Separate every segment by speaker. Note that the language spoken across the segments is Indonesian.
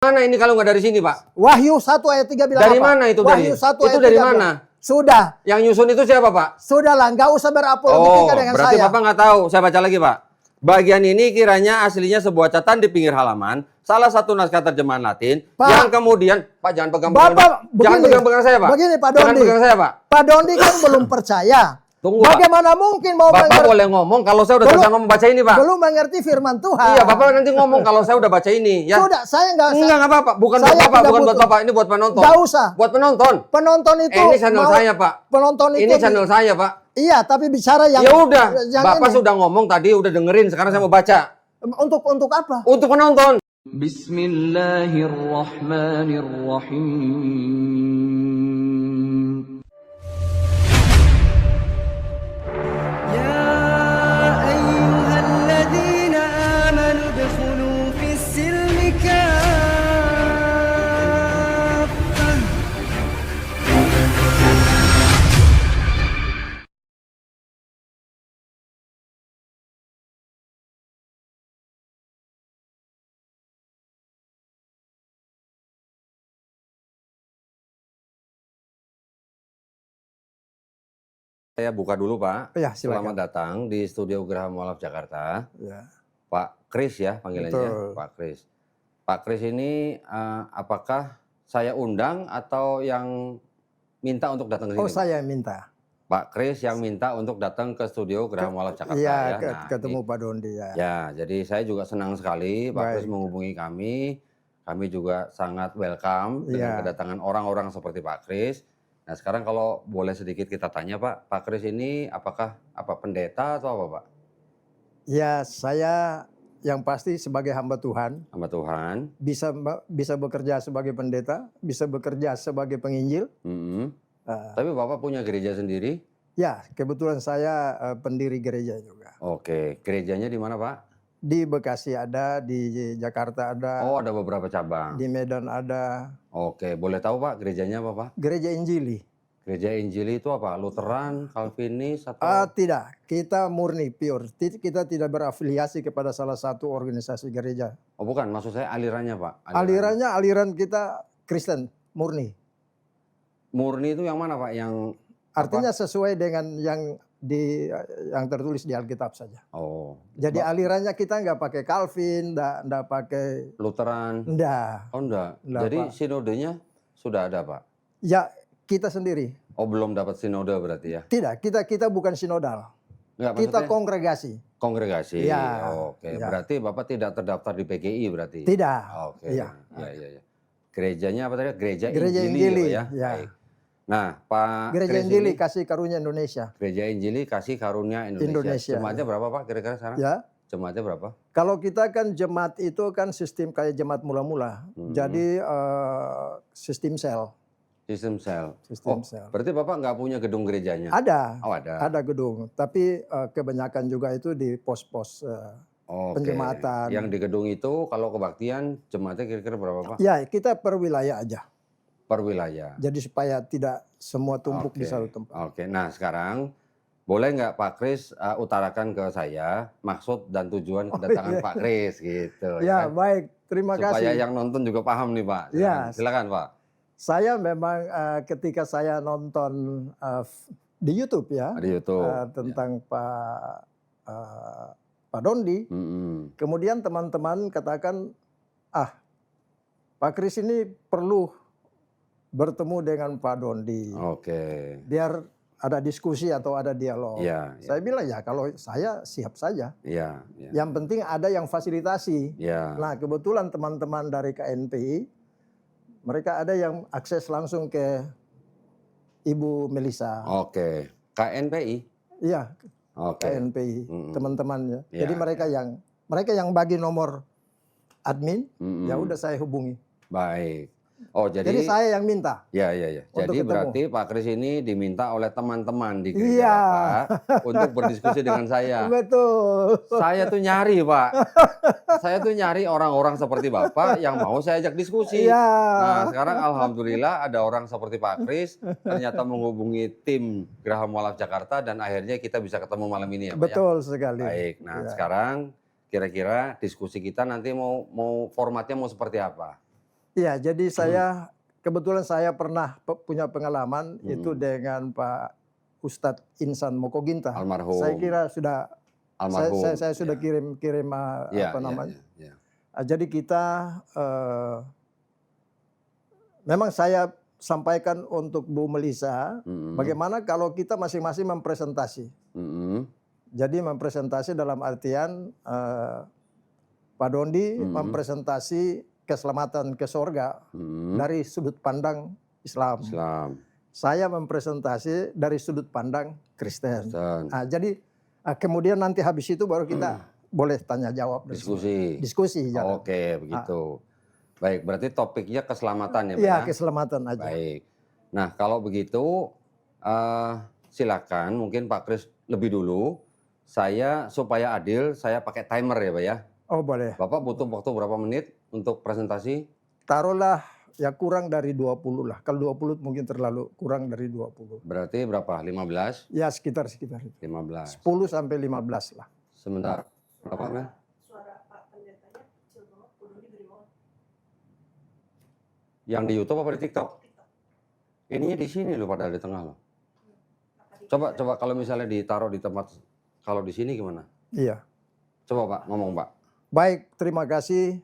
Speaker 1: Mana ini kalau nggak dari sini, Pak?
Speaker 2: Wahyu 1 ayat 3 bilang
Speaker 1: Dari
Speaker 2: apa?
Speaker 1: mana itu?
Speaker 2: Wahyu
Speaker 1: dari
Speaker 2: 1
Speaker 1: itu
Speaker 2: ayat
Speaker 1: dari
Speaker 2: 3
Speaker 1: mana?
Speaker 2: bilang, sudah.
Speaker 1: Yang nyusun itu siapa, Pak?
Speaker 2: Sudahlah, nggak usah berapologetika dengan
Speaker 1: berarti
Speaker 2: saya.
Speaker 1: Bapak nggak tahu. Saya baca lagi, Pak. Bagian ini kiranya aslinya sebuah catatan di pinggir halaman, salah satu naskah terjemahan Latin,
Speaker 2: Pak,
Speaker 1: yang kemudian, Pak jangan pegang
Speaker 2: Bapak,
Speaker 1: jangan
Speaker 2: begini,
Speaker 1: pegang saya, Pak.
Speaker 2: Begini, Pak
Speaker 1: Jangan
Speaker 2: Dondi.
Speaker 1: pegang saya, Pak.
Speaker 2: Pak Dondi kan belum percaya.
Speaker 1: Tunggu, Pak.
Speaker 2: Bagaimana mungkin mau
Speaker 1: Bapak boleh ngomong kalau saya udah selesai ngomong baca ini, Pak.
Speaker 2: belum mengerti firman Tuhan.
Speaker 1: Iya, Bapak nanti ngomong kalau saya udah baca ini, ya.
Speaker 2: Sudah, saya
Speaker 1: Enggak apa-apa. Bukan buat
Speaker 2: saya
Speaker 1: Bapak,
Speaker 2: tidak
Speaker 1: bukan buat
Speaker 2: butuh.
Speaker 1: Bapak. Ini buat penonton.
Speaker 2: Nggak usah.
Speaker 1: Buat penonton.
Speaker 2: Penonton itu
Speaker 1: Ini channel saya, Pak.
Speaker 2: Penonton itu
Speaker 1: Ini channel saya, Pak.
Speaker 2: Iya, tapi bicara yang
Speaker 1: Ya udah,
Speaker 2: yang
Speaker 1: Bapak
Speaker 2: ini.
Speaker 1: sudah ngomong tadi, udah dengerin. Sekarang saya mau baca.
Speaker 2: Untuk apa?
Speaker 1: Untuk penonton.
Speaker 3: Bismillahirrahmanirrahim. Ya ayyuhalladzina amanu udkhulu fis-silmi kaffah.
Speaker 1: Saya buka dulu, Pak.
Speaker 2: Ya, silakan.
Speaker 1: Selamat datang di Studio Graha Mualaf Jakarta.
Speaker 2: Ya.
Speaker 1: Pak Kris ya panggilannya.
Speaker 2: Betul.
Speaker 1: Pak Kris. Pak Kris ini apakah saya undang atau yang minta untuk datang ke sini?
Speaker 2: Oh, saya minta.
Speaker 1: Pak Kris yang minta untuk datang ke Studio Graha Mualaf Jakarta
Speaker 2: Iya,
Speaker 1: ya. Nah,
Speaker 2: ketemu
Speaker 1: ini,
Speaker 2: Pak Dondi ya.
Speaker 1: ya, jadi saya juga senang sekali Pak Kris
Speaker 2: Baik.
Speaker 1: menghubungi kami. Kami juga sangat welcome dengan
Speaker 2: Iya.
Speaker 1: kedatangan orang-orang seperti Pak Kris. Nah, sekarang kalau boleh sedikit kita tanya, Pak Kris ini apakah pendeta atau apa, Pak?
Speaker 2: Ya, saya yang pasti sebagai hamba Tuhan
Speaker 1: Hamba Tuhan.
Speaker 2: bisa bekerja sebagai pendeta, bisa bekerja sebagai penginjil.
Speaker 1: Mm-mm.
Speaker 2: Eh,
Speaker 1: Tapi Bapak punya gereja sendiri?
Speaker 2: Ya, kebetulan saya pendiri gereja juga.
Speaker 1: Oke, gerejanya di mana, Pak?
Speaker 2: Di Bekasi ada, di Jakarta ada,
Speaker 1: Oh, ada beberapa cabang.
Speaker 2: di Medan ada.
Speaker 1: Oke, boleh tahu, Pak, gerejanya apa, Pak?
Speaker 2: Gereja Injili.
Speaker 1: Gereja Injili itu apa? Lutheran, Calvinis, atau?
Speaker 2: Tidak, kita murni, pure. Kita tidak berafiliasi kepada salah satu organisasi gereja.
Speaker 1: Oh, bukan, maksud saya alirannya, Pak.
Speaker 2: Alirannya aliran kita Kristen, murni.
Speaker 1: Murni itu yang mana, Pak? Yang
Speaker 2: Artinya sesuai dengan yang tertulis di Alkitab saja.
Speaker 1: Oh,
Speaker 2: Jadi alirannya kita nggak pakai Calvin, nggak pakai
Speaker 1: Lutheran.
Speaker 2: nggak.
Speaker 1: Oh, enggak.
Speaker 2: Enggak,
Speaker 1: Jadi
Speaker 2: Pak.
Speaker 1: sinodenya sudah ada, Pak?
Speaker 2: Ya kita sendiri.
Speaker 1: Oh, belum dapat sinode berarti ya?
Speaker 2: Tidak, kita bukan sinodal.
Speaker 1: Enggak,
Speaker 2: Kita
Speaker 1: maksudnya
Speaker 2: kongregasi.
Speaker 1: kongregasi.
Speaker 2: Ya,
Speaker 1: Oke,
Speaker 2: ya.
Speaker 1: berarti Bapak tidak terdaftar di PGI berarti?
Speaker 2: Tidak.
Speaker 1: Oke.
Speaker 2: Iya.
Speaker 1: Ya. Gerejanya apa tadi? Gereja
Speaker 2: Gereja
Speaker 1: Injili,
Speaker 2: Injili,
Speaker 1: ya.
Speaker 2: ya.
Speaker 1: Baik. Nah, Pak
Speaker 2: Gereja
Speaker 1: Kris
Speaker 2: Injili
Speaker 1: ini,
Speaker 2: Kasih Karunia Indonesia.
Speaker 1: Gereja Injili Kasih Karunia Indonesia.
Speaker 2: Indonesia,
Speaker 1: Jemaatnya berapa, Pak, kira-kira sekarang?
Speaker 2: Ya.
Speaker 1: Jemaatnya berapa?
Speaker 2: Kalau kita kan jemaat itu kan sistem kayak jemaat mula-mula. Jadi sistem sel.
Speaker 1: Sistem sel.
Speaker 2: Sistem sel.
Speaker 1: Berarti Bapak nggak punya gedung gerejanya?
Speaker 2: Ada.
Speaker 1: Oh, ada.
Speaker 2: Ada gedung. Tapi kebanyakan juga itu di pos-pos
Speaker 1: Oke.
Speaker 2: penjemaatan.
Speaker 1: Yang di gedung itu kalau kebaktian jemaatnya kira-kira berapa, Pak?
Speaker 2: Ya, kita per wilayah aja.
Speaker 1: Per wilayah.
Speaker 2: Jadi supaya tidak semua tumpuk di satu tempat.
Speaker 1: Oke, nah sekarang boleh nggak Pak Kris utarakan ke saya maksud dan tujuan kedatangan
Speaker 2: iya.
Speaker 1: Pak Kris gitu
Speaker 2: Ya,
Speaker 1: kan?
Speaker 2: baik. Terima
Speaker 1: Supaya
Speaker 2: kasih.
Speaker 1: yang nonton juga paham nih, Pak.
Speaker 2: Ya.
Speaker 1: Silakan, Pak.
Speaker 2: Saya memang ketika saya nonton di YouTube ya
Speaker 1: Di YouTube.
Speaker 2: tentang Pak Dondi,
Speaker 1: Mm-mm.
Speaker 2: kemudian teman-teman katakan, Pak Kris ini perlu bertemu dengan Pak Dondi,
Speaker 1: Oke.
Speaker 2: biar ada diskusi atau ada dialog.
Speaker 1: Iya, iya.
Speaker 2: Saya bilang ya kalau saya siap saja.
Speaker 1: Iya, iya.
Speaker 2: Yang penting ada yang fasilitasi.
Speaker 1: Iya.
Speaker 2: Nah kebetulan teman-teman dari KNPI, mereka ada yang akses langsung ke Ibu Melisa.
Speaker 1: Oke. KNPI.
Speaker 2: Iya,
Speaker 1: Oke.
Speaker 2: KNPI,
Speaker 1: Mm-mm.
Speaker 2: teman-temannya.
Speaker 1: Iya,
Speaker 2: Jadi mereka yang bagi nomor admin,
Speaker 1: Mm-mm.
Speaker 2: ya udah saya hubungi.
Speaker 1: Baik. Oh,
Speaker 2: Jadi saya yang minta.
Speaker 1: Ya, ya, ya.
Speaker 2: Untuk
Speaker 1: Jadi
Speaker 2: ketemu.
Speaker 1: berarti Pak Kris ini diminta oleh teman-teman di gereja
Speaker 2: Iya.
Speaker 1: Bapak untuk berdiskusi dengan saya.
Speaker 2: Betul.
Speaker 1: Saya tuh nyari, Pak. Saya tuh nyari orang-orang seperti Bapak yang mau saya ajak diskusi.
Speaker 2: Iya.
Speaker 1: Nah, sekarang alhamdulillah ada orang seperti Pak Kris ternyata menghubungi tim Graha Mualaf Jakarta dan akhirnya kita bisa ketemu malam ini ya, Pak.
Speaker 2: Betul sekali.
Speaker 1: Baik. Nah,
Speaker 2: Iya.
Speaker 1: sekarang kira-kira diskusi kita nanti mau formatnya mau seperti apa?
Speaker 2: Iya, jadi kebetulan saya pernah punya pengalaman itu dengan Pak Ustadz Insan Mokoginta.
Speaker 1: Almarhum.
Speaker 2: Saya kira sudah
Speaker 1: Almarhum.
Speaker 2: saya sudah
Speaker 1: Ya.
Speaker 2: kirim
Speaker 1: Ya,
Speaker 2: apa
Speaker 1: ya,
Speaker 2: namanya.
Speaker 1: ya, ya.
Speaker 2: Jadi kita memang saya sampaikan untuk Bu Melisa, bagaimana kalau kita masing-masing mempresentasi. Jadi mempresentasi dalam artian Pak Dondi mempresentasi keselamatan ke sorga dari sudut pandang Islam. Saya mempresentasi dari sudut pandang Kristen. Nah, jadi kemudian nanti habis itu baru kita boleh tanya jawab. Diskusi.
Speaker 1: Oke, begitu. Baik, berarti topiknya keselamatan ya, Pak?
Speaker 2: Iya, keselamatan aja.
Speaker 1: Baik. Nah, kalau begitu silakan mungkin Pak Kris lebih dulu. Saya supaya adil, saya pakai timer ya, Pak ya.
Speaker 2: Oh, boleh.
Speaker 1: Bapak butuh waktu berapa menit untuk presentasi?
Speaker 2: Taruhlah ya kurang dari 20 lah. Kalau 20 mungkin terlalu kurang dari 20.
Speaker 1: Berarti berapa? 15?
Speaker 2: Ya sekitar itu.
Speaker 1: 15.
Speaker 2: 10 sampai 15 lah.
Speaker 1: Sebentar. Berapa, Mel?
Speaker 4: Suara Pak Pendetanya kecil banget, kudu dari bawah.
Speaker 1: Yang di YouTube apa di TikTok? Ininya di sini loh, padahal di tengah loh. Coba kalau misalnya ditaruh di tempat, kalau di sini gimana?
Speaker 2: Iya.
Speaker 1: Coba Pak, ngomong Pak.
Speaker 2: Baik, terima kasih.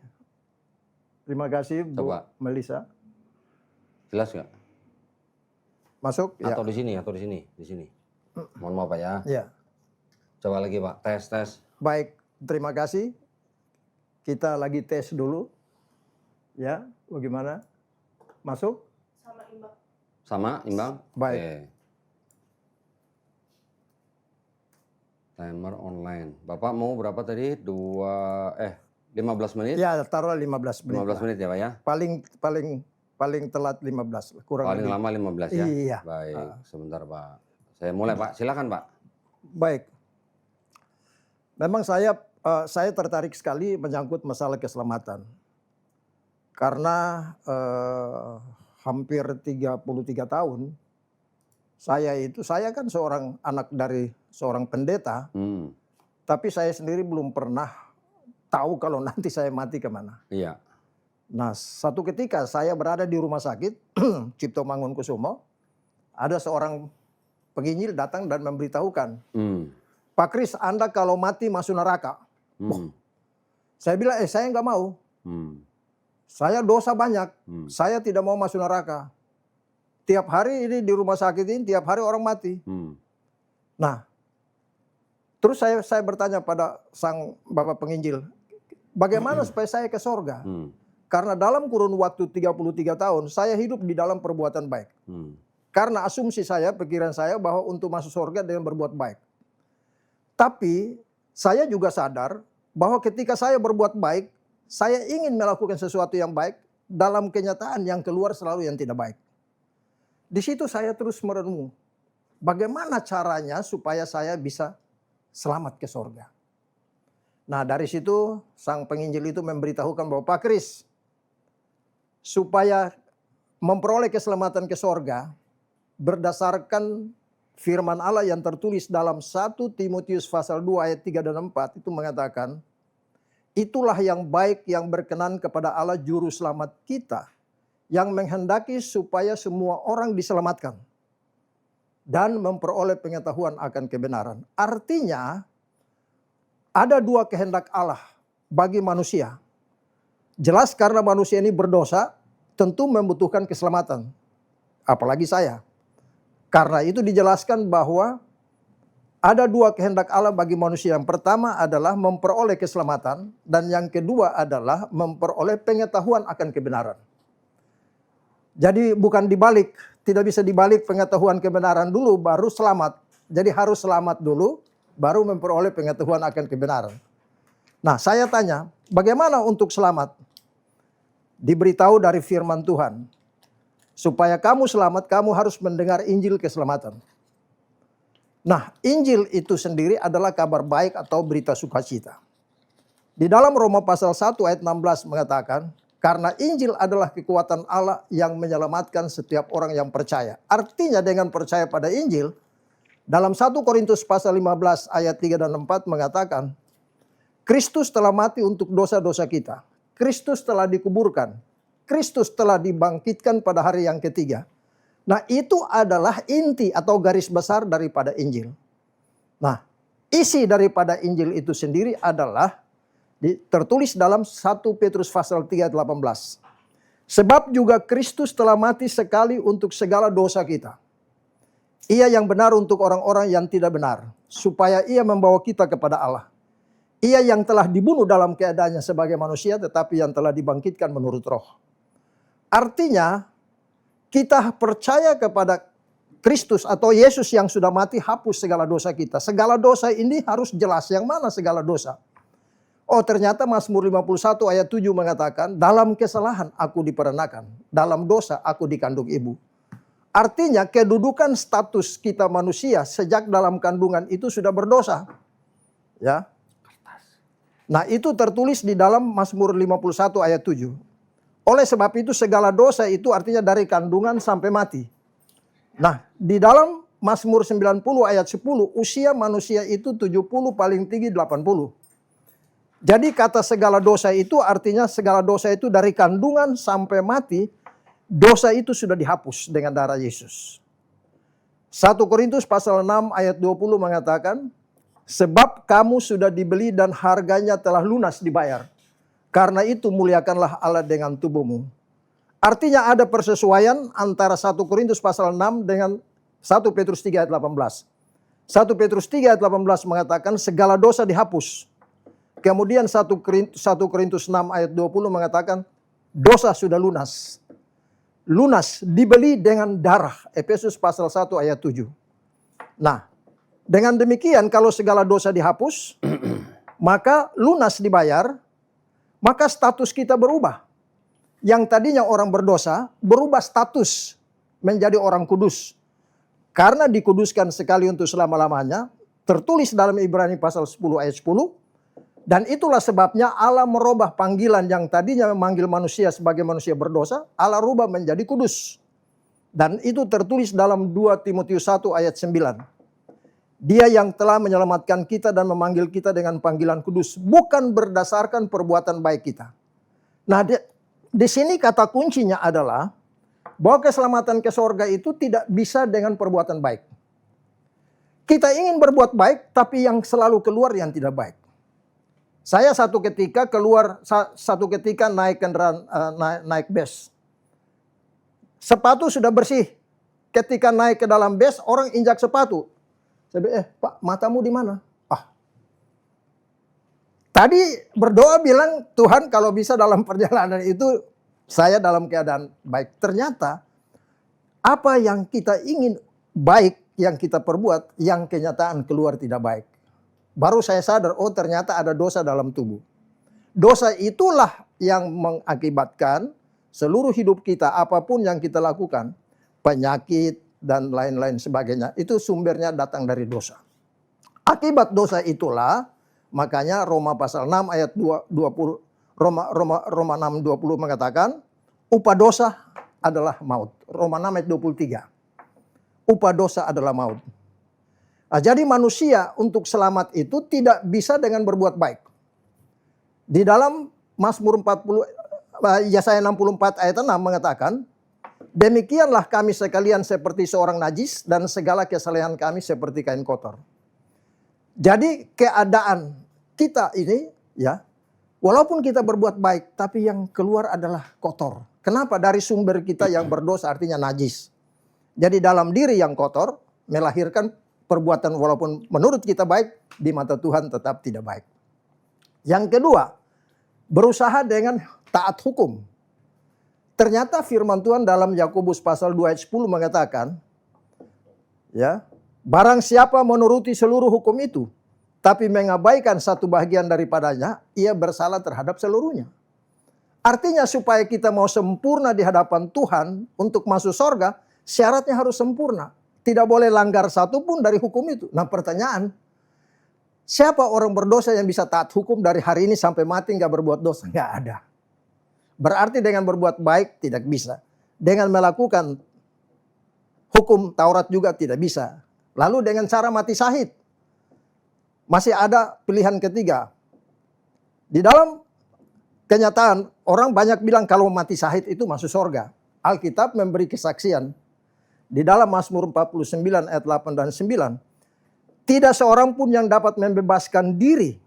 Speaker 2: Terima kasih Bu
Speaker 1: Coba.
Speaker 2: Melisa.
Speaker 1: Jelas nggak?
Speaker 2: Masuk?
Speaker 1: Atau di sini, di sini. Mohon maaf Pak ya.
Speaker 2: Ya.
Speaker 1: Coba lagi Pak, tes.
Speaker 2: Baik, terima kasih. Kita lagi tes dulu. Ya, bagaimana? Masuk?
Speaker 4: Sama imbang.
Speaker 1: Sama, imbang?
Speaker 2: Baik.
Speaker 1: Oke. Timer online. Bapak mau berapa tadi? 15 menit?
Speaker 2: Ya, taruhlah 15 menit.
Speaker 1: 15 menit ya Pak ya?
Speaker 2: Paling telat 15 lah, kurang
Speaker 1: Paling
Speaker 2: lebih.
Speaker 1: lama 15 ya?
Speaker 2: Iya.
Speaker 1: Baik, sebentar Pak. Saya mulai Pak, silakan Pak.
Speaker 2: Baik. Memang saya tertarik sekali menyangkut masalah keselamatan. Karena hampir 33 tahun saya kan seorang anak dari seorang pendeta, tapi saya sendiri belum pernah tahu kalau nanti saya mati kemana.
Speaker 1: Iya.
Speaker 2: Nah, satu ketika saya berada di rumah sakit Cipto Mangunkusumo, ada seorang penginjil datang dan memberitahukan, Pak Kris, Anda kalau mati masuk neraka. Saya bilang, saya nggak mau. Saya dosa banyak, saya tidak mau masuk neraka. Tiap hari ini di rumah sakit ini, tiap hari orang mati. Nah, terus saya bertanya pada sang Bapak penginjil, bagaimana supaya saya ke sorga? Karena dalam kurun waktu 33 tahun, saya hidup di dalam perbuatan baik. Karena asumsi saya, pikiran saya bahwa untuk masuk sorga dengan berbuat baik. Tapi saya juga sadar bahwa ketika saya berbuat baik, saya ingin melakukan sesuatu yang baik, dalam kenyataan yang keluar selalu yang tidak baik. Di situ saya terus merenung, bagaimana caranya supaya saya bisa selamat ke sorga. Nah, dari situ sang penginjil itu memberitahukan bahwa Pak Kris, supaya memperoleh keselamatan ke sorga, berdasarkan firman Allah yang tertulis dalam 1 Timotius pasal 2 ayat 3 dan 4 itu mengatakan, itulah yang baik yang berkenan kepada Allah juru selamat kita, yang menghendaki supaya semua orang diselamatkan dan memperoleh pengetahuan akan kebenaran. Artinya ada dua kehendak Allah bagi manusia. Jelas karena manusia ini berdosa, tentu membutuhkan keselamatan. Apalagi saya. Karena itu dijelaskan bahwa ada dua kehendak Allah bagi manusia. Yang pertama adalah memperoleh keselamatan, dan yang kedua adalah memperoleh pengetahuan akan kebenaran. Jadi bukan dibalik, tidak bisa dibalik pengetahuan kebenaran dulu baru selamat. Jadi harus selamat dulu baru memperoleh pengetahuan akan kebenaran. Nah, saya tanya, bagaimana untuk selamat? Diberitahu dari firman Tuhan, supaya kamu selamat, kamu harus mendengar Injil keselamatan. Nah, Injil itu sendiri adalah kabar baik atau berita sukacita. Di dalam Roma pasal 1 ayat 16 mengatakan, karena Injil adalah kekuatan Allah yang menyelamatkan setiap orang yang percaya. Artinya dengan percaya pada Injil, dalam 1 Korintus pasal 15 ayat 3 dan 4 mengatakan, Kristus telah mati untuk dosa-dosa kita. Kristus telah dikuburkan. Kristus telah dibangkitkan pada hari yang ketiga. Nah, itu adalah inti atau garis besar daripada Injil. Nah, isi daripada Injil itu sendiri adalah tertulis dalam 1 Petrus pasal 3 ayat 18. Sebab juga Kristus telah mati sekali untuk segala dosa kita. Ia yang benar untuk orang-orang yang tidak benar, supaya ia membawa kita kepada Allah. Ia yang telah dibunuh dalam keadaannya sebagai manusia, tetapi yang telah dibangkitkan menurut roh. Artinya, kita percaya kepada Kristus atau Yesus yang sudah mati hapus segala dosa kita. Segala dosa ini harus jelas. Yang mana segala dosa? Oh, ternyata Mazmur 51 ayat 7 mengatakan, dalam kesalahan aku diperenakan, dalam dosa aku dikandung ibu. Artinya kedudukan status kita manusia sejak dalam kandungan itu sudah berdosa. Ya. Nah, itu tertulis di dalam Mazmur 51 ayat 7. Oleh sebab itu segala dosa itu artinya dari kandungan sampai mati. Nah, di dalam Mazmur 90 ayat 10, usia manusia itu 70, paling tinggi 80. Jadi kata segala dosa itu artinya segala dosa itu dari kandungan sampai mati, dosa itu sudah dihapus dengan darah Yesus. 1 Korintus pasal 6 ayat 20 mengatakan, sebab kamu sudah dibeli dan harganya telah lunas dibayar. Karena itu muliakanlah Allah dengan tubuhmu. Artinya ada persesuaian antara 1 Korintus pasal 6 dengan 1 Petrus 3 ayat 18. 1 Petrus 3 ayat 18 mengatakan segala dosa dihapus. Kemudian 1 Korintus 6 ayat 20 mengatakan dosa sudah lunas. Lunas dibeli dengan darah. Efesus pasal 1 ayat 7. Nah, dengan demikian kalau segala dosa dihapus, maka lunas dibayar, maka status kita berubah. Yang tadinya orang berdosa, berubah status menjadi orang kudus. Karena dikuduskan sekali untuk selama-lamanya, tertulis dalam Ibrani pasal 10 ayat 10, dan itulah sebabnya Allah merubah panggilan yang tadinya memanggil manusia sebagai manusia berdosa, Allah rubah menjadi kudus. Dan itu tertulis dalam 2 Timotius 1 ayat 9. Dia yang telah menyelamatkan kita dan memanggil kita dengan panggilan kudus, bukan berdasarkan perbuatan baik kita. Nah, di sini kata kuncinya adalah bahwa keselamatan ke sorga itu tidak bisa dengan perbuatan baik. Kita ingin berbuat baik, tapi yang selalu keluar yang tidak baik. Saya satu ketika naik kendaraan, naik bus. Sepatu sudah bersih. Ketika naik ke dalam bus, orang injak sepatu. Saya bilang, Pak, matamu di mana? Tadi berdoa bilang, Tuhan kalau bisa dalam perjalanan itu, saya dalam keadaan baik. Ternyata, apa yang kita ingin baik, yang kita perbuat, yang kenyataan keluar tidak baik. Baru saya sadar, oh ternyata ada dosa dalam tubuh. Dosa itulah yang mengakibatkan seluruh hidup kita, apapun yang kita lakukan, penyakit, dan lain-lain sebagainya, itu sumbernya datang dari dosa. Akibat dosa itulah, makanya Roma pasal 6 ayat 20, Roma 6:20 mengatakan, upah dosa adalah maut. Roma 6 ayat 23. Upah dosa adalah maut. Nah, jadi manusia untuk selamat itu tidak bisa dengan berbuat baik. Di dalam Mazmur 40, Yesaya 64 ayat 6 mengatakan, demikianlah kami sekalian seperti seorang najis dan segala kesalehan kami seperti kain kotor. Jadi keadaan kita ini ya, walaupun kita berbuat baik tapi yang keluar adalah kotor. Kenapa? Dari sumber kita yang berdosa artinya najis. Jadi dalam diri yang kotor melahirkan perbuatan walaupun menurut kita baik di mata Tuhan tetap tidak baik. Yang kedua, berusaha dengan taat hukum. Ternyata firman Tuhan dalam Yakobus pasal 2 ayat 10 mengatakan, ya, barang siapa menuruti seluruh hukum itu, tapi mengabaikan satu bagian daripadanya, ia bersalah terhadap seluruhnya. Artinya supaya kita mau sempurna di hadapan Tuhan untuk masuk sorga, syaratnya harus sempurna. Tidak boleh langgar satu pun dari hukum itu. Nah pertanyaan, siapa orang berdosa yang bisa taat hukum dari hari ini sampai mati nggak berbuat dosa? Nggak ada. Berarti dengan berbuat baik tidak bisa. Dengan melakukan hukum Taurat juga tidak bisa. Lalu dengan cara mati syahid. Masih ada pilihan ketiga. Di dalam kenyataan orang banyak bilang kalau mati syahid itu masuk surga. Alkitab memberi kesaksian di dalam Mazmur 49 ayat 8 dan 9. Tidak seorang pun yang dapat membebaskan diri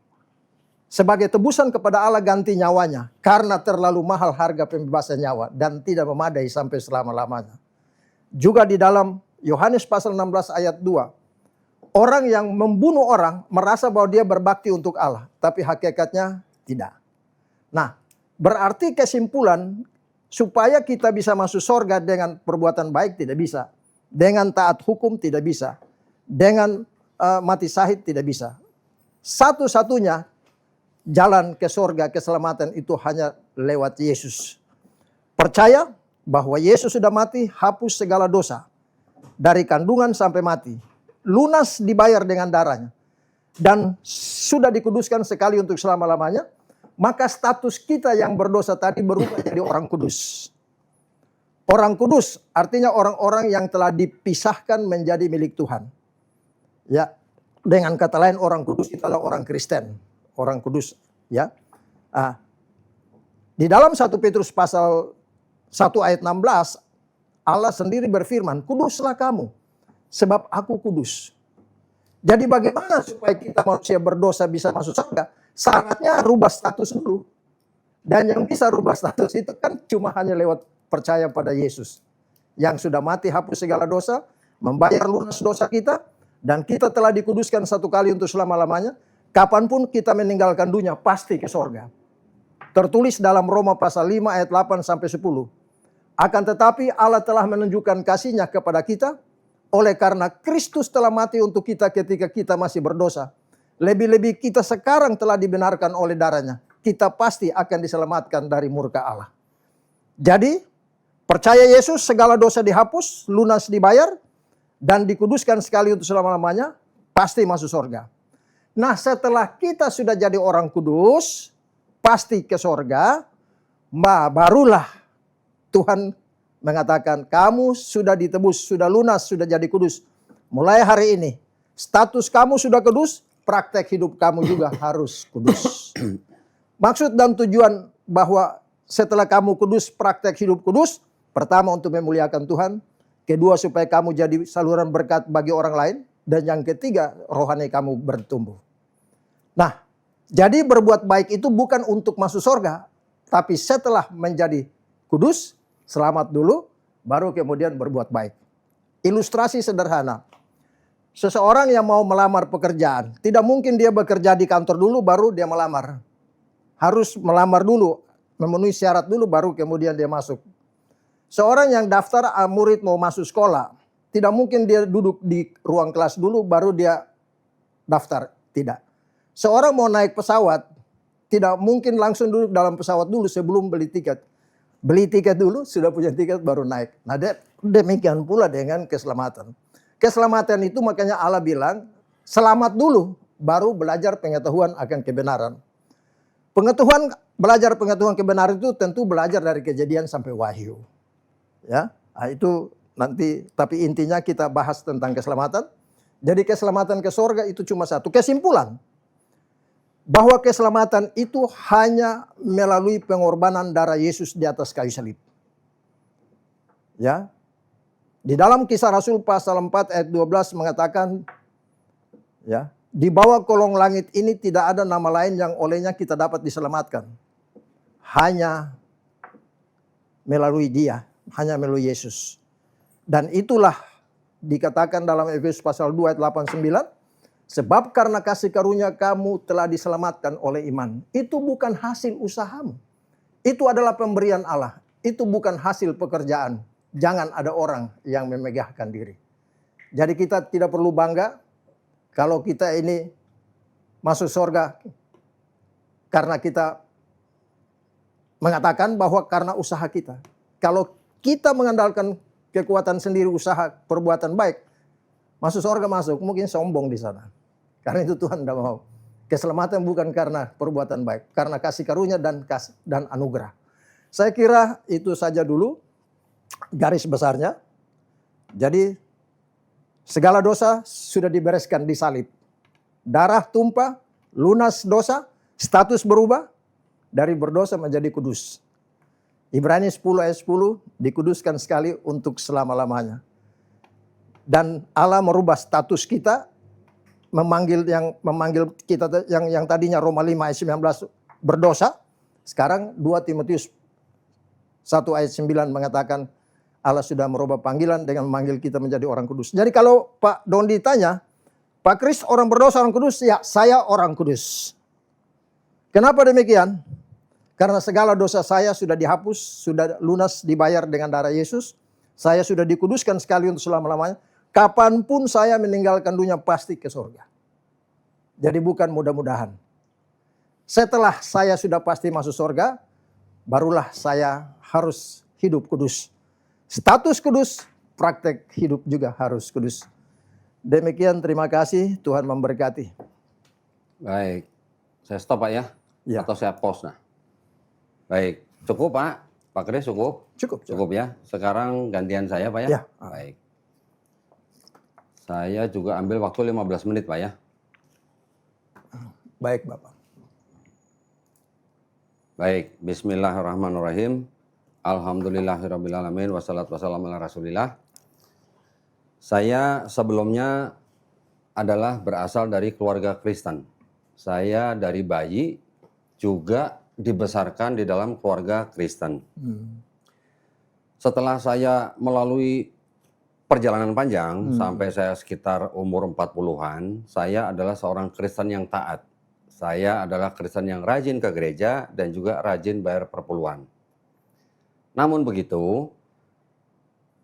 Speaker 2: sebagai tebusan kepada Allah ganti nyawanya. Karena terlalu mahal harga pembebasan nyawa dan tidak memadai sampai selama-lamanya. Juga di dalam Yohanes pasal 16 ayat 2. Orang yang membunuh orang merasa bahwa dia berbakti untuk Allah. Tapi hakikatnya tidak. Nah, berarti kesimpulan supaya kita bisa masuk surga dengan perbuatan baik tidak bisa. Dengan taat hukum tidak bisa. Dengan mati syahid tidak bisa. Satu-satunya jalan ke surga keselamatan itu hanya lewat Yesus. Percaya bahwa Yesus sudah mati, hapus segala dosa. Dari kandungan sampai mati. Lunas dibayar dengan darahnya. Dan sudah dikuduskan sekali untuk selama-lamanya. Maka status kita yang berdosa tadi berubah jadi orang kudus. Orang kudus artinya orang-orang yang telah dipisahkan menjadi milik Tuhan. Ya, dengan kata lain orang kudus itu adalah orang Kristen, orang kudus. Ya, di dalam 1 Petrus pasal 1 ayat 16, Allah sendiri berfirman, kuduslah kamu, sebab aku kudus. Jadi bagaimana supaya kita manusia berdosa bisa masuk surga? Syaratnya rubah status dulu. Dan yang bisa rubah status itu kan cuma hanya lewat percaya pada Yesus. Yang sudah mati hapus segala dosa, membayar lunas dosa kita, dan kita telah dikuduskan satu kali untuk selama-lamanya. Kapanpun kita meninggalkan dunia, pasti ke surga. Tertulis dalam Roma pasal 5 ayat 8 sampai 10. Akan tetapi Allah telah menunjukkan kasih-Nya kepada kita, oleh karena Kristus telah mati untuk kita ketika kita masih berdosa. Lebih-lebih kita sekarang telah dibenarkan oleh darah-Nya. Kita pasti akan diselamatkan dari murka Allah. Jadi, percaya Yesus, segala dosa dihapus, lunas dibayar, dan dikuduskan sekali untuk selama-lamanya, pasti masuk surga. Nah, setelah kita sudah jadi orang kudus, pasti ke surga, barulah Tuhan mengatakan, kamu sudah ditebus, sudah lunas, sudah jadi kudus. Mulai hari ini, status kamu sudah kudus, praktek hidup kamu juga harus kudus. Maksud dan tujuan bahwa setelah kamu kudus, praktek hidup kudus, pertama untuk memuliakan Tuhan, kedua supaya kamu jadi saluran berkat bagi orang lain, dan yang ketiga rohani kamu bertumbuh. Nah, jadi berbuat baik itu bukan untuk masuk surga, tapi setelah menjadi kudus, selamat dulu, baru kemudian berbuat baik. Ilustrasi sederhana. Seseorang yang mau melamar pekerjaan, tidak mungkin dia bekerja di kantor dulu baru dia melamar. Harus melamar dulu, memenuhi syarat dulu baru kemudian dia masuk. Seorang yang daftar murid mau masuk sekolah, tidak mungkin dia duduk di ruang kelas dulu baru dia daftar. Tidak. Seorang mau naik pesawat, tidak mungkin langsung duduk dalam pesawat dulu sebelum beli tiket. Beli tiket dulu, sudah punya tiket baru naik. Nah, demikian pula dengan keselamatan. Keselamatan itu makanya Allah bilang, selamat dulu, baru belajar pengetahuan akan kebenaran. Belajar pengetahuan kebenaran itu tentu belajar dari Kejadian sampai Wahyu. Ya, nah itu nanti, tapi intinya kita bahas tentang keselamatan. Jadi keselamatan ke surga itu cuma satu. Kesimpulan, bahwa keselamatan itu hanya melalui pengorbanan darah Yesus di atas kayu salib. Ya, di dalam Kisah Rasul pasal 4 ayat 12 mengatakan, ya, di bawah kolong langit ini tidak ada nama lain yang olehnya kita dapat diselamatkan. Hanya melalui Dia, hanya melalui Yesus. Dan itulah dikatakan dalam Efesus pasal 2 ayat 8-9. Sebab karena kasih karunia kamu telah diselamatkan oleh iman. Itu bukan hasil usahamu. Itu adalah pemberian Allah. Itu bukan hasil pekerjaan. Jangan ada orang yang memegahkan diri. Jadi kita tidak perlu bangga kalau kita ini masuk surga karena kita mengatakan bahwa karena usaha kita. Kalau kita mengandalkan kekuatan sendiri, usaha, perbuatan baik, masuk surga masuk, mungkin sombong di sana. Karena itu Tuhan tidak mau. Keselamatan bukan karena perbuatan baik, karena kasih karunia dan anugerah. Saya kira itu saja dulu garis besarnya. Jadi segala dosa sudah dibereskan di salib. Darah tumpah, lunas dosa, status berubah. dari berdosa menjadi kudus. Ibrani 10 ayat 10 dikuduskan sekali untuk selama-lamanya. Dan Allah merubah status kita, memanggil kita yang tadinya Roma 5 ayat 19 berdosa, sekarang 2 Timotius 1 ayat 9 mengatakan Allah sudah merubah panggilan dengan memanggil kita menjadi orang kudus. Jadi kalau Pak Dondi tanya, Pak Kris orang berdosa orang kudus? Ya, saya orang kudus. Kenapa demikian? Karena segala dosa saya sudah dihapus, sudah lunas dibayar dengan darah Yesus. Saya sudah dikuduskan sekali untuk selama-lamanya. Kapanpun saya meninggalkan dunia pasti ke surga. Jadi bukan mudah-mudahan. Setelah saya sudah pasti masuk surga, barulah saya harus hidup kudus. Status kudus, praktek hidup juga harus kudus. Demikian, terima kasih. Tuhan memberkati.
Speaker 1: Baik, saya stop Pak ya?
Speaker 2: Ya.
Speaker 1: Atau saya pause nah? Baik, cukup Pak. Pak Kris cukup?
Speaker 2: Cukup.
Speaker 1: Cukup ya. Sekarang gantian saya Pak ya?
Speaker 2: Ya.
Speaker 1: Baik. Saya juga ambil waktu 15 menit Pak ya.
Speaker 2: Baik Bapak.
Speaker 1: Baik, bismillahirrahmanirrahim. Alhamdulillahirrabbilalamin. Wassalatu wassalamu ala rasulillah. Saya sebelumnya adalah berasal dari keluarga Kristen. Saya dari bayi juga dibesarkan di dalam keluarga Kristen. Setelah saya melalui perjalanan panjang sampai saya sekitar umur 40-an, saya adalah seorang Kristen yang taat. Saya adalah Kristen yang rajin ke gereja dan juga rajin bayar perpuluhan. Namun begitu,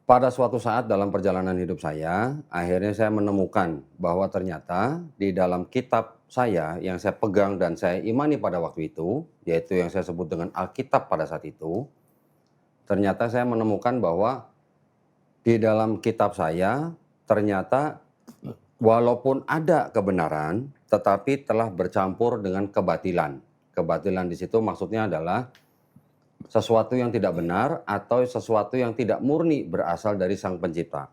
Speaker 1: pada suatu saat dalam perjalanan hidup saya, akhirnya saya menemukan bahwa ternyata di dalam kitab saya yang saya pegang dan saya imani pada waktu itu, yaitu yang saya sebut dengan Alkitab pada saat itu, ternyata saya menemukan bahwa di dalam kitab saya ternyata walaupun ada kebenaran, tetapi telah bercampur dengan kebatilan. Kebatilan di situ maksudnya adalah sesuatu yang tidak benar atau sesuatu yang tidak murni berasal dari Sang Pencipta.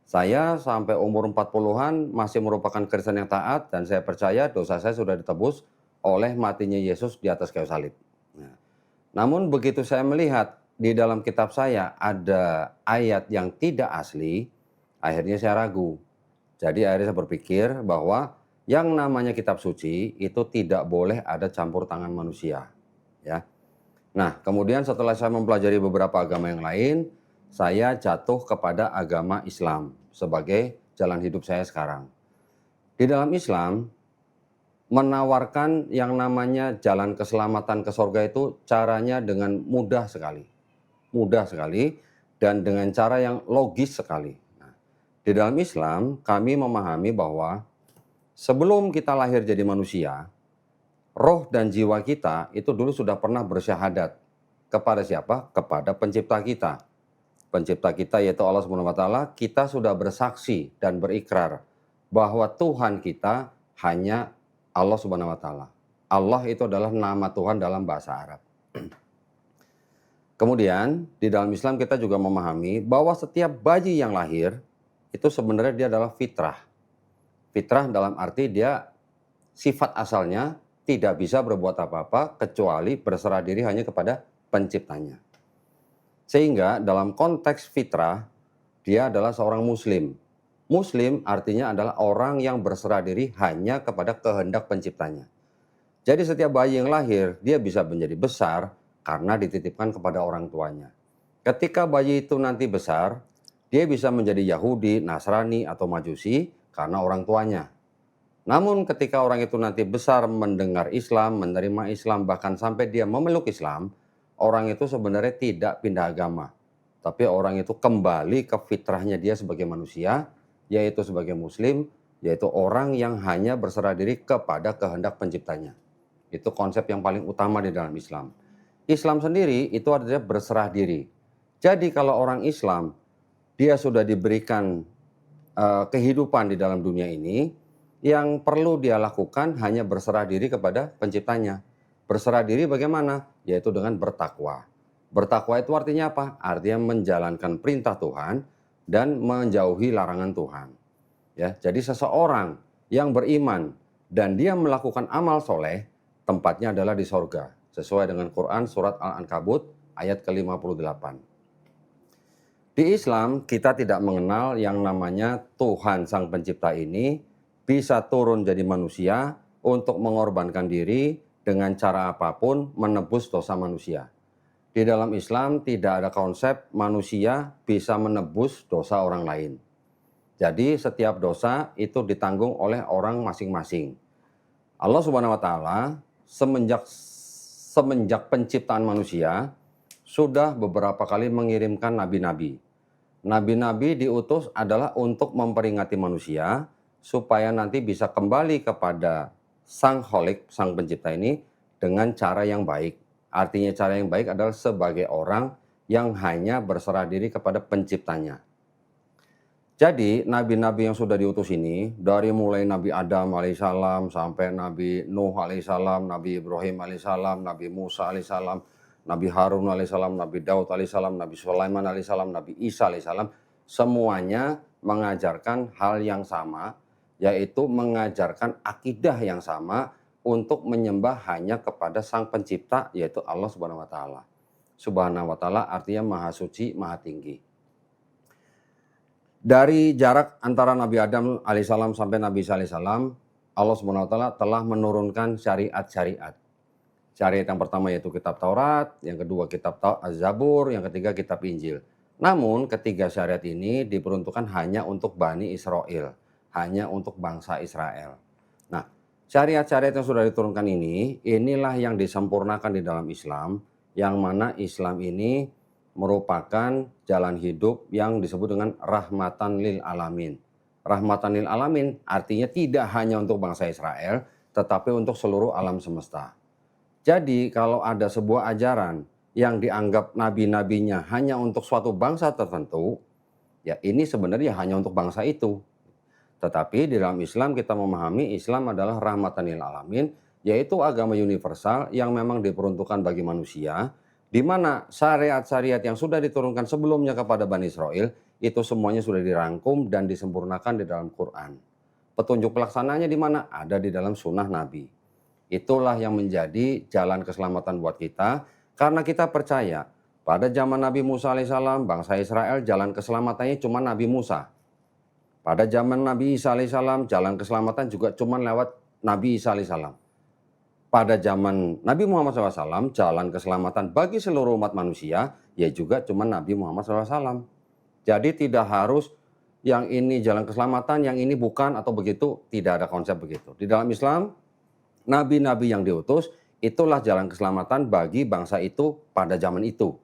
Speaker 1: Saya sampai umur 40-an masih merupakan Kristen yang taat dan saya percaya dosa saya sudah ditebus oleh matinya Yesus di atas kayu salib. Nah, namun begitu saya melihat di dalam kitab saya ada ayat yang tidak asli, akhirnya saya ragu. Jadi akhirnya saya berpikir bahwa yang namanya kitab suci itu tidak boleh ada campur tangan manusia. Ya. Nah, kemudian setelah saya mempelajari beberapa agama yang lain, saya jatuh kepada agama Islam sebagai jalan hidup saya sekarang. Di dalam Islam, menawarkan yang namanya jalan keselamatan ke surga itu caranya dengan mudah sekali. Mudah sekali dan dengan cara yang logis sekali. Nah, di dalam Islam, kami memahami bahwa sebelum kita lahir jadi manusia, roh dan jiwa kita itu dulu sudah pernah bersyahadat. Kepada siapa? Kepada pencipta kita. Pencipta kita yaitu Allah SWT, kita sudah bersaksi dan berikrar bahwa Tuhan kita hanya Allah SWT. Allah itu adalah nama Tuhan dalam bahasa Arab. Kemudian di dalam Islam kita juga memahami bahwa setiap bayi yang lahir itu sebenarnya dia adalah fitrah. Fitrah dalam arti dia sifat asalnya tidak bisa berbuat apa-apa kecuali berserah diri hanya kepada penciptanya. Sehingga dalam konteks fitrah, dia adalah seorang muslim. Muslim artinya adalah orang yang berserah diri hanya kepada kehendak penciptanya. Jadi setiap bayi yang lahir, dia bisa menjadi besar karena dititipkan kepada orang tuanya. Ketika bayi itu nanti besar, dia bisa menjadi Yahudi, Nasrani, atau Majusi karena orang tuanya. Namun ketika orang itu nanti besar mendengar Islam, menerima Islam, bahkan sampai dia memeluk Islam, orang itu sebenarnya tidak pindah agama. Tapi orang itu kembali ke fitrahnya dia sebagai manusia, yaitu sebagai muslim, yaitu orang yang hanya berserah diri kepada kehendak penciptanya. Itu konsep yang paling utama di dalam Islam. Islam sendiri itu adalah berserah diri. Jadi kalau orang Islam, dia sudah diberikan kehidupan di dalam dunia ini, yang perlu dia lakukan hanya berserah diri kepada penciptanya. Berserah diri bagaimana? Yaitu dengan bertakwa. Bertakwa itu artinya apa? Artinya menjalankan perintah Tuhan dan menjauhi larangan Tuhan. Ya, jadi seseorang yang beriman dan dia melakukan amal soleh, tempatnya adalah di sorga. sesuai dengan Quran surat Al-Ankabut ayat ke-58. Di Islam kita tidak mengenal yang namanya Tuhan Sang Pencipta ini bisa turun jadi manusia untuk mengorbankan diri dengan cara apapun menebus dosa manusia. Di dalam Islam tidak ada konsep manusia bisa menebus dosa orang lain. Jadi setiap dosa itu ditanggung oleh orang masing-masing. Allah Subhanahu wa taala semenjak penciptaan manusia sudah beberapa kali mengirimkan nabi-nabi. Nabi-nabi diutus adalah untuk memperingati manusia supaya nanti bisa kembali kepada Sang Kholik, Sang Pencipta ini dengan cara yang baik. Artinya cara yang baik adalah sebagai orang yang hanya berserah diri kepada penciptanya. Jadi nabi-nabi yang sudah diutus ini dari mulai Nabi Adam alaihissalam sampai Nabi Nuh alaihissalam, Nabi Ibrahim alaihissalam, Nabi Musa alaihissalam, Nabi Harun alaihissalam, Nabi Daud alaihissalam, Nabi Sulaiman alaihissalam, Nabi Isa alaihissalam, semuanya mengajarkan hal yang sama, yaitu mengajarkan akidah yang sama untuk menyembah hanya kepada Sang Pencipta, yaitu Allah Subhanahu wa taala. Subhanahu wa taala artinya Maha Suci, Maha Tinggi. Dari jarak antara Nabi Adam alaihissalam sampai Nabi Isa alaihissalam, Allah Subhanahu wa taala telah menurunkan syariat-syariat. Syariat yang pertama yaitu kitab Taurat, yang kedua kitab Az-Zabur, yang ketiga kitab Injil. Namun ketiga syariat ini diperuntukkan hanya untuk Bani Israel, hanya untuk bangsa Israel. Nah, syariat-syariat yang sudah diturunkan ini, inilah yang disempurnakan di dalam Islam, yang mana Islam ini merupakan jalan hidup yang disebut dengan rahmatan lil alamin. Rahmatan lil alamin artinya tidak hanya untuk bangsa Israel, tetapi untuk seluruh alam semesta. Jadi kalau ada sebuah ajaran yang dianggap nabi-nabinya hanya untuk suatu bangsa tertentu, ya ini sebenarnya hanya untuk bangsa itu. Tetapi di dalam Islam kita memahami Islam adalah rahmatan lil alamin, yaitu agama universal yang memang diperuntukkan bagi manusia, di mana syariat-syariat yang sudah diturunkan sebelumnya kepada Bani Israel itu semuanya sudah dirangkum dan disempurnakan di dalam Quran. Petunjuk pelaksananya di mana? Ada di dalam sunnah Nabi. Itulah yang menjadi jalan keselamatan buat kita, karena kita percaya pada zaman Nabi Musa alaihissalam, bangsa Israel jalan keselamatannya cuma Nabi Musa. Pada zaman Nabi Isa alaihissalam, jalan keselamatan juga cuma lewat Nabi Isa alaihissalam. Pada zaman Nabi Muhammad SAW, jalan keselamatan bagi seluruh umat manusia, ya juga cuma Nabi Muhammad SAW. Jadi tidak harus yang ini jalan keselamatan, yang ini bukan atau begitu, tidak ada konsep begitu. Di dalam Islam, nabi-nabi yang diutus, itulah jalan keselamatan bagi bangsa itu pada zaman itu.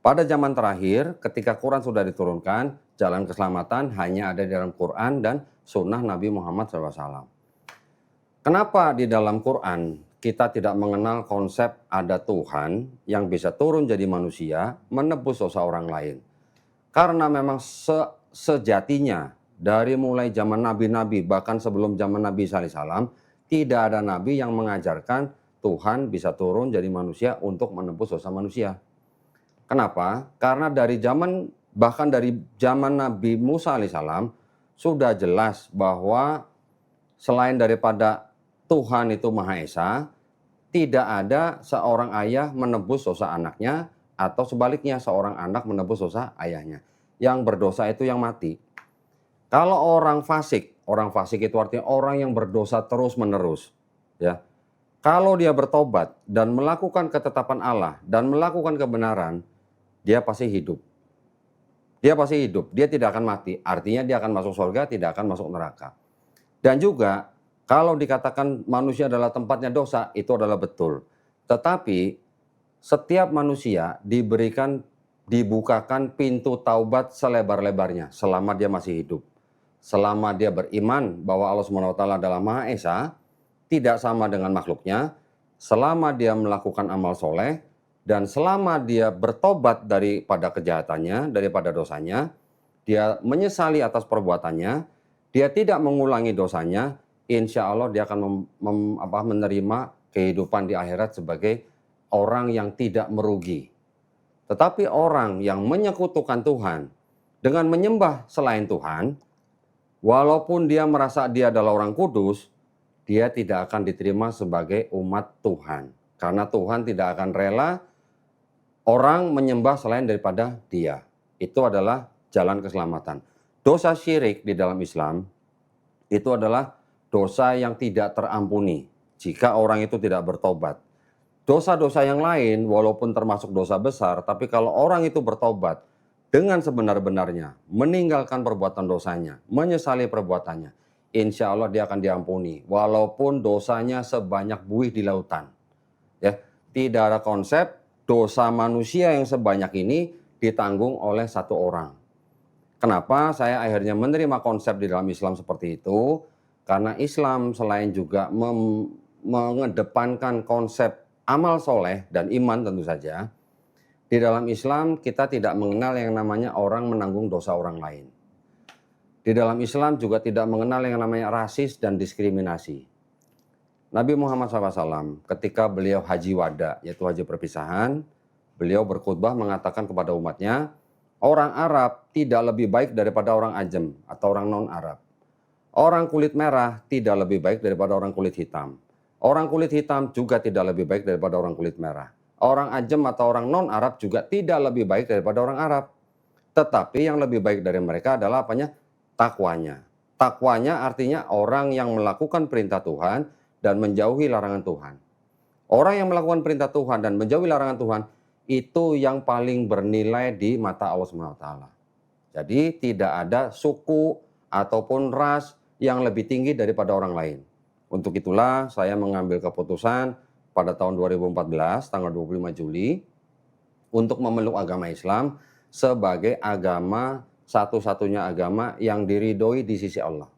Speaker 1: Pada zaman terakhir, ketika Quran sudah diturunkan, jalan keselamatan hanya ada di dalam Quran dan sunnah Nabi Muhammad SAW. Kenapa di dalam Quran kita tidak mengenal konsep ada Tuhan yang bisa turun jadi manusia menebus dosa orang lain? Karena memang sejatinya dari mulai zaman nabi-nabi bahkan sebelum zaman Nabi SAW tidak ada nabi yang mengajarkan Tuhan bisa turun jadi manusia untuk menebus dosa manusia. Kenapa? Karena bahkan dari zaman Nabi Musa alaihissalam sudah jelas bahwa selain daripada Tuhan itu Maha Esa, tidak ada seorang ayah menebus dosa anaknya atau sebaliknya seorang anak menebus dosa ayahnya. Yang berdosa itu yang mati. Kalau orang fasik itu artinya orang yang berdosa terus-menerus, ya. Kalau dia bertobat dan melakukan ketetapan Allah dan melakukan kebenaran, dia pasti hidup. Dia pasti hidup, dia tidak akan mati. Artinya dia akan masuk surga, tidak akan masuk neraka. Dan juga kalau dikatakan manusia adalah tempatnya dosa, itu adalah betul. Tetapi setiap manusia dibukakan pintu taubat selebar-lebarnya selama dia masih hidup. Selama dia beriman bahwa Allah SWT adalah Maha Esa, tidak sama dengan makhluknya, selama dia melakukan amal soleh, dan selama dia bertobat daripada kejahatannya, daripada dosanya, dia menyesali atas perbuatannya, dia tidak mengulangi dosanya, insya Allah dia akan menerima kehidupan di akhirat sebagai orang yang tidak merugi. Tetapi orang yang menyekutukan Tuhan dengan menyembah selain Tuhan, walaupun dia merasa dia adalah orang kudus, dia tidak akan diterima sebagai umat Tuhan. Karena Tuhan tidak akan rela orang menyembah selain daripada Dia. Itu adalah jalan keselamatan. Dosa syirik di dalam Islam itu adalah dosa yang tidak terampuni jika orang itu tidak bertobat. Dosa-dosa yang lain walaupun termasuk dosa besar, tapi kalau orang itu bertobat dengan sebenar-benarnya, meninggalkan perbuatan dosanya, menyesali perbuatannya, insya Allah dia akan diampuni walaupun dosanya sebanyak buih di lautan. Ya, tidak ada konsep dosa manusia yang sebanyak ini ditanggung oleh satu orang. Kenapa saya akhirnya menerima konsep di dalam Islam seperti itu? Karena Islam selain juga mengedepankan konsep amal soleh dan iman tentu saja, di dalam Islam kita tidak mengenal yang namanya orang menanggung dosa orang lain. Di dalam Islam juga tidak mengenal yang namanya rasis dan diskriminasi. Nabi Muhammad SAW ketika beliau haji wada, yaitu haji perpisahan, beliau berkhutbah mengatakan kepada umatnya, orang Arab tidak lebih baik daripada orang Ajam atau orang non-Arab. Orang kulit merah tidak lebih baik daripada orang kulit hitam. Orang kulit hitam juga tidak lebih baik daripada orang kulit merah. Orang Ajam atau orang non-Arab juga tidak lebih baik daripada orang Arab. Tetapi yang lebih baik dari mereka adalah apanya? Takwanya. Takwanya artinya orang yang melakukan perintah Tuhan dan menjauhi larangan Tuhan. Orang yang melakukan perintah Tuhan dan menjauhi larangan Tuhan itu yang paling bernilai di mata Allah SWT. Jadi tidak ada suku ataupun ras yang lebih tinggi daripada orang lain. Untuk itulah saya mengambil keputusan pada tahun 2014 tanggal 25 Juli untuk memeluk agama Islam sebagai agama satu-satunya agama yang diridhoi di sisi Allah.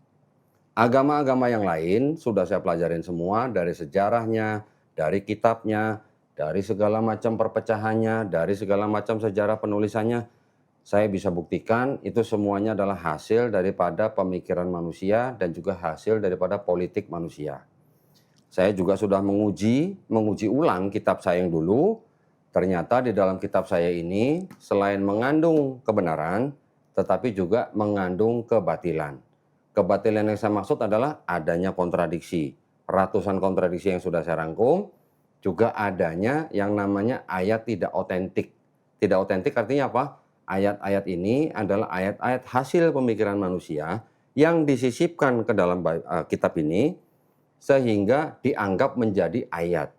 Speaker 1: Agama-agama yang lain sudah saya pelajarin semua dari sejarahnya, dari kitabnya, dari segala macam perpecahannya, dari segala macam sejarah penulisannya. Saya bisa buktikan itu semuanya adalah hasil daripada pemikiran manusia dan juga hasil daripada politik manusia. Saya juga sudah menguji ulang kitab saya yang dulu. Ternyata di dalam kitab saya ini selain mengandung kebenaran, tetapi juga mengandung kebatilan. Kebatilan yang saya maksud adalah adanya kontradiksi. Ratusan kontradiksi yang sudah saya rangkum, juga adanya yang namanya ayat tidak otentik. Tidak otentik artinya apa? Ayat-ayat ini adalah ayat-ayat hasil pemikiran manusia yang disisipkan ke dalam kitab ini sehingga dianggap menjadi ayat.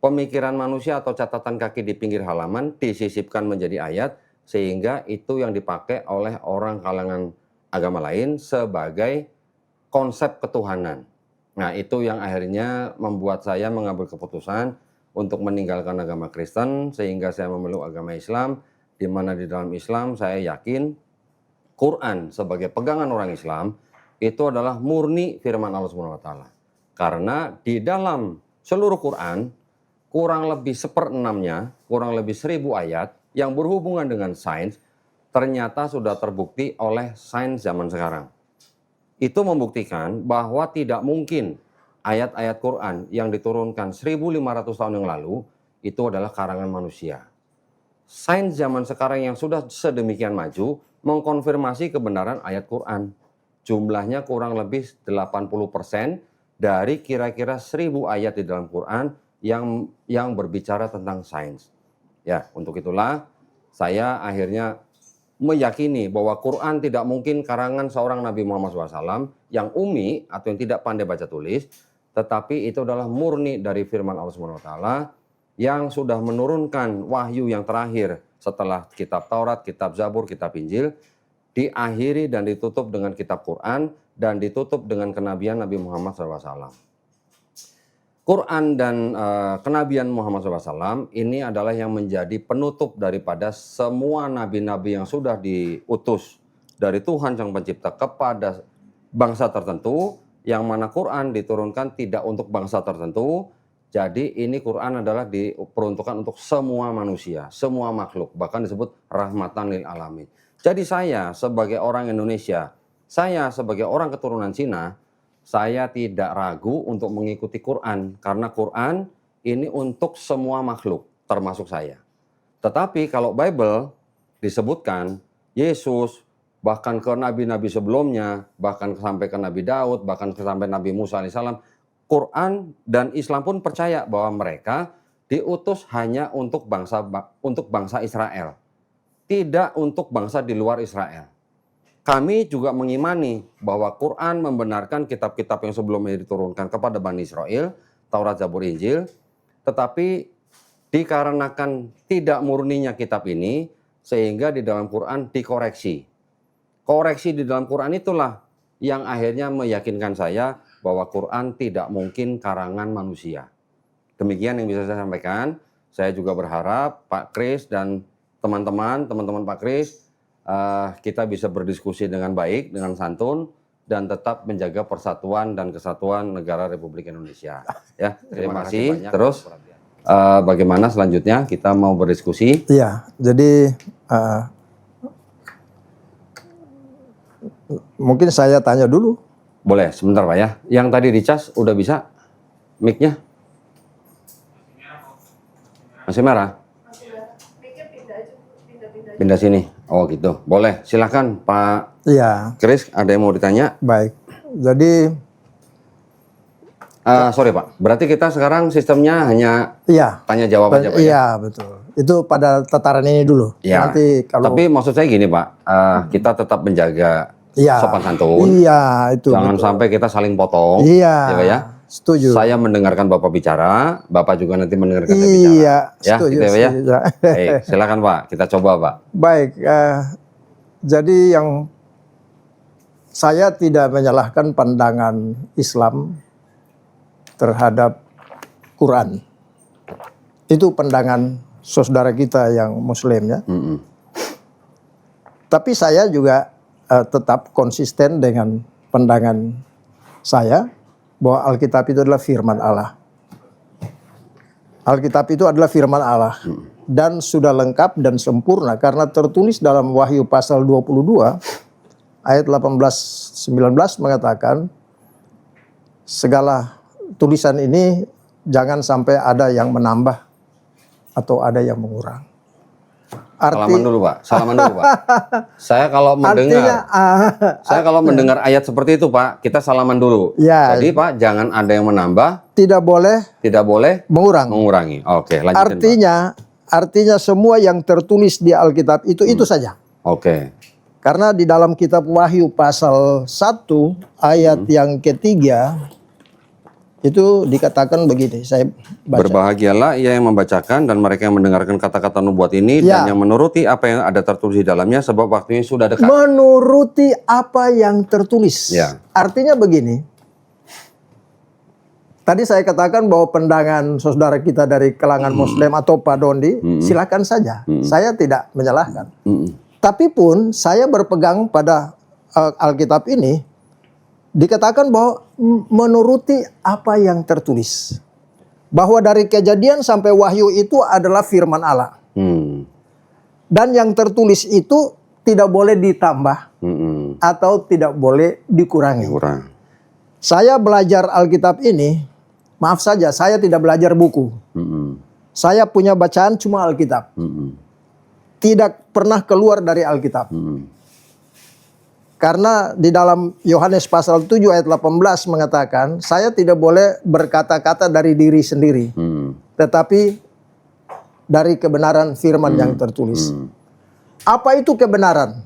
Speaker 1: Pemikiran manusia atau catatan kaki di pinggir halaman disisipkan menjadi ayat sehingga itu yang dipakai oleh orang kalangan agama lain sebagai konsep ketuhanan. Nah, itu yang akhirnya membuat saya mengambil keputusan untuk meninggalkan agama Kristen sehingga saya memeluk agama Islam, di mana di dalam Islam saya yakin Quran sebagai pegangan orang Islam itu adalah murni firman Allah SWT. Karena di dalam seluruh Quran kurang lebih 1/6-nya, kurang lebih 1000 ayat yang berhubungan dengan sains ternyata sudah terbukti oleh sains zaman sekarang. Itu membuktikan bahwa tidak mungkin ayat-ayat Quran yang diturunkan 1500 tahun yang lalu itu adalah karangan manusia. Sains zaman sekarang yang sudah sedemikian maju mengkonfirmasi kebenaran ayat Quran. Jumlahnya kurang lebih 80% dari kira-kira 1000 ayat di dalam Quran yang berbicara tentang sains. Ya, untuk itulah saya akhirnya meyakini bahwa Quran tidak mungkin karangan seorang Nabi Muhammad SAW yang umi atau yang tidak pandai baca tulis, tetapi itu adalah murni dari firman Allah SWT yang sudah menurunkan wahyu yang terakhir setelah kitab Taurat, kitab Zabur, kitab Injil, diakhiri dan ditutup dengan kitab Quran dan ditutup dengan kenabian Nabi Muhammad SAW. Quran dan kenabian Muhammad SAW ini adalah yang menjadi penutup daripada semua nabi-nabi yang sudah diutus dari Tuhan Sang Pencipta kepada bangsa tertentu, yang mana Quran diturunkan tidak untuk bangsa tertentu. Jadi ini Quran adalah diperuntukkan untuk semua manusia, semua makhluk, bahkan disebut rahmatan lil alamin. Jadi saya sebagai orang Indonesia, saya sebagai orang keturunan Cina, saya tidak ragu untuk mengikuti Quran karena Quran ini untuk semua makhluk termasuk saya. Tetapi kalau Bible disebutkan Yesus bahkan ke nabi-nabi sebelumnya, bahkan sampai ke Nabi Daud, bahkan sampai Nabi Musa alaihissalam, Quran dan Islam pun percaya bahwa mereka diutus hanya untuk bangsa Israel, tidak untuk bangsa di luar Israel. Kami juga mengimani bahwa Quran membenarkan kitab-kitab yang sebelumnya diturunkan kepada Bani Israel, Taurat, Zabur, Injil, tetapi dikarenakan tidak murninya kitab ini, sehingga di dalam Quran dikoreksi. Koreksi di dalam Quran itulah yang akhirnya meyakinkan saya bahwa Quran tidak mungkin karangan manusia. Demikian yang bisa saya sampaikan. Saya juga berharap Pak Kris dan teman-teman Pak Kris, kita bisa berdiskusi dengan baik, dengan santun, dan tetap menjaga persatuan dan kesatuan negara Republik Indonesia. Ya, terima kasih. Terus bagaimana selanjutnya kita mau berdiskusi?
Speaker 2: Iya, jadi mungkin saya tanya dulu.
Speaker 1: Boleh, sebentar Pak ya. Yang tadi dicas udah bisa mic-nya? Masih merah?
Speaker 4: Mikir pindah aja, pindah-pindah aja.
Speaker 1: Pindah sini. Oh gitu. Boleh, silakan Pak
Speaker 2: Iya,
Speaker 1: Kris, ada yang mau ditanya?
Speaker 2: baik. Jadi,
Speaker 1: Sorry Pak, berarti kita sekarang sistemnya hanya
Speaker 2: iya,
Speaker 1: tanya jawab aja Pak ya?
Speaker 2: iya betul. Itu pada tataran ini dulu.
Speaker 1: Ya.
Speaker 2: Nanti kalau
Speaker 1: Tapi maksud saya gini Pak, kita tetap menjaga
Speaker 2: iya,
Speaker 1: sopan santun.
Speaker 2: Iya, itu.
Speaker 1: Jangan
Speaker 2: betul.
Speaker 1: sampai kita saling potong.
Speaker 2: Iya,
Speaker 1: Ya Pak ya?
Speaker 2: setuju.
Speaker 1: Saya mendengarkan Bapak bicara, Bapak juga nanti mendengarkan saya bicara.
Speaker 2: Iya,
Speaker 1: Ya,
Speaker 2: setuju.
Speaker 1: gitu ya Pak ya?
Speaker 2: setuju.
Speaker 1: Baik, silakan Pak, kita coba Pak.
Speaker 2: Baik, jadi yang saya tidak menyalahkan pandangan Islam terhadap Quran. Itu pandangan saudara kita yang Muslim ya.
Speaker 1: Mm-mm.
Speaker 2: Tapi saya juga tetap konsisten dengan pandangan saya bahwa Alkitab itu adalah firman Allah. Alkitab itu adalah firman Allah dan sudah lengkap dan sempurna karena tertulis dalam Wahyu pasal 22 ayat 18-19 mengatakan segala tulisan ini jangan sampai ada yang menambah atau ada yang mengurang.
Speaker 1: Salaman dulu Pak, salaman dulu Pak. Saya kalau mendengar, saya kalau mendengar ayat seperti itu Pak, kita salaman dulu.
Speaker 2: Ya.
Speaker 1: Jadi Pak, jangan ada yang menambah,
Speaker 2: tidak boleh
Speaker 1: mengurangi. Oke, lanjutin Pak.
Speaker 2: Artinya semua yang tertulis di Alkitab itu saja.
Speaker 1: Oke.
Speaker 2: Karena di dalam kitab Wahyu pasal 1 ayat yang ketiga itu dikatakan begini, saya baca.
Speaker 1: Berbahagialah ia yang membacakan dan mereka yang mendengarkan kata-kata nubuat ini
Speaker 2: Ya.
Speaker 1: dan yang menuruti apa yang ada tertulis di dalamnya sebab waktunya sudah dekat.
Speaker 2: Menuruti apa yang tertulis.
Speaker 1: Ya.
Speaker 2: Artinya begini. Tadi saya katakan bahwa pandangan saudara kita dari kalangan Muslim atau Pak Dondi, silakan saja. Saya tidak menyalahkan. Tapi pun saya berpegang pada Alkitab ini, dikatakan bahwa menuruti apa yang tertulis. Bahwa dari Kejadian sampai Wahyu itu adalah firman Allah. Dan yang tertulis itu tidak boleh ditambah atau tidak boleh dikurangi.
Speaker 1: Kurang.
Speaker 2: Saya belajar Alkitab ini, maaf saja, saya tidak belajar buku. Saya punya bacaan cuma Alkitab. Tidak pernah keluar dari Alkitab. Karena di dalam Yohanes pasal 7 ayat 18 mengatakan, saya tidak boleh berkata-kata dari diri sendiri. Tetapi dari kebenaran firman yang tertulis. Apa itu kebenaran?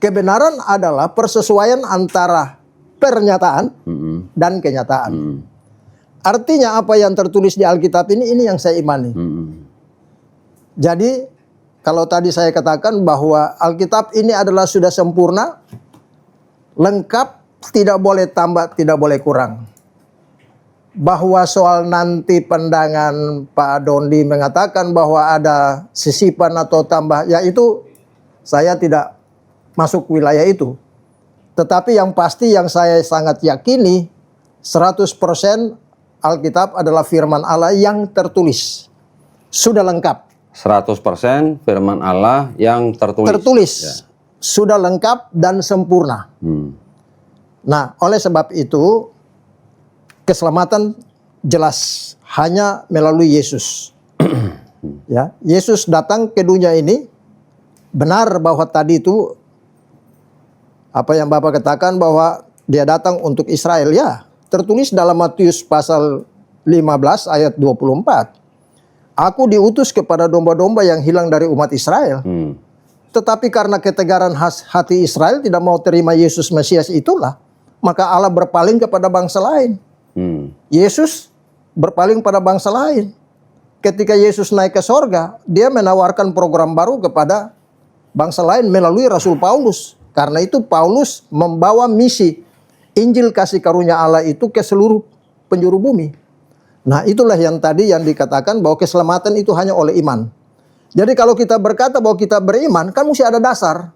Speaker 2: Kebenaran adalah persesuaian antara pernyataan dan kenyataan. Artinya apa yang tertulis di Alkitab ini yang saya imani. Jadi kalau tadi saya katakan bahwa Alkitab ini adalah sudah sempurna, lengkap, tidak boleh tambah, tidak boleh kurang. Bahwa soal nanti pandangan Pak Dondi mengatakan bahwa ada sisipan atau tambah, ya itu saya tidak masuk wilayah itu. Tetapi yang pasti yang saya sangat yakini 100% Alkitab adalah firman Allah yang tertulis. Sudah lengkap.
Speaker 1: 100% firman Allah yang tertulis.
Speaker 2: Tertulis.
Speaker 1: Ya.
Speaker 2: Sudah lengkap dan sempurna. Nah, oleh sebab itu keselamatan jelas hanya melalui Yesus. Ya, Yesus datang ke dunia ini, benar bahwa tadi itu apa yang Bapak katakan bahwa dia datang untuk Israel, ya, tertulis dalam Matius pasal 15 ayat 24. Aku diutus kepada domba-domba yang hilang dari umat Israel. Tetapi karena ketegaran hati Israel tidak mau terima Yesus Mesias itulah, maka Allah berpaling kepada bangsa lain. Yesus berpaling pada bangsa lain. Ketika Yesus naik ke sorga, dia menawarkan program baru kepada bangsa lain melalui Rasul Paulus. Karena itu Paulus membawa misi Injil kasih karunia Allah itu ke seluruh penjuru bumi. Nah, itulah yang tadi yang dikatakan bahwa keselamatan itu hanya oleh iman. Jadi kalau kita berkata bahwa kita beriman, kan mesti ada dasar.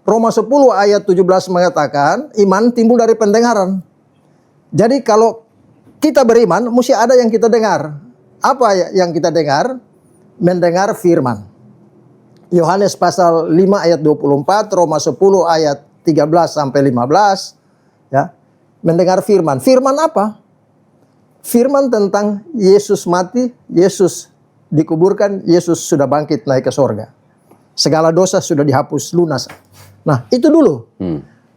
Speaker 2: Roma 10 ayat 17 mengatakan, iman timbul dari pendengaran. Jadi kalau kita beriman, mesti ada yang kita dengar. Apa yang kita dengar? Mendengar firman. Yohanes pasal 5 ayat 24, Roma 10 ayat 13 sampai 15, ya. Mendengar firman. Firman apa? Firman tentang Yesus mati, Yesus dikuburkan, Yesus sudah bangkit naik ke sorga. Segala dosa sudah dihapus lunas. Nah, itu dulu.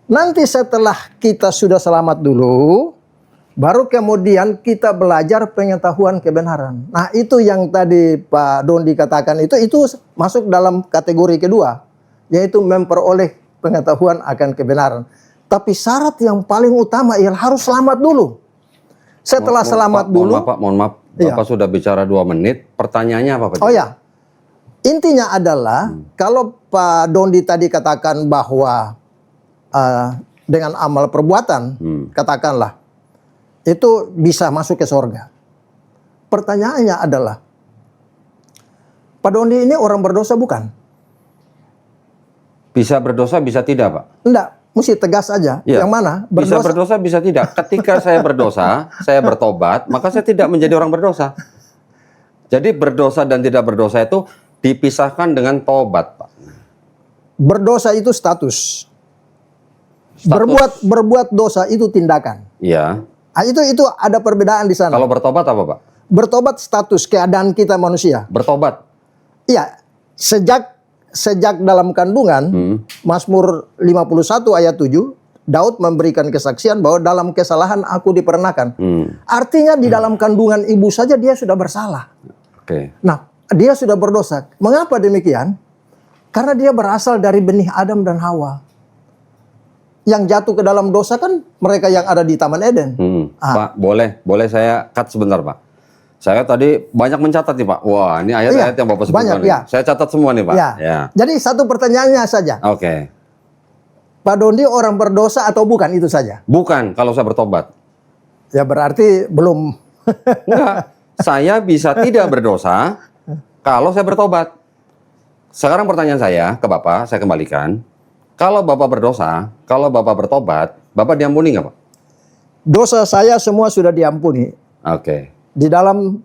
Speaker 2: Nanti setelah kita sudah selamat dulu, baru kemudian kita belajar pengetahuan kebenaran. Nah, itu yang tadi Pak Dondi katakan itu masuk dalam kategori kedua, yaitu memperoleh pengetahuan akan kebenaran. Tapi syarat yang paling utama ialah harus selamat dulu. Setelah selamat dulu.
Speaker 1: Mohon maaf, Bapak sudah bicara 2 menit. Pertanyaannya apa Pak?
Speaker 2: Oh ya, intinya adalah kalau Pak Dondi tadi katakan bahwa dengan amal perbuatan, katakanlah, itu bisa masuk ke sorga. Pertanyaannya adalah, Pak Dondi ini orang berdosa bukan?
Speaker 1: Bisa berdosa, bisa tidak Pak?
Speaker 2: Enggak. Mesti tegas aja.
Speaker 1: Ya.
Speaker 2: Yang mana?
Speaker 1: Bisa berdosa, bisa tidak. Ketika saya berdosa, saya bertobat, maka saya tidak menjadi orang berdosa. Jadi berdosa dan tidak berdosa itu dipisahkan dengan tobat, Pak.
Speaker 2: Berdosa itu status. Berbuat dosa itu tindakan.
Speaker 1: Iya.
Speaker 2: Nah, itu ada perbedaan di sana.
Speaker 1: Kalau bertobat apa, Pak?
Speaker 2: Bertobat status keadaan kita manusia.
Speaker 1: Bertobat.
Speaker 2: Iya, sejak dalam kandungan, Mazmur 51 ayat 7, Daud memberikan kesaksian bahwa dalam kesalahan aku diperenakan. Artinya di dalam kandungan ibu saja dia sudah bersalah.
Speaker 1: Oke.
Speaker 2: Nah, dia sudah berdosa. Mengapa demikian? Karena dia berasal dari benih Adam dan Hawa. Yang jatuh ke dalam dosa kan mereka yang ada di Taman Eden.
Speaker 1: Pak, boleh saya cut sebentar, Pak. Saya tadi banyak mencatat nih Pak. Wah, ini ayat-ayat yang Bapak sebutkan.
Speaker 2: Ya.
Speaker 1: Saya catat semua nih Pak.
Speaker 2: Ya. Jadi satu pertanyaannya saja.
Speaker 1: Oke.
Speaker 2: Pak Dondi orang berdosa atau bukan, itu saja?
Speaker 1: Bukan, kalau saya bertobat.
Speaker 2: Ya berarti belum.
Speaker 1: Enggak, saya bisa tidak berdosa kalau saya bertobat. Sekarang pertanyaan saya ke Bapak, saya kembalikan. Kalau Bapak berdosa, kalau Bapak bertobat, Bapak diampuni nggak Pak?
Speaker 2: Dosa saya semua sudah diampuni.
Speaker 1: Oke.
Speaker 2: Di dalam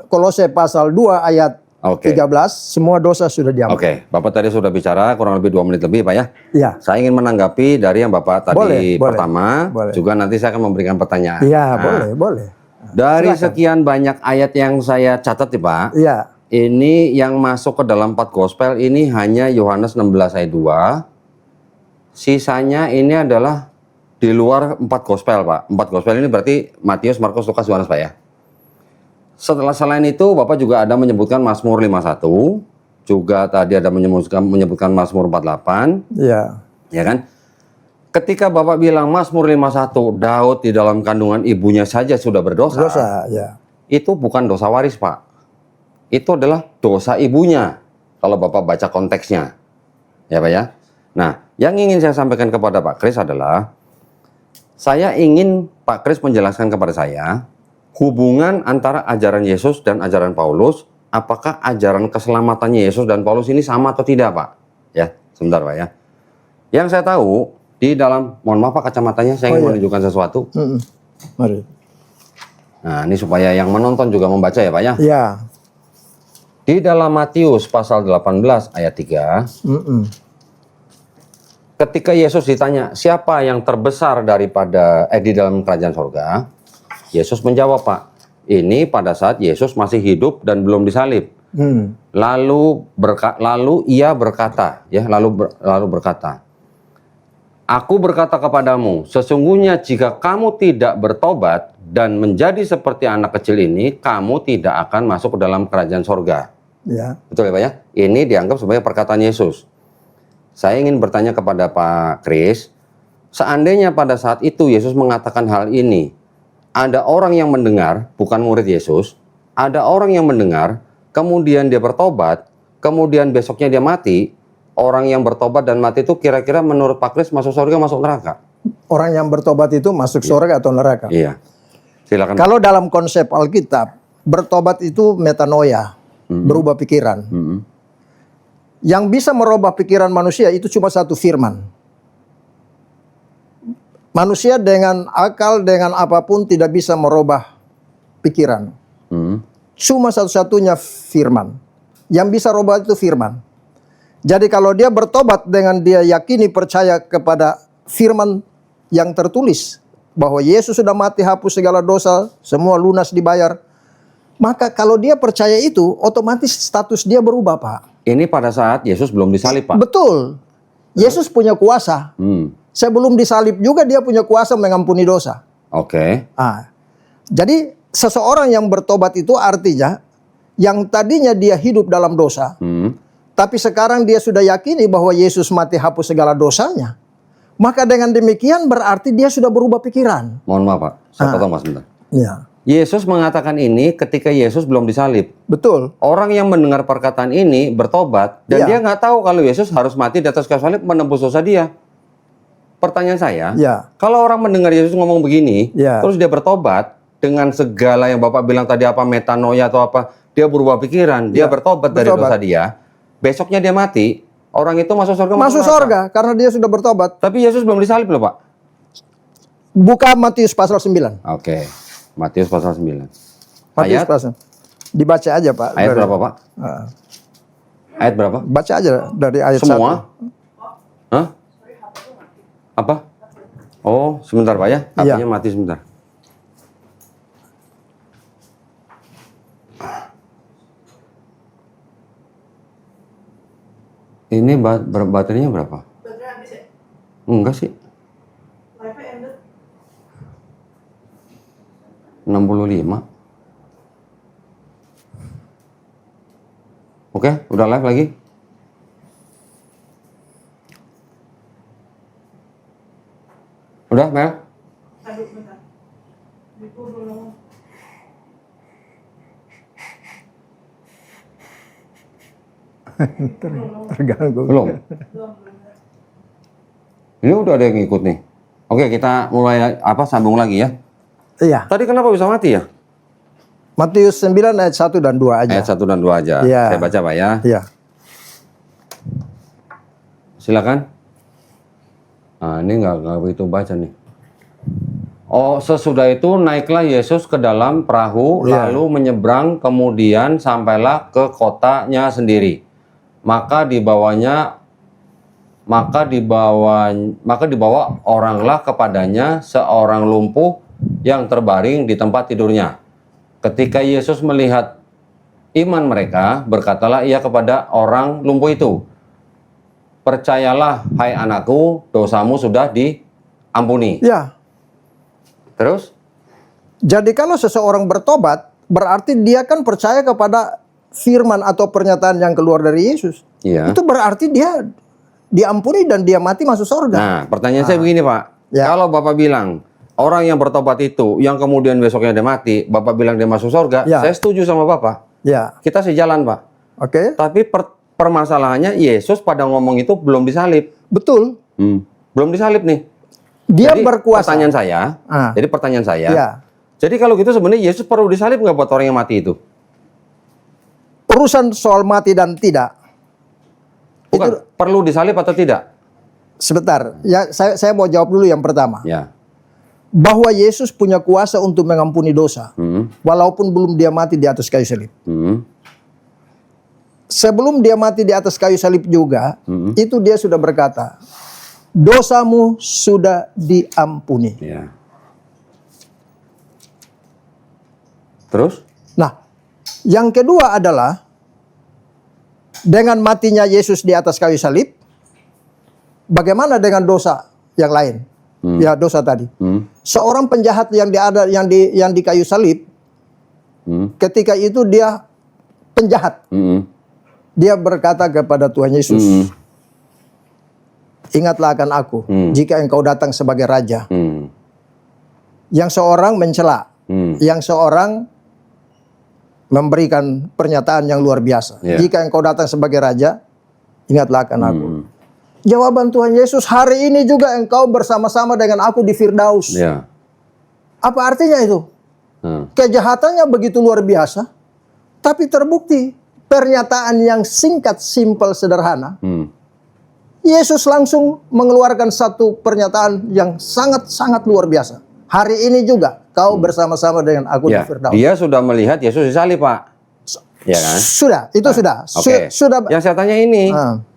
Speaker 2: Kolose pasal 2 ayat 13, semua dosa sudah diampuni.
Speaker 1: Oke, Bapak tadi sudah bicara kurang lebih 2 menit lebih Pak ya.
Speaker 2: Iya.
Speaker 1: Saya ingin menanggapi dari yang Bapak tadi pertama,
Speaker 2: boleh.
Speaker 1: juga nanti saya akan memberikan pertanyaan.
Speaker 2: Iya,
Speaker 1: Nah,
Speaker 2: boleh.
Speaker 1: Dari
Speaker 2: Silakan.
Speaker 1: sekian banyak ayat yang saya catat nih Pak,
Speaker 2: Iya.
Speaker 1: ini yang masuk ke dalam 4 gospel ini hanya Yohanes 16 ayat 2. Sisanya ini adalah di luar 4 gospel Pak. 4 gospel ini berarti Matius, Markus, Lukas, Yohanes Pak ya. Selain itu Bapak juga ada menyebutkan Mazmur 51, juga tadi ada menyebutkan Mazmur 48.
Speaker 2: Iya.
Speaker 1: Ya kan? Ketika Bapak bilang Mazmur 51, Daud di dalam kandungan ibunya saja sudah berdosa.
Speaker 2: Dosa, ya.
Speaker 1: Itu bukan dosa waris, Pak. Itu adalah dosa ibunya. Kalau Bapak baca konteksnya. Ya, Pak ya. Nah, yang ingin saya sampaikan kepada Pak Kris adalah, saya ingin Pak Kris menjelaskan kepada saya, hubungan antara ajaran Yesus dan ajaran Paulus, apakah ajaran keselamatannya Yesus dan Paulus ini sama atau tidak, Pak? Ya, sebentar, Pak ya. Yang saya tahu, di dalam, mohon maaf Pak kacamatanya, saya ingin menunjukkan sesuatu.
Speaker 2: Mari.
Speaker 1: Nah, ini supaya yang menonton juga membaca ya, Pak ya.
Speaker 2: Iya.
Speaker 1: Di dalam Matius pasal 18 ayat 3, ketika Yesus ditanya, siapa yang terbesar daripada di dalam kerajaan sorga? Yesus menjawab, Pak, ini pada saat Yesus masih hidup dan belum disalib. Lalu ia berkata, ya, lalu berkata, Aku berkata kepadamu, sesungguhnya jika kamu tidak bertobat dan menjadi seperti anak kecil ini, kamu tidak akan masuk ke dalam kerajaan sorga.
Speaker 2: Ya.
Speaker 1: Betul ya Pak ya? Ini dianggap sebagai perkataan Yesus. Saya ingin bertanya kepada Pak Kris, seandainya pada saat itu Yesus mengatakan hal ini, ada orang yang mendengar, bukan murid Yesus, ada orang yang mendengar, kemudian dia bertobat, kemudian besoknya dia mati, orang yang bertobat dan mati itu kira-kira menurut Pak Kris masuk surga, masuk neraka?
Speaker 2: Orang yang bertobat itu masuk surga atau neraka?
Speaker 1: Iya. Silakan.
Speaker 2: Kalau dalam konsep Alkitab, bertobat itu metanoia, berubah pikiran. Yang bisa merubah pikiran manusia itu cuma satu firman. Manusia dengan akal, dengan apapun tidak bisa merubah pikiran. Cuma satu-satunya firman. Yang bisa rubah itu firman. Jadi kalau dia bertobat dengan dia yakini percaya kepada firman yang tertulis bahwa Yesus sudah mati hapus segala dosa, semua lunas dibayar. Maka kalau dia percaya itu, otomatis status dia berubah, Pak.
Speaker 1: Ini pada saat Yesus belum disalib, Pak.
Speaker 2: Betul. Yesus punya kuasa. Sebelum disalib juga dia punya kuasa mengampuni dosa.
Speaker 1: Oke.
Speaker 2: Jadi seseorang yang bertobat itu artinya yang tadinya dia hidup dalam dosa, tapi sekarang dia sudah yakini bahwa Yesus mati hapus segala dosanya. Maka dengan demikian berarti dia sudah berubah pikiran.
Speaker 1: Mohon maaf Pak, saya potong Mas bentar.
Speaker 2: Ya.
Speaker 1: Yesus mengatakan ini ketika Yesus belum disalib.
Speaker 2: Betul.
Speaker 1: Orang yang mendengar perkataan ini bertobat dan
Speaker 2: Ya.
Speaker 1: dia nggak tahu kalau Yesus harus mati di atas kayu salib menembus dosa dia. Pertanyaan saya,
Speaker 2: Ya.
Speaker 1: kalau orang mendengar Yesus ngomong begini,
Speaker 2: Ya.
Speaker 1: terus dia bertobat dengan segala yang Bapak bilang tadi apa metanoia atau apa, dia berubah pikiran, dia
Speaker 2: Ya,
Speaker 1: bertobat dari
Speaker 2: bertobat.
Speaker 1: dosa dia, besoknya dia mati, orang itu masuk surga.
Speaker 2: Masuk
Speaker 1: neraka.
Speaker 2: surga karena dia sudah bertobat.
Speaker 1: Tapi Yesus belum disalib loh Pak.
Speaker 2: Buka Matius pasal 9.
Speaker 1: Oke, Matius pasal 9.
Speaker 2: Matius
Speaker 1: Ayat?
Speaker 2: pasal. Dibaca aja, Pak.
Speaker 1: Ayat
Speaker 2: Dari-
Speaker 1: berapa Pak? Ayat berapa?
Speaker 2: Baca aja dari ayat
Speaker 1: Semua?
Speaker 2: 1.
Speaker 1: Hah? Apa? Oh, sebentar Pak ya.
Speaker 2: Iya.
Speaker 1: HP-nya mati sebentar. Ini baterainya berapa?
Speaker 4: Baterai habis ya?
Speaker 1: Enggak sih,
Speaker 4: Live-nya ended.
Speaker 1: 65. Oke, udah live lagi. Udah, Mel?
Speaker 4: Aduh, bentar. Ibu belum ngomong.
Speaker 2: Terganggu.
Speaker 1: Belum? Ini udah ada yang ngikut nih. Oke, kita mulai sambung lagi ya.
Speaker 2: Iya.
Speaker 1: Tadi kenapa bisa mati ya?
Speaker 2: Matius 9 ayat 1 dan 2 aja.
Speaker 1: Ayat 1 dan 2 aja.
Speaker 2: Iya.
Speaker 1: Saya baca Pak ya.
Speaker 2: Iya.
Speaker 1: Silakan. Nah, ini nggak begitu baca nih. Oh, sesudah itu naiklah Yesus ke dalam perahu,
Speaker 2: Iya.
Speaker 1: lalu menyeberang, kemudian sampailah ke kotanya sendiri. Maka dibawa oranglah kepadanya seorang lumpuh yang terbaring di tempat tidurnya. Ketika Yesus melihat iman mereka, berkatalah ia kepada orang lumpuh itu, "Percayalah, hai anakku, dosamu sudah diampuni."
Speaker 2: Ya.
Speaker 1: Terus?
Speaker 2: Jadi kalau seseorang bertobat, berarti dia kan percaya kepada firman atau pernyataan yang keluar dari Yesus.
Speaker 1: Iya.
Speaker 2: Itu berarti dia diampuni dan dia mati masuk surga.
Speaker 1: Nah, pertanyaan saya begini Pak.
Speaker 2: Ya.
Speaker 1: Kalau Bapak bilang, orang yang bertobat itu, yang kemudian besoknya dia mati, Bapak bilang dia masuk surga,
Speaker 2: Ya.
Speaker 1: saya setuju sama Bapak.
Speaker 2: Ya.
Speaker 1: Kita sejalan Pak.
Speaker 2: Oke.
Speaker 1: Tapi permasalahannya Yesus pada ngomong itu belum disalib.
Speaker 2: Betul.
Speaker 1: Belum disalib nih.
Speaker 2: Dia
Speaker 1: Jadi,
Speaker 2: berkuasa.
Speaker 1: Pertanyaan saya,
Speaker 2: Ya.
Speaker 1: jadi kalau gitu sebenarnya Yesus perlu disalib nggak buat orang yang mati itu?
Speaker 2: Urusan soal mati dan tidak.
Speaker 1: Bukan, perlu disalib atau tidak?
Speaker 2: Sebentar. Ya, saya mau jawab dulu yang pertama.
Speaker 1: Ya.
Speaker 2: Bahwa Yesus punya kuasa untuk mengampuni dosa. Walaupun belum dia mati di atas kayu salib. Sebelum dia mati di atas kayu salib juga, itu dia sudah berkata, dosamu sudah diampuni.
Speaker 1: Ya. Terus?
Speaker 2: Nah, yang kedua adalah dengan matinya Yesus di atas kayu salib, bagaimana dengan dosa yang lain. Ya, dosa tadi. Seorang penjahat yang di kayu salib, ketika itu dia penjahat. Dia berkata kepada Tuhan Yesus, ingatlah akan aku jika engkau datang sebagai raja. Yang seorang mencela, yang seorang memberikan pernyataan yang luar biasa. Jika engkau datang sebagai raja, ingatlah akan aku. Jawaban Tuhan Yesus, hari ini juga engkau bersama-sama dengan aku di Firdaus. Apa artinya itu? Kejahatannya begitu luar biasa, tapi terbukti pernyataan yang singkat, simpel, sederhana. Yesus langsung mengeluarkan satu pernyataan yang sangat-sangat luar biasa. Hari ini juga kau bersama-sama dengan aku di Firdaus.
Speaker 1: Dia sudah melihat Yesus disalib, Pak. Ya kan?
Speaker 2: Sudah, itu sudah.
Speaker 1: Oke.
Speaker 2: Sudah.
Speaker 1: Yang saya tanya ini,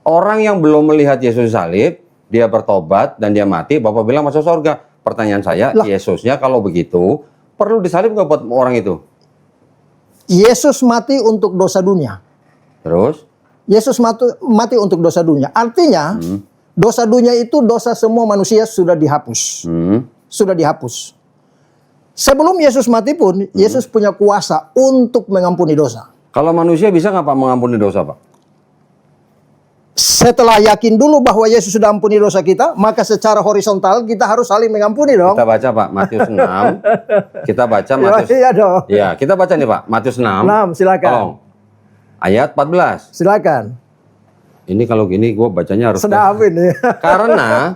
Speaker 1: orang yang belum melihat Yesus disalib, dia bertobat dan dia mati, Bapak bilang masuk surga. Pertanyaan saya, Yesusnya kalau begitu, perlu disalib nggak buat orang itu?
Speaker 2: Yesus mati untuk dosa dunia.
Speaker 1: Terus?
Speaker 2: Yesus mati untuk dosa dunia. Artinya, dosa dunia itu dosa semua manusia sudah dihapus. Sudah dihapus. Sebelum Yesus mati pun, Yesus punya kuasa untuk mengampuni dosa.
Speaker 1: Kalau manusia bisa nggak Pak mengampuni dosa, Pak?
Speaker 2: Setelah yakin dulu bahwa Yesus sudah ampuni dosa kita, maka secara horizontal kita harus saling mengampuni dong.
Speaker 1: Kita baca Pak, Matius 6. Kita baca Matius.
Speaker 2: Iya dong.
Speaker 1: Ya, kita baca nih Pak, Matius 6.
Speaker 2: 6, silakan.
Speaker 1: Tolong. Ayat 14.
Speaker 2: Silakan.
Speaker 1: Ini kalau gini gue bacanya harus.
Speaker 2: Sedap ini.
Speaker 1: Karena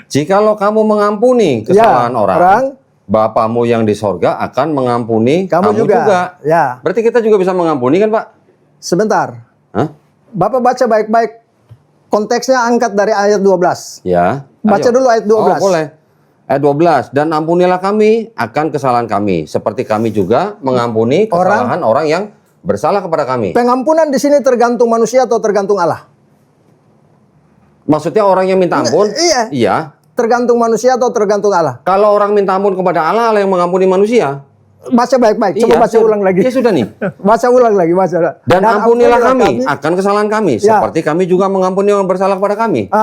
Speaker 1: jikalau kamu mengampuni kesalahan orang, Bapamu yang di sorga akan mengampuni kamu juga.
Speaker 2: Ya.
Speaker 1: Berarti kita juga bisa mengampuni kan Pak?
Speaker 2: Sebentar.
Speaker 1: Hah?
Speaker 2: Bapak baca baik-baik. Konteksnya angkat dari ayat 12.
Speaker 1: Ya.
Speaker 2: Baca
Speaker 1: Ayo.
Speaker 2: dulu ayat 12.
Speaker 1: Oh, boleh. Ayat 12. Dan ampunilah kami akan kesalahan kami. Seperti kami juga mengampuni kesalahan orang yang bersalah kepada kami.
Speaker 2: Pengampunan di sini tergantung manusia atau tergantung Allah?
Speaker 1: Maksudnya orang yang minta ampun? Iya.
Speaker 2: Tergantung manusia atau tergantung Allah?
Speaker 1: Kalau orang minta ampun kepada Allah, Allah yang mengampuni manusia.
Speaker 2: Baca baik-baik. Coba baca ulang lagi.
Speaker 1: Ya sudah nih.
Speaker 2: Baca ulang lagi. Baca.
Speaker 1: Dan ampunilah kami akan kesalahan kami. Seperti kami juga mengampuni orang bersalah kepada kami.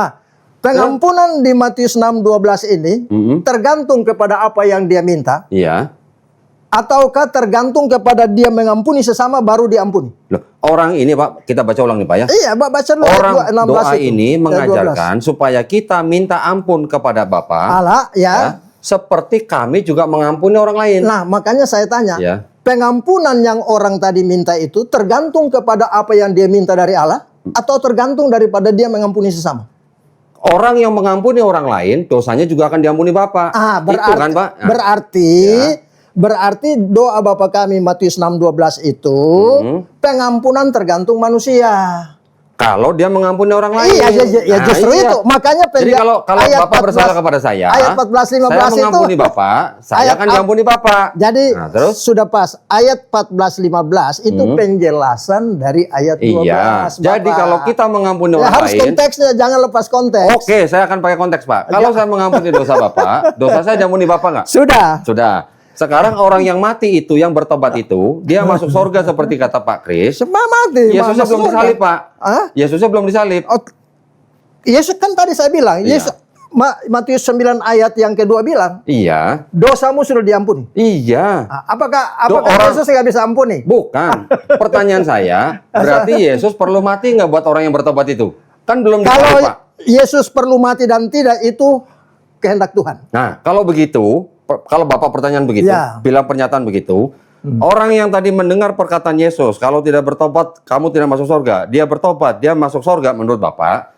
Speaker 2: Pengampunan di Matius 6:12 ini tergantung kepada apa yang dia minta.
Speaker 1: Iya.
Speaker 2: Ataukah tergantung kepada dia mengampuni sesama baru diampuni?
Speaker 1: Loh, orang ini Pak, kita baca ulang nih Pak ya.
Speaker 2: Iya, baca dulu
Speaker 1: orang
Speaker 2: ayat 16
Speaker 1: doa
Speaker 2: itu.
Speaker 1: ini
Speaker 2: Ayat
Speaker 1: mengajarkan supaya kita minta ampun kepada Bapa.
Speaker 2: Allah, ya.
Speaker 1: Seperti kami juga mengampuni orang lain.
Speaker 2: Nah, makanya saya tanya, pengampunan yang orang tadi minta itu tergantung kepada apa yang dia minta dari Allah atau tergantung daripada dia mengampuni sesama?
Speaker 1: Orang yang mengampuni orang lain, dosanya juga akan diampuni Bapa.
Speaker 2: Berarti,
Speaker 1: itu kan Pak?
Speaker 2: Berarti doa Bapa kami Matius 6:12 itu pengampunan tergantung manusia.
Speaker 1: Kalau dia mengampuni orang lain.
Speaker 2: Iya, justru itu. Makanya
Speaker 1: jadi kalau
Speaker 2: ayat
Speaker 1: Bapak bersalah kepada saya,
Speaker 2: ayat 14-15
Speaker 1: saya mengampuni Bapak, saya akan diampuni Bapak.
Speaker 2: Jadi
Speaker 1: terus?
Speaker 2: Sudah pas. Ayat 14-15 itu penjelasan dari ayat 12.
Speaker 1: Iya. Jadi kalau kita mengampuni orang
Speaker 2: harus
Speaker 1: lain,
Speaker 2: konteksnya, jangan lepas konteks.
Speaker 1: Oke, saya akan pakai konteks Pak. Kalau saya mengampuni dosa Bapak, dosa saya diampuni Bapak nggak?
Speaker 2: Sudah.
Speaker 1: Sekarang orang yang mati itu, yang bertobat itu, dia masuk surga seperti kata Pak Kris.
Speaker 2: Mati.
Speaker 1: Yesusnya belum disalib, Pak. Yesusnya belum disalib.
Speaker 2: Yesus kan tadi saya bilang, Yesus Matius 9 ayat yang kedua bilang,
Speaker 1: iya,
Speaker 2: dosamu sudah diampuni.
Speaker 1: Iya.
Speaker 2: Apakah Yesus nggak bisa ampuni?
Speaker 1: Bukan. Pertanyaan saya, berarti Yesus perlu mati nggak buat orang yang bertobat itu? Kan belum disalib,
Speaker 2: Kalau
Speaker 1: Pak.
Speaker 2: Yesus perlu mati dan tidak, itu kehendak Tuhan.
Speaker 1: Nah, kalau begitu, kalau Bapak pertanyaan begitu, bilang pernyataan begitu, orang yang tadi mendengar perkataan Yesus, kalau tidak bertobat, kamu tidak masuk surga. Dia bertobat, dia masuk surga menurut Bapak.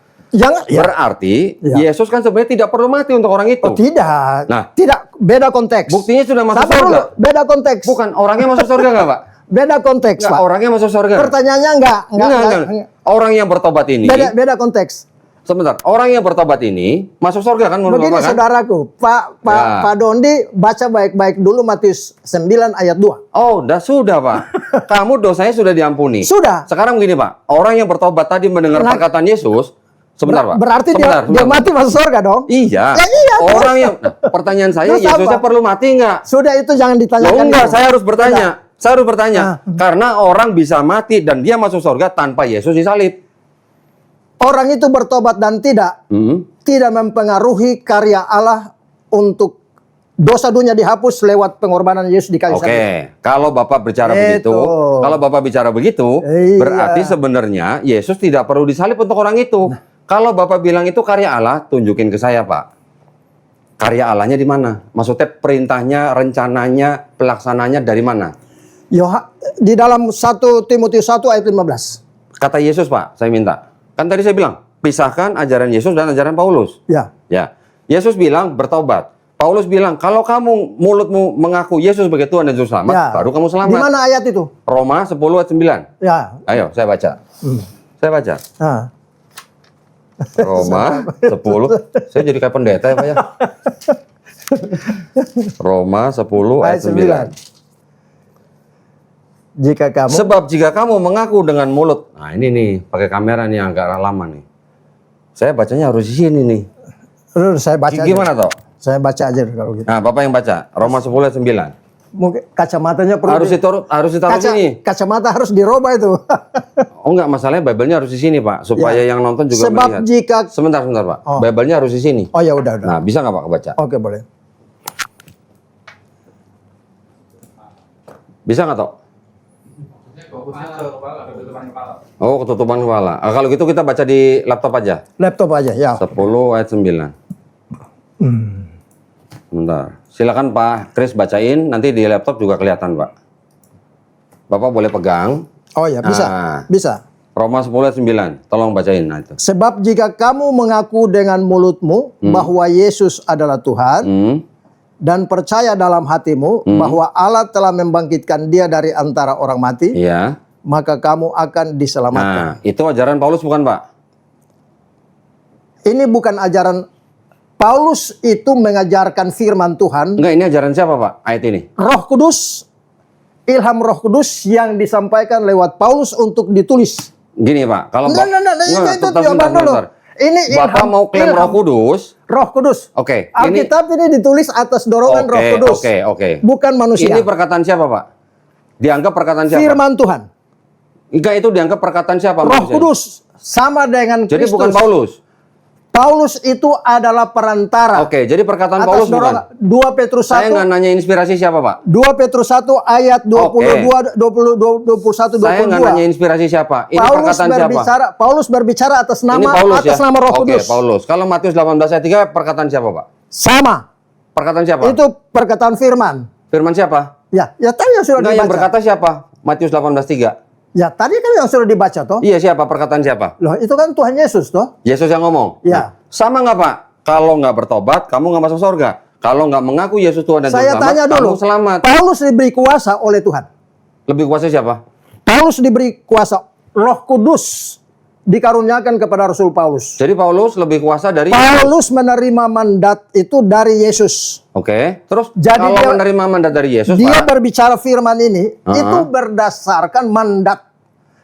Speaker 1: Berarti Yesus kan sebenarnya tidak perlu mati untuk orang itu.
Speaker 2: Tidak.
Speaker 1: Nah,
Speaker 2: tidak. Beda konteks.
Speaker 1: Buktinya sudah masuk surga.
Speaker 2: Beda konteks.
Speaker 1: Bukan, orangnya masuk surga nggak Pak?
Speaker 2: Beda konteks, Pak.
Speaker 1: Orangnya masuk surga.
Speaker 2: Pertanyaannya enggak.
Speaker 1: Orang yang bertobat ini.
Speaker 2: Beda konteks.
Speaker 1: Sebentar, orang yang bertobat ini masuk surga kan menurut
Speaker 2: Begini
Speaker 1: Bapak kan?
Speaker 2: saudaraku, Pak Dondi baca baik-baik dulu Matius 9 ayat 2.
Speaker 1: Oh, sudah Pak. Kamu dosanya sudah diampuni.
Speaker 2: Sudah.
Speaker 1: Sekarang begini Pak, orang yang bertobat tadi mendengar perkataan Yesus, sebentar Pak.
Speaker 2: Berarti dia mati masuk surga dong?
Speaker 1: Iya.
Speaker 2: Iya.
Speaker 1: Orang yang, pertanyaan saya, Yesusnya perlu mati nggak?
Speaker 2: Sudah, itu jangan ditanyakan.
Speaker 1: Enggak, saya harus bertanya. Saya harus bertanya. Karena orang bisa mati dan dia masuk surga tanpa Yesus disalib.
Speaker 2: Orang itu bertobat dan tidak, tidak mempengaruhi karya Allah untuk dosa dunia dihapus lewat pengorbanan Yesus di kayu salib.
Speaker 1: Oke, kalau Bapak bicara begitu, kalau Bapak bicara begitu,
Speaker 2: Iya.
Speaker 1: berarti sebenarnya Yesus tidak perlu disalib untuk orang itu. Kalau Bapak bilang itu karya Allah, tunjukin ke saya, Pak. Karya Allahnya di mana? Maksudnya perintahnya, rencananya, pelaksananya dari mana?
Speaker 2: Di dalam 1 Timotius 1 ayat 15.
Speaker 1: Kata Yesus, Pak, saya minta. Kan tadi saya bilang, pisahkan ajaran Yesus dan ajaran Paulus.
Speaker 2: Ya.
Speaker 1: Ya. Yesus bilang bertobat. Paulus bilang, kalau kamu mulutmu mengaku Yesus sebagai Tuhan dan Juru Selamat,
Speaker 2: Ya.
Speaker 1: baru kamu selamat.
Speaker 2: Di mana ayat itu?
Speaker 1: Roma 10 ayat 9.
Speaker 2: Ya.
Speaker 1: Ayo, saya baca. Saya baca.
Speaker 2: Nah.
Speaker 1: Roma 10. Saya jadi kayak pendeta ya, Pak ya. Roma 10 ayat 9.
Speaker 2: Jika kamu
Speaker 1: Sebab jika kamu mengaku dengan mulut. Nah, ini nih, pakai kamera nih yang agak lama nih. Saya bacanya harus di sini nih.
Speaker 2: saya baca aja.
Speaker 1: Gimana toh?
Speaker 2: Saya baca aja kalau gitu.
Speaker 1: Nah, Bapak yang baca. Roma 10 ayat 9.
Speaker 2: Mungkin kacamatanya perlu
Speaker 1: Harus ditaruh sini.
Speaker 2: kacamata harus dirubah itu.
Speaker 1: Oh enggak, masalahnya Bible-nya harus di sini, Pak, supaya yang nonton juga
Speaker 2: Sebab
Speaker 1: melihat.
Speaker 2: jika
Speaker 1: Sebentar, Pak.
Speaker 2: Oh.
Speaker 1: Bible-nya harus di sini.
Speaker 2: Oh ya udah.
Speaker 1: Nah, bisa nggak Pak baca?
Speaker 2: Oke, boleh.
Speaker 1: Bisa nggak toh? Oh, ketutupan kepala. Ah, kalau gitu kita baca di laptop aja.
Speaker 2: Laptop aja, ya.
Speaker 1: 10 ayat 9. Bentar. Silakan Pak Kris bacain, nanti di laptop juga kelihatan, Pak. Bapak boleh pegang.
Speaker 2: Oh ya, bisa.
Speaker 1: Nah.
Speaker 2: Bisa.
Speaker 1: Roma 10 ayat 9. Tolong bacain. Nah, itu.
Speaker 2: Sebab jika kamu mengaku dengan mulutmu bahwa Yesus adalah Tuhan dan percaya dalam hatimu bahwa Allah telah membangkitkan dia dari antara orang mati,
Speaker 1: Iya.
Speaker 2: maka kamu akan diselamatkan.
Speaker 1: Nah, itu ajaran Paulus bukan, Pak?
Speaker 2: Ini bukan ajaran Paulus, itu mengajarkan firman Tuhan.
Speaker 1: Enggak, ini ajaran siapa, Pak? Ayat ini.
Speaker 2: Roh Kudus, ilham Roh Kudus yang disampaikan lewat Paulus untuk ditulis.
Speaker 1: Gini, Pak. Kalau
Speaker 2: Enggak, itu jawaban dulu. Ini
Speaker 1: Bapak mau klaim Roh Kudus?
Speaker 2: Roh Kudus.
Speaker 1: Oke.
Speaker 2: Alkitab ini ditulis atas dorongan Roh Kudus.
Speaker 1: Oke.
Speaker 2: Bukan manusia.
Speaker 1: Ini perkataan siapa, Pak? Dianggap perkataan siapa?
Speaker 2: Firman Tuhan.
Speaker 1: Enggak, itu dianggap perkataan siapa?
Speaker 2: Roh
Speaker 1: manusia?
Speaker 2: Kudus sama dengan
Speaker 1: Jadi
Speaker 2: Kristus.
Speaker 1: bukan Paulus.
Speaker 2: Paulus itu adalah perantara.
Speaker 1: Oke, jadi perkataan
Speaker 2: Atas
Speaker 1: Paulus bukan.
Speaker 2: dorongan 2 Petrus 1.
Speaker 1: Saya nggak nanya inspirasi siapa, Pak.
Speaker 2: 2 Petrus 1 ayat 22 20 21 22.
Speaker 1: Saya nggak nanya inspirasi siapa. Ini perkataan siapa?
Speaker 2: Paulus berbicara atas
Speaker 1: Ini
Speaker 2: nama
Speaker 1: Paulus,
Speaker 2: atas
Speaker 1: ya?
Speaker 2: nama Roh
Speaker 1: Oke,
Speaker 2: Kudus.
Speaker 1: Paulus. Kalau Matius 18 ayat 3 perkataan siapa, Pak?
Speaker 2: Sama.
Speaker 1: Perkataan siapa?
Speaker 2: Itu perkataan firman.
Speaker 1: Firman siapa?
Speaker 2: Ya tadi yang sudah
Speaker 1: Enggak, yang
Speaker 2: dibaca.
Speaker 1: berkata siapa? Matius 18:3.
Speaker 2: Ya tadi kan yang sudah dibaca toh.
Speaker 1: Iya, siapa? Perkataan siapa?
Speaker 2: Loh, itu kan Tuhan Yesus toh.
Speaker 1: Yesus yang ngomong.
Speaker 2: Ya.
Speaker 1: Sama nggak, Pak? Kalau nggak bertobat, kamu nggak masuk surga. Kalau nggak mengaku Yesus Tuhan dan Juru
Speaker 2: Saya
Speaker 1: Selamat,
Speaker 2: tanya dulu.
Speaker 1: kamu selamat.
Speaker 2: Paulus diberi kuasa oleh Tuhan.
Speaker 1: Lebih kuasa siapa?
Speaker 2: Paulus diberi kuasa, Roh Kudus dikaruniakan kepada Rasul Paulus.
Speaker 1: Jadi Paulus lebih kuasa dari
Speaker 2: Paulus menerima mandat itu dari Yesus.
Speaker 1: Oke. Terus
Speaker 2: Jadi
Speaker 1: kalau
Speaker 2: dia-
Speaker 1: menerima mandat dari Yesus,
Speaker 2: Dia
Speaker 1: Pak,
Speaker 2: berbicara firman ini itu berdasarkan mandat.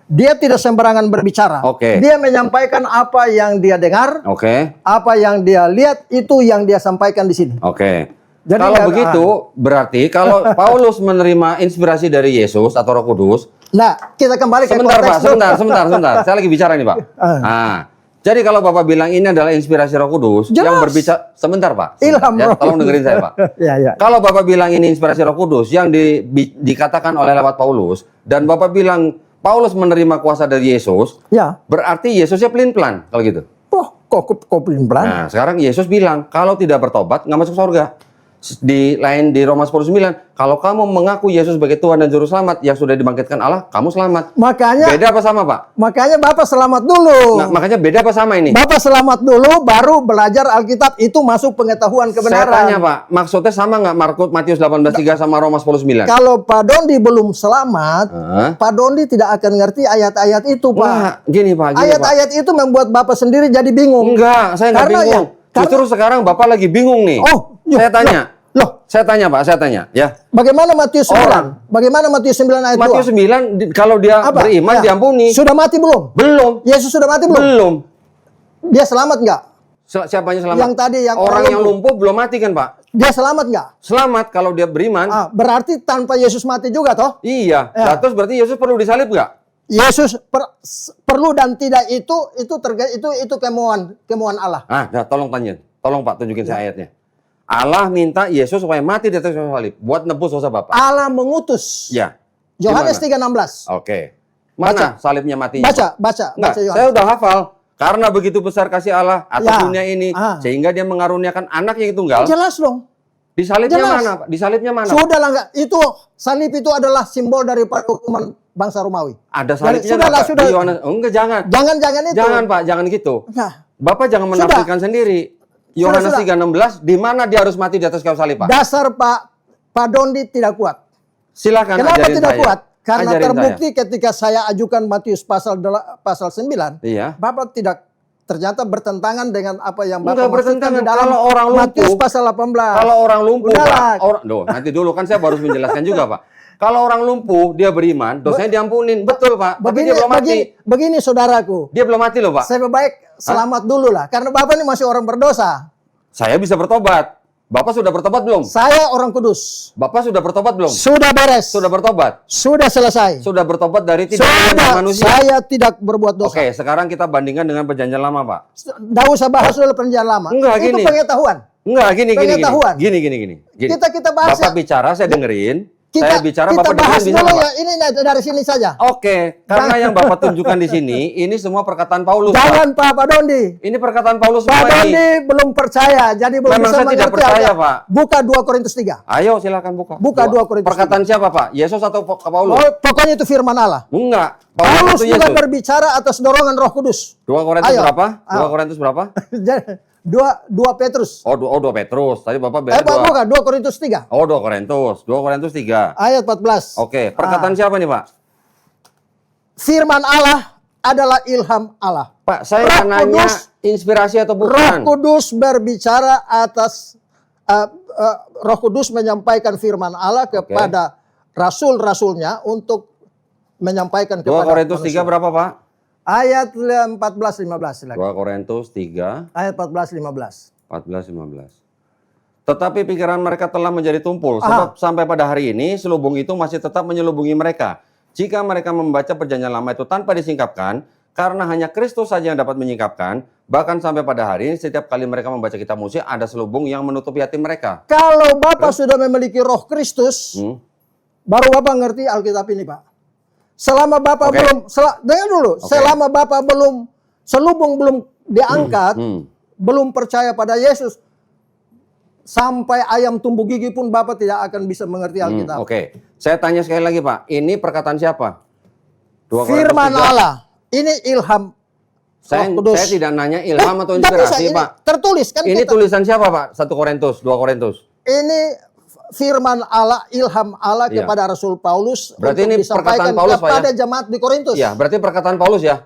Speaker 2: Dia tidak sembarangan berbicara.
Speaker 1: Oke.
Speaker 2: Dia menyampaikan apa yang dia dengar,
Speaker 1: oke.
Speaker 2: apa yang dia lihat, itu yang dia sampaikan di sini.
Speaker 1: Oke.
Speaker 2: Jadi
Speaker 1: Kalau
Speaker 2: nggak-
Speaker 1: begitu, berarti kalau Paulus menerima inspirasi dari Yesus atau Roh Kudus,
Speaker 2: Nah, kita kembali ke
Speaker 1: sebentar
Speaker 2: konteks
Speaker 1: Pak,
Speaker 2: dulu.
Speaker 1: sebentar. Saya lagi bicara nih Pak. Nah, jadi kalau Bapak bilang ini adalah inspirasi Roh Kudus,
Speaker 2: Jelas.
Speaker 1: yang berbicara, sebentar Pak.
Speaker 2: Ilham
Speaker 1: Ya,
Speaker 2: Roh
Speaker 1: tolong
Speaker 2: Kudus.
Speaker 1: dengerin saya Pak.
Speaker 2: Ya.
Speaker 1: Kalau Bapak bilang ini inspirasi Roh Kudus yang dikatakan oleh lewat Paulus, dan Bapak bilang Paulus menerima kuasa dari Yesus,
Speaker 2: Ya.
Speaker 1: berarti Yesusnya pelin-pelan kalau gitu.
Speaker 2: Oh, kok pelin-pelan?
Speaker 1: Nah, sekarang Yesus bilang, kalau tidak bertobat, nggak masuk surga. Di Roma 10:9, kalau kamu mengaku Yesus sebagai Tuhan dan Juru Selamat yang sudah dibangkitkan Allah, kamu selamat.
Speaker 2: Makanya
Speaker 1: Beda apa sama, Pak?
Speaker 2: Bapak selamat dulu.
Speaker 1: Nah, makanya beda apa sama ini?
Speaker 2: Bapak selamat dulu, baru belajar Alkitab, itu masuk pengetahuan
Speaker 1: Saya
Speaker 2: kebenaran.
Speaker 1: tanya, Pak, maksudnya sama nggak Matius 18:3 sama Roma 10:9?
Speaker 2: Kalau Pak Dondi belum selamat,
Speaker 1: Hah?
Speaker 2: Pak Dondi tidak akan ngerti ayat-ayat itu, Pak.
Speaker 1: Wah, gini, Pak.
Speaker 2: Ayat-ayat itu membuat Bapak sendiri jadi bingung.
Speaker 1: Enggak, saya nggak
Speaker 2: Karena
Speaker 1: bingung. Justru sekarang Bapak lagi bingung nih.
Speaker 2: Oh,
Speaker 1: Saya tanya.
Speaker 2: Loh,
Speaker 1: Saya tanya, Pak, saya tanya. Ya.
Speaker 2: bagaimana Matius 9?
Speaker 1: Orang.
Speaker 2: Bagaimana Matius 9 ayat 2?
Speaker 1: Matius 9, kalau dia
Speaker 2: Apa?
Speaker 1: beriman,
Speaker 2: Ya.
Speaker 1: diampuni.
Speaker 2: Sudah mati belum?
Speaker 1: Belum.
Speaker 2: Yesus sudah mati belum?
Speaker 1: Belum.
Speaker 2: Dia selamat nggak?
Speaker 1: Siapanya selamat?
Speaker 2: Yang tadi yang
Speaker 1: orang
Speaker 2: orang
Speaker 1: yang lumpuh belum mati kan, Pak?
Speaker 2: Dia selamat nggak?
Speaker 1: Selamat kalau dia beriman.
Speaker 2: Berarti tanpa Yesus mati juga toh?
Speaker 1: Iya.
Speaker 2: Ya.
Speaker 1: Nah, terus berarti Yesus perlu disalib nggak?
Speaker 2: Yesus perlu dan tidak itu kemauan Allah.
Speaker 1: Nah, tolong tanya. Tolong Pak tunjukin saya ayatnya. Allah minta Yesus supaya mati di atas kayu salib buat nebus dosa Bapak.
Speaker 2: Allah mengutus.
Speaker 1: Ya.
Speaker 2: Yohanes
Speaker 1: Gimana?
Speaker 2: 3:16.
Speaker 1: Oke. Mana salibnya matinya?
Speaker 2: Baca
Speaker 1: Enggak,
Speaker 2: Yohanes.
Speaker 1: saya udah hafal. Karena begitu besar kasih Allah atas
Speaker 2: Ya.
Speaker 1: dunia ini, sehingga dia mengaruniakan anaknya yang tunggal.
Speaker 2: Jelas dong.
Speaker 1: Di salibnya
Speaker 2: Jelas.
Speaker 1: mana, Pak? Di salibnya mana?
Speaker 2: Sudahlah enggak. Itu salib itu adalah simbol daripada hukuman bangsa Romawi.
Speaker 1: Ada salibnya
Speaker 2: Sudahlah,
Speaker 1: nggak, Pak?
Speaker 2: sudah.
Speaker 1: Di Yohanes. Oh, enggak, jangan.
Speaker 2: Jangan itu.
Speaker 1: Jangan, Pak, jangan gitu.
Speaker 2: Nah,
Speaker 1: Bapak jangan
Speaker 2: Sudah.
Speaker 1: menafsirkan sendiri. Yohanes
Speaker 2: Sudah.
Speaker 1: 3:16, di mana dia harus mati di atas kayu salib, Pak?
Speaker 2: dasar Pak Dondi tidak kuat.
Speaker 1: Silakan
Speaker 2: Kenapa
Speaker 1: ajarin
Speaker 2: tidak
Speaker 1: saya.
Speaker 2: kuat? Karena
Speaker 1: Ajarin
Speaker 2: terbukti ketika saya ajukan Matius pasal 9,
Speaker 1: Iya.
Speaker 2: Bapak tidak ternyata bertentangan dengan apa yang Bapak
Speaker 1: Enggak
Speaker 2: maksudkan
Speaker 1: bertentangan.
Speaker 2: di dalam
Speaker 1: Kalau orang
Speaker 2: Matius
Speaker 1: lumpuh,
Speaker 2: pasal 18.
Speaker 1: Kalau orang lumpuh,
Speaker 2: Udahlah.
Speaker 1: Pak, nanti dulu kan saya baru menjelaskan juga, Pak. Kalau orang lumpuh, dia beriman, dosanya diampunin. Betul, Pak. Tapi dia belum mati.
Speaker 2: Begini saudaraku,
Speaker 1: Dia belum mati loh, Pak.
Speaker 2: saya baik selamat dulu lah. Karena Bapak ini masih orang berdosa.
Speaker 1: Saya bisa bertobat. Bapak sudah bertobat belum?
Speaker 2: Saya orang kudus.
Speaker 1: Bapak sudah bertobat belum?
Speaker 2: Sudah beres.
Speaker 1: Sudah bertobat?
Speaker 2: Sudah selesai.
Speaker 1: Sudah bertobat dari tidak
Speaker 2: Sudah,
Speaker 1: mengenal manusia?
Speaker 2: saya tidak berbuat dosa.
Speaker 1: Oke, sekarang kita bandingkan dengan perjanjian lama, Pak.
Speaker 2: Tidak usah bahas dulu perjanjian lama.
Speaker 1: Enggak,
Speaker 2: Itu
Speaker 1: gini.
Speaker 2: pengetahuan.
Speaker 1: Enggak, gini.
Speaker 2: Pengetahuan.
Speaker 1: Gini.
Speaker 2: Kita bahas
Speaker 1: Bapak
Speaker 2: ya.
Speaker 1: bicara, saya dengerin.
Speaker 2: Kita
Speaker 1: Saya bicara, Bapak
Speaker 2: bahas
Speaker 1: dengerin bisa
Speaker 2: dulu
Speaker 1: nggak,
Speaker 2: ya.
Speaker 1: Pak?
Speaker 2: Ini dari sini saja.
Speaker 1: Oke, karena yang Bapak tunjukkan di sini, ini semua perkataan Paulus, Pak.
Speaker 2: Jangan Pak Dondi.
Speaker 1: Ini perkataan Paulus
Speaker 2: Pak
Speaker 1: semua ini.
Speaker 2: Dondi belum percaya, jadi belum
Speaker 1: Memang
Speaker 2: bisa
Speaker 1: saya tidak
Speaker 2: mengerti
Speaker 1: percaya,
Speaker 2: apa.
Speaker 1: Pak.
Speaker 2: Buka 2 Korintus 3.
Speaker 1: Ayo silakan buka.
Speaker 2: Buka 2 Korintus
Speaker 1: Perkataan siapa, Pak? Yesus atau Paulus?
Speaker 2: Oh, pokoknya itu firman Allah.
Speaker 1: Enggak.
Speaker 2: Paulus
Speaker 1: itu
Speaker 2: juga
Speaker 1: Yesus.
Speaker 2: berbicara atas dorongan Roh Kudus.
Speaker 1: 2 Korintus
Speaker 2: Ayo.
Speaker 1: berapa? 2
Speaker 2: Ayo.
Speaker 1: Korintus berapa?
Speaker 2: 2 Petrus.
Speaker 1: Oh, 2 Petrus. Tadi Bapak beda 2.
Speaker 2: Bukan 2 Korintus 3
Speaker 1: Oh, 2 Korintus. 2 Korintus 3.
Speaker 2: ayat 14.
Speaker 1: Oke, perkataan siapa nih, Pak?
Speaker 2: Firman Allah adalah ilham Allah.
Speaker 1: Pak, saya
Speaker 2: Roh
Speaker 1: nggak nanya
Speaker 2: Kudus.
Speaker 1: inspirasi atau
Speaker 2: Roh
Speaker 1: bukan.
Speaker 2: Kudus berbicara atas Roh Kudus menyampaikan firman Allah kepada rasul-rasulnya untuk menyampaikan
Speaker 1: 2
Speaker 2: kepada
Speaker 1: Korintus 3
Speaker 2: manusia.
Speaker 1: berapa, Pak?
Speaker 2: Ayat 14-15 silakan.
Speaker 1: 2 Korintus 3
Speaker 2: Ayat 14-15.
Speaker 1: 14-15. Tetapi pikiran mereka telah menjadi tumpul, sebab sampai pada hari ini selubung itu masih tetap menyelubungi mereka. Jika mereka membaca perjanjian lama itu tanpa disingkapkan, karena hanya Kristus saja yang dapat menyingkapkan, bahkan sampai pada hari ini setiap kali mereka membaca kitab Musa ada selubung yang menutupi hati mereka.
Speaker 2: Kalau Bapak sudah memiliki Roh Kristus, baru Bapak ngerti Alkitab ini, Pak. Selama Bapak
Speaker 1: Oke.
Speaker 2: belum, dengar dulu, selama Bapak belum, selubung belum diangkat, belum percaya pada Yesus, sampai ayam tumbuh gigi pun Bapak tidak akan bisa mengerti Alkitab.
Speaker 1: Oke, saya tanya sekali lagi, Pak. Ini perkataan siapa? 2 Korintus
Speaker 2: Firman
Speaker 1: 3.
Speaker 2: Allah, ini ilham
Speaker 1: Saya
Speaker 2: Roh Kudus.
Speaker 1: tidak nanya ilham atau
Speaker 2: Nggak bisa,
Speaker 1: inspirasi,
Speaker 2: ini
Speaker 1: Pak.
Speaker 2: tertulis kan
Speaker 1: Ini
Speaker 2: kita.
Speaker 1: tulisan siapa, Pak? 1 Korintus, 2 Korintus.
Speaker 2: Ini firman Allah, ilham Allah
Speaker 1: Iya.
Speaker 2: kepada Rasul Paulus
Speaker 1: Berarti
Speaker 2: untuk
Speaker 1: ini
Speaker 2: disampaikan
Speaker 1: perkataan Paulus, Pak, ya?
Speaker 2: kepada jemaat di Korintus.
Speaker 1: Iya, berarti perkataan Paulus ya?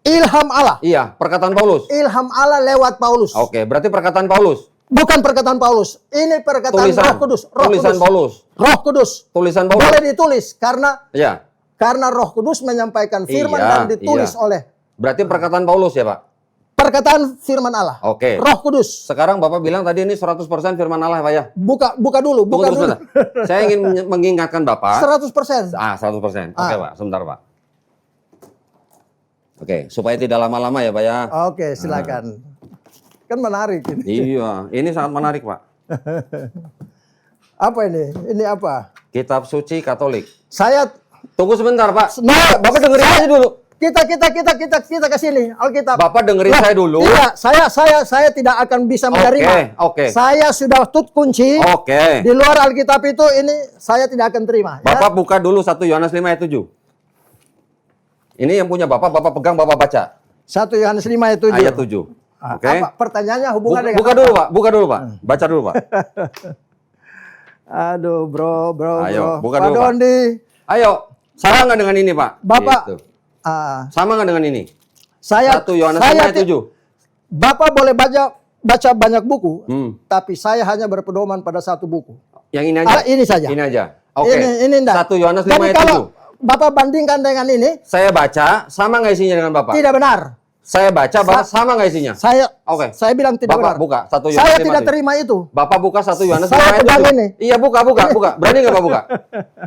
Speaker 2: Ilham Allah.
Speaker 1: Iya, perkataan Paulus.
Speaker 2: Ilham Allah lewat Paulus.
Speaker 1: Oke, berarti perkataan Paulus.
Speaker 2: Bukan perkataan Paulus. Ini perkataan
Speaker 1: Tulisan.
Speaker 2: Roh Kudus. Roh
Speaker 1: Tulisan
Speaker 2: Kudus.
Speaker 1: Paulus.
Speaker 2: Roh Kudus.
Speaker 1: Tulisan Paulus.
Speaker 2: Boleh ditulis
Speaker 1: Iya.
Speaker 2: karena Roh Kudus menyampaikan firman
Speaker 1: Iya,
Speaker 2: dan ditulis
Speaker 1: iya.
Speaker 2: oleh
Speaker 1: Berarti perkataan Paulus ya, Pak?
Speaker 2: perkataan firman Allah.
Speaker 1: Oke.
Speaker 2: Roh Kudus.
Speaker 1: Sekarang Bapak bilang tadi ini 100% firman Allah, Pak ya?
Speaker 2: Buka dulu, buka
Speaker 1: Tunggu
Speaker 2: dulu.
Speaker 1: sebentar. Saya ingin mengingatkan Bapak.
Speaker 2: 100%.
Speaker 1: 100%. Oke, Pak. Sebentar, Pak. Oke, supaya tidak lama-lama ya, Pak ya.
Speaker 2: Oke, silakan. Kan menarik ini.
Speaker 1: Iya, ini sangat menarik, Pak.
Speaker 2: Apa ini? Ini apa?
Speaker 1: Kitab suci Katolik.
Speaker 2: Saya
Speaker 1: Tunggu sebentar, Pak.
Speaker 2: Nah,
Speaker 1: Bapak dengerin aja dulu.
Speaker 2: kita ke sini Alkitab.
Speaker 1: Bapak dengerin
Speaker 2: Lah,
Speaker 1: saya dulu.
Speaker 2: Tidak, saya tidak akan bisa menerima.
Speaker 1: Oke.
Speaker 2: Saya sudah tut kunci.
Speaker 1: Oke.
Speaker 2: Di luar Alkitab itu ini saya tidak akan terima.
Speaker 1: Bapak buka dulu 1 Yohanes 5 ayat 7. Ini yang punya Bapak pegang, Bapak baca.
Speaker 2: 1 Yohanes 5 ayat 7.
Speaker 1: Ayat 7. Oke.
Speaker 2: Apa pertanyaannya hubungan dengan
Speaker 1: Buka
Speaker 2: apa?
Speaker 1: dulu, Pak. Buka dulu, Pak. Baca dulu, Pak.
Speaker 2: Aduh, bro.
Speaker 1: Ayo, buka
Speaker 2: Pak
Speaker 1: dulu, Pak.
Speaker 2: Dondi.
Speaker 1: Ayo, sama nggak dengan ini, Pak?
Speaker 2: Bapak,
Speaker 1: Gitu.
Speaker 2: ah,
Speaker 1: Sama nggak dengan ini?
Speaker 2: saya
Speaker 1: 1 Yohanes 5
Speaker 2: saya
Speaker 1: ayat 7.
Speaker 2: Bapak boleh baca banyak buku,
Speaker 1: Hmm.
Speaker 2: tapi saya hanya berpedoman pada satu buku.
Speaker 1: Yang ini aja.
Speaker 2: Ini saja.
Speaker 1: Ini aja. Oke.
Speaker 2: Ini enggak.
Speaker 1: 1 Yohanes 5
Speaker 2: Jadi
Speaker 1: ayat
Speaker 2: kalau
Speaker 1: 7.
Speaker 2: Bapak bandingkan dengan ini,
Speaker 1: Saya baca, sama nggak isinya dengan Bapak?
Speaker 2: tidak benar.
Speaker 1: Saya baca, Bapak sama nggak isinya?
Speaker 2: Saya saya bilang tidak
Speaker 1: Bapak
Speaker 2: benar.
Speaker 1: buka 1 Yohanes
Speaker 2: Saya
Speaker 1: 5
Speaker 2: tidak
Speaker 1: ayat 7.
Speaker 2: terima itu.
Speaker 1: Bapak buka 1 Yohanes 5
Speaker 2: Saya
Speaker 1: ayat
Speaker 2: pegang
Speaker 1: 7.
Speaker 2: ini.
Speaker 1: Iya, buka. Berani nggak Pak buka?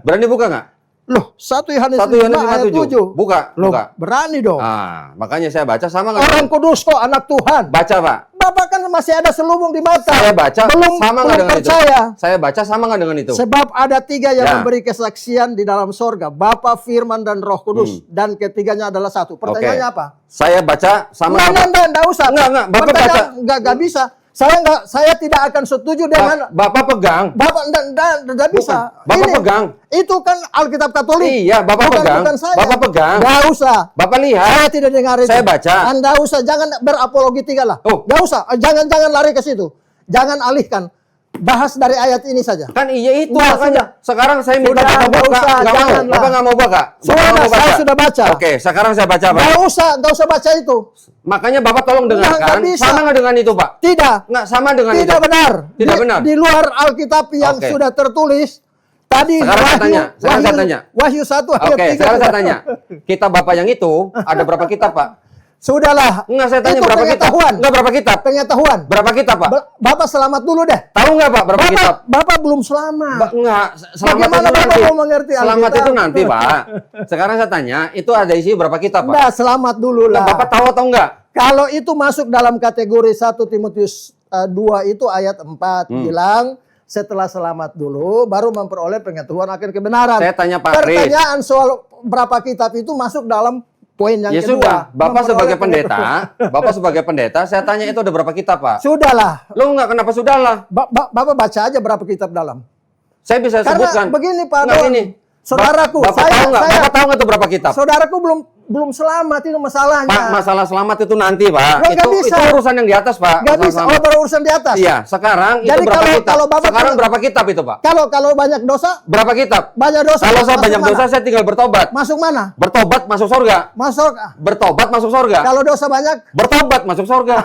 Speaker 1: Berani buka nggak?
Speaker 2: Loh, 1 Yohanes
Speaker 1: 1
Speaker 2: 5
Speaker 1: Yohanes
Speaker 2: ayat
Speaker 1: 5:7.
Speaker 2: 7.
Speaker 1: Buka,
Speaker 2: Loh,
Speaker 1: buka.
Speaker 2: berani dong.
Speaker 1: Ah, makanya saya baca sama nggak?
Speaker 2: Orang kudus kok anak Tuhan.
Speaker 1: Baca, Pak.
Speaker 2: Bapak kan masih ada selubung di mata.
Speaker 1: Saya baca
Speaker 2: belum
Speaker 1: sama nggak
Speaker 2: belum
Speaker 1: dengan
Speaker 2: percaya.
Speaker 1: itu? Saya baca sama nggak dengan itu?
Speaker 2: Sebab ada 3 yang
Speaker 1: Ya.
Speaker 2: memberi kesaksian di dalam sorga. Bapa, Firman, dan Roh Kudus. Dan ketiganya adalah satu. Pertanyaannya apa?
Speaker 1: Saya baca sama
Speaker 2: Enggak usah.
Speaker 1: Enggak, Bapak
Speaker 2: Pertanyaan, enggak bisa. Saya tidak akan setuju dengan
Speaker 1: Bapak pegang.
Speaker 2: Bapak enggak bisa.
Speaker 1: Bapak
Speaker 2: Ini,
Speaker 1: pegang.
Speaker 2: Itu kan Alkitab Katolik.
Speaker 1: Iya, Bapak pegang.
Speaker 2: Bukan saya.
Speaker 1: Bapak pegang.
Speaker 2: Enggak usah.
Speaker 1: Bapak lihat.
Speaker 2: Saya tidak dengar itu.
Speaker 1: Saya baca.
Speaker 2: Anda usah, jangan berapologetika lah.
Speaker 1: Oh.
Speaker 2: Enggak usah. Jangan lari ke situ. Jangan alihkan. Bahas dari ayat ini saja.
Speaker 1: Kan iya itu
Speaker 2: Nah,
Speaker 1: makanya. Sekarang saya minta
Speaker 2: Sudah,
Speaker 1: Bapak
Speaker 2: nggak
Speaker 1: buka.
Speaker 2: usah,
Speaker 1: Nggak mau.
Speaker 2: janganlah.
Speaker 1: Bapak nggak mau buka. Bapak
Speaker 2: Sudah,
Speaker 1: nggak mau
Speaker 2: saya sudah baca.
Speaker 1: Oke, sekarang saya baca, Pak.
Speaker 2: Enggak usah baca itu.
Speaker 1: Makanya Bapak tolong
Speaker 2: Nggak
Speaker 1: dengarkan.
Speaker 2: bisa.
Speaker 1: Sama nggak dengan itu, Pak?
Speaker 2: Tidak.
Speaker 1: Nggak sama dengan itu.
Speaker 2: Tidak benar.
Speaker 1: Tidak benar.
Speaker 2: Di luar Alkitab yang
Speaker 1: Oke.
Speaker 2: sudah tertulis tadi
Speaker 1: Sekarang saya tanya, sekarang saya tanya.
Speaker 2: Wahyu 1 ayat
Speaker 1: Oke,
Speaker 2: 3.
Speaker 1: sekarang saya tanya. Kitab Bapak yang itu ada berapa kitab, Pak?
Speaker 2: Sudahlah.
Speaker 1: Enggak, saya tanya
Speaker 2: Itu
Speaker 1: berapa kitab?
Speaker 2: pengetahuan.
Speaker 1: Enggak, berapa kitab?
Speaker 2: Pengetahuan.
Speaker 1: Berapa kitab, Pak?
Speaker 2: Bapak selamat dulu deh.
Speaker 1: Tahu nggak, Pak, berapa kitab?
Speaker 2: Bapak belum selamat.
Speaker 1: Enggak, selamat
Speaker 2: Bagaimana
Speaker 1: itu
Speaker 2: Bapak
Speaker 1: nanti.
Speaker 2: mau mengerti
Speaker 1: Selamat
Speaker 2: Alkitab?
Speaker 1: itu nanti, Pak. Sekarang saya tanya, itu ada isi berapa kitab, Pak?
Speaker 2: Enggak, selamat dulu
Speaker 1: Enggak,
Speaker 2: lah.
Speaker 1: Bapak tahu atau enggak?
Speaker 2: Kalau itu masuk dalam kategori 1 Timotius 2 itu ayat 4 bilang setelah selamat dulu baru memperoleh pengetahuan akan kebenaran.
Speaker 1: Saya tanya Pak Kris.
Speaker 2: Pertanyaan soal berapa kitab itu masuk dalam poin yang
Speaker 1: Ya
Speaker 2: kedua.
Speaker 1: sudah, Bapak sebagai
Speaker 2: Memperoleh
Speaker 1: Bapak sebagai pendeta, saya tanya itu ada berapa kitab, Pak?
Speaker 2: Sudahlah.
Speaker 1: Lo enggak, kenapa sudahlah?
Speaker 2: Bapak baca aja berapa kitab dalam.
Speaker 1: Saya bisa
Speaker 2: Karena
Speaker 1: sebutkan.
Speaker 2: begini Pak
Speaker 1: Enggak,
Speaker 2: Don,
Speaker 1: gini.
Speaker 2: saudaraku,
Speaker 1: Bapak tahu nggak? Bapak tahu nggak itu berapa kitab?
Speaker 2: saudaraku belum selamat itu masalahnya.
Speaker 1: Pak, masalah selamat itu nanti, Pak.
Speaker 2: Lo nggak bisa.
Speaker 1: Itu urusan yang di atas, Pak.
Speaker 2: Nggak
Speaker 1: Masalah
Speaker 2: bisa,
Speaker 1: selamat.
Speaker 2: berurusan di atas.
Speaker 1: Iya, sekarang
Speaker 2: Jadi
Speaker 1: itu berapa kitab?
Speaker 2: kalau Bapak
Speaker 1: Sekarang
Speaker 2: punya-
Speaker 1: berapa kitab itu, Pak?
Speaker 2: Kalau banyak dosa,
Speaker 1: Berapa kitab?
Speaker 2: banyak dosa.
Speaker 1: Kalau saya
Speaker 2: masuk
Speaker 1: banyak
Speaker 2: mana?
Speaker 1: dosa, saya tinggal bertobat.
Speaker 2: Masuk mana?
Speaker 1: Bertobat masuk surga.
Speaker 2: Masuk.
Speaker 1: Bertobat masuk surga.
Speaker 2: Kalau dosa banyak,
Speaker 1: Bertobat masuk surga.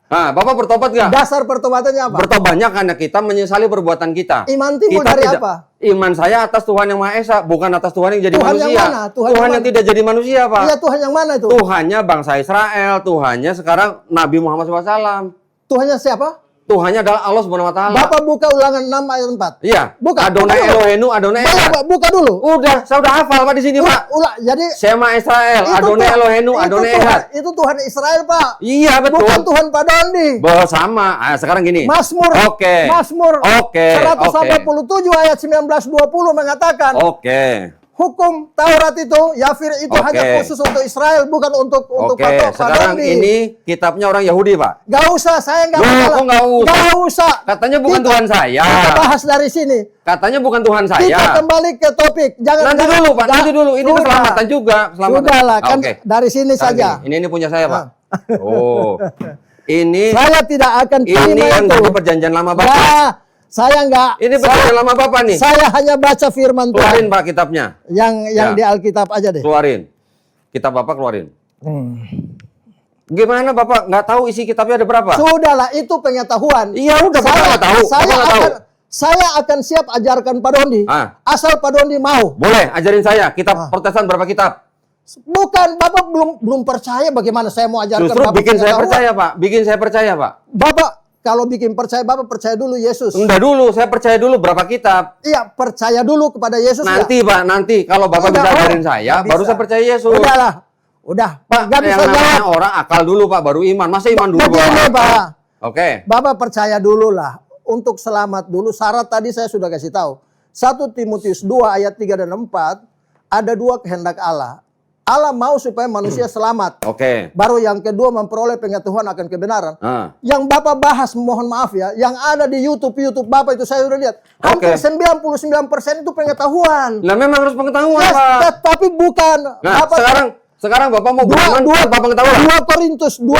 Speaker 1: Nah, Bapak bertobat nggak?
Speaker 2: dasar pertobatannya apa?
Speaker 1: Bertobatnya karena kita menyesali perbuatan kita.
Speaker 2: Iman timbul
Speaker 1: Kita
Speaker 2: dari
Speaker 1: tidak-
Speaker 2: apa?
Speaker 1: Iman saya atas Tuhan yang Maha Esa, bukan atas Tuhan yang jadi
Speaker 2: Tuhan yang
Speaker 1: manusia.
Speaker 2: mana? Tuhan
Speaker 1: Tuhan
Speaker 2: yang
Speaker 1: yang
Speaker 2: mana?
Speaker 1: tidak jadi manusia, Pak.
Speaker 2: Iya, Tuhan yang mana itu?
Speaker 1: Tuhannya bangsa Israel, Tuhannya sekarang Nabi Muhammad SAW.
Speaker 2: Tuhannya siapa?
Speaker 1: Tuhannya adalah Allah Subhanahu wa taala.
Speaker 2: Bapak buka Ulangan 6 ayat 4.
Speaker 1: Iya.
Speaker 2: Buka.
Speaker 1: Adonai
Speaker 2: buka dulu.
Speaker 1: Elohenu, Adonai Esa.
Speaker 2: Bapak buka dulu.
Speaker 1: Saya udah hafal, Pak, di sini, Pak.
Speaker 2: Jadi
Speaker 1: Shema Israel, Adonai Elohenu, Adonai Ehad.
Speaker 2: Itu Tuhan Israel, Pak.
Speaker 1: Iya, betul.
Speaker 2: Bukan Tuhan Pak Dondi.
Speaker 1: Sama. Sekarang gini.
Speaker 2: Mazmur.
Speaker 1: Oke.
Speaker 2: Mazmur.
Speaker 1: Oke.
Speaker 2: 187 ayat 19-20 mengatakan
Speaker 1: Oke.
Speaker 2: hukum Taurat itu, Yafir itu
Speaker 1: Oke.
Speaker 2: hanya khusus untuk Israel, bukan untuk
Speaker 1: Oke,
Speaker 2: Pak
Speaker 1: sekarang
Speaker 2: Dondi.
Speaker 1: ini kitabnya orang Yahudi, Pak.
Speaker 2: Gak usah, saya nggak
Speaker 1: Loh,
Speaker 2: masalah.
Speaker 1: kok nggak usah?
Speaker 2: Nggak usah.
Speaker 1: Katanya bukan Tuhan saya.
Speaker 2: Kita bahas dari sini.
Speaker 1: Katanya bukan Tuhan
Speaker 2: Kita
Speaker 1: saya.
Speaker 2: kembali ke topik.
Speaker 1: Nanti dulu, Pak. Nanti dulu. Ini
Speaker 2: Sudah.
Speaker 1: keselamatan juga. Keselamatan.
Speaker 2: Sudahlah, kan
Speaker 1: Oke.
Speaker 2: dari sini
Speaker 1: Sekarang
Speaker 2: saja.
Speaker 1: gini, ini punya saya, Pak. Oh. Ini
Speaker 2: Saya tidak akan terima
Speaker 1: yang
Speaker 2: itu.
Speaker 1: dari perjanjian lama Bapak.
Speaker 2: Nah, saya nggak.
Speaker 1: Ini perjanjian lama Bapak nih.
Speaker 2: Saya hanya baca firman
Speaker 1: Keluarin,
Speaker 2: Tuhan
Speaker 1: Pak, kitabnya.
Speaker 2: yang
Speaker 1: Ya.
Speaker 2: di Alkitab aja deh.
Speaker 1: Keluarin. Kitab Bapak keluarin.
Speaker 2: Hmm.
Speaker 1: Gimana Bapak? Nggak tahu isi kitabnya ada berapa?
Speaker 2: Sudahlah, itu pengetahuan.
Speaker 1: Iya, udah, Bapak nggak tahu.
Speaker 2: Saya
Speaker 1: Bapak nggak tahu.
Speaker 2: saya akan siap ajarkan Pak Dondi.
Speaker 1: Ah.
Speaker 2: Asal Pak Dondi mau.
Speaker 1: Boleh, ajarin saya. Kitab Protestan berapa kitab?
Speaker 2: Bukan, Bapak belum percaya bagaimana saya mau ajarkan
Speaker 1: Justru
Speaker 2: Bapak
Speaker 1: bikin saya
Speaker 2: pengetahuan.
Speaker 1: percaya, Pak. Bikin saya percaya, Pak.
Speaker 2: Bapak kalau bikin percaya, Bapak percaya dulu Yesus.
Speaker 1: Enggak dulu, saya percaya dulu berapa kitab.
Speaker 2: Iya, percaya dulu kepada Yesus.
Speaker 1: Nanti, Pak, nanti. Kalau Bapak
Speaker 2: Udah,
Speaker 1: bisa
Speaker 2: oh,
Speaker 1: ajarin saya,
Speaker 2: nggak
Speaker 1: baru
Speaker 2: bisa.
Speaker 1: saya percaya Yesus.
Speaker 2: Udahlah. Udah.
Speaker 1: Pak,
Speaker 2: Nggak bisa
Speaker 1: yang namanya
Speaker 2: jawab.
Speaker 1: orang akal dulu, Pak, baru iman. Masa iman dulu?
Speaker 2: Begini, Pak.
Speaker 1: Oke.
Speaker 2: Bapak percaya dulu lah. Untuk selamat dulu, syarat tadi saya sudah kasih tahu. 1 Timotius 2 ayat 3 dan 4, ada dua kehendak Allah. Allah mau supaya manusia selamat.
Speaker 1: Oke.
Speaker 2: Baru yang kedua memperoleh pengetahuan akan kebenaran.
Speaker 1: Ah.
Speaker 2: Yang Bapak bahas, mohon maaf ya, yang ada di YouTube Bapak itu saya sudah lihat. Hampir
Speaker 1: Oke.
Speaker 2: 99% itu pengetahuan.
Speaker 1: Lah memang harus pengetahuan,
Speaker 2: Yes,
Speaker 1: Pak.
Speaker 2: tapi bukan.
Speaker 1: Nah, sekarang Bapak mau beriman tanpa pengetahuan.
Speaker 2: 2 Korintus 2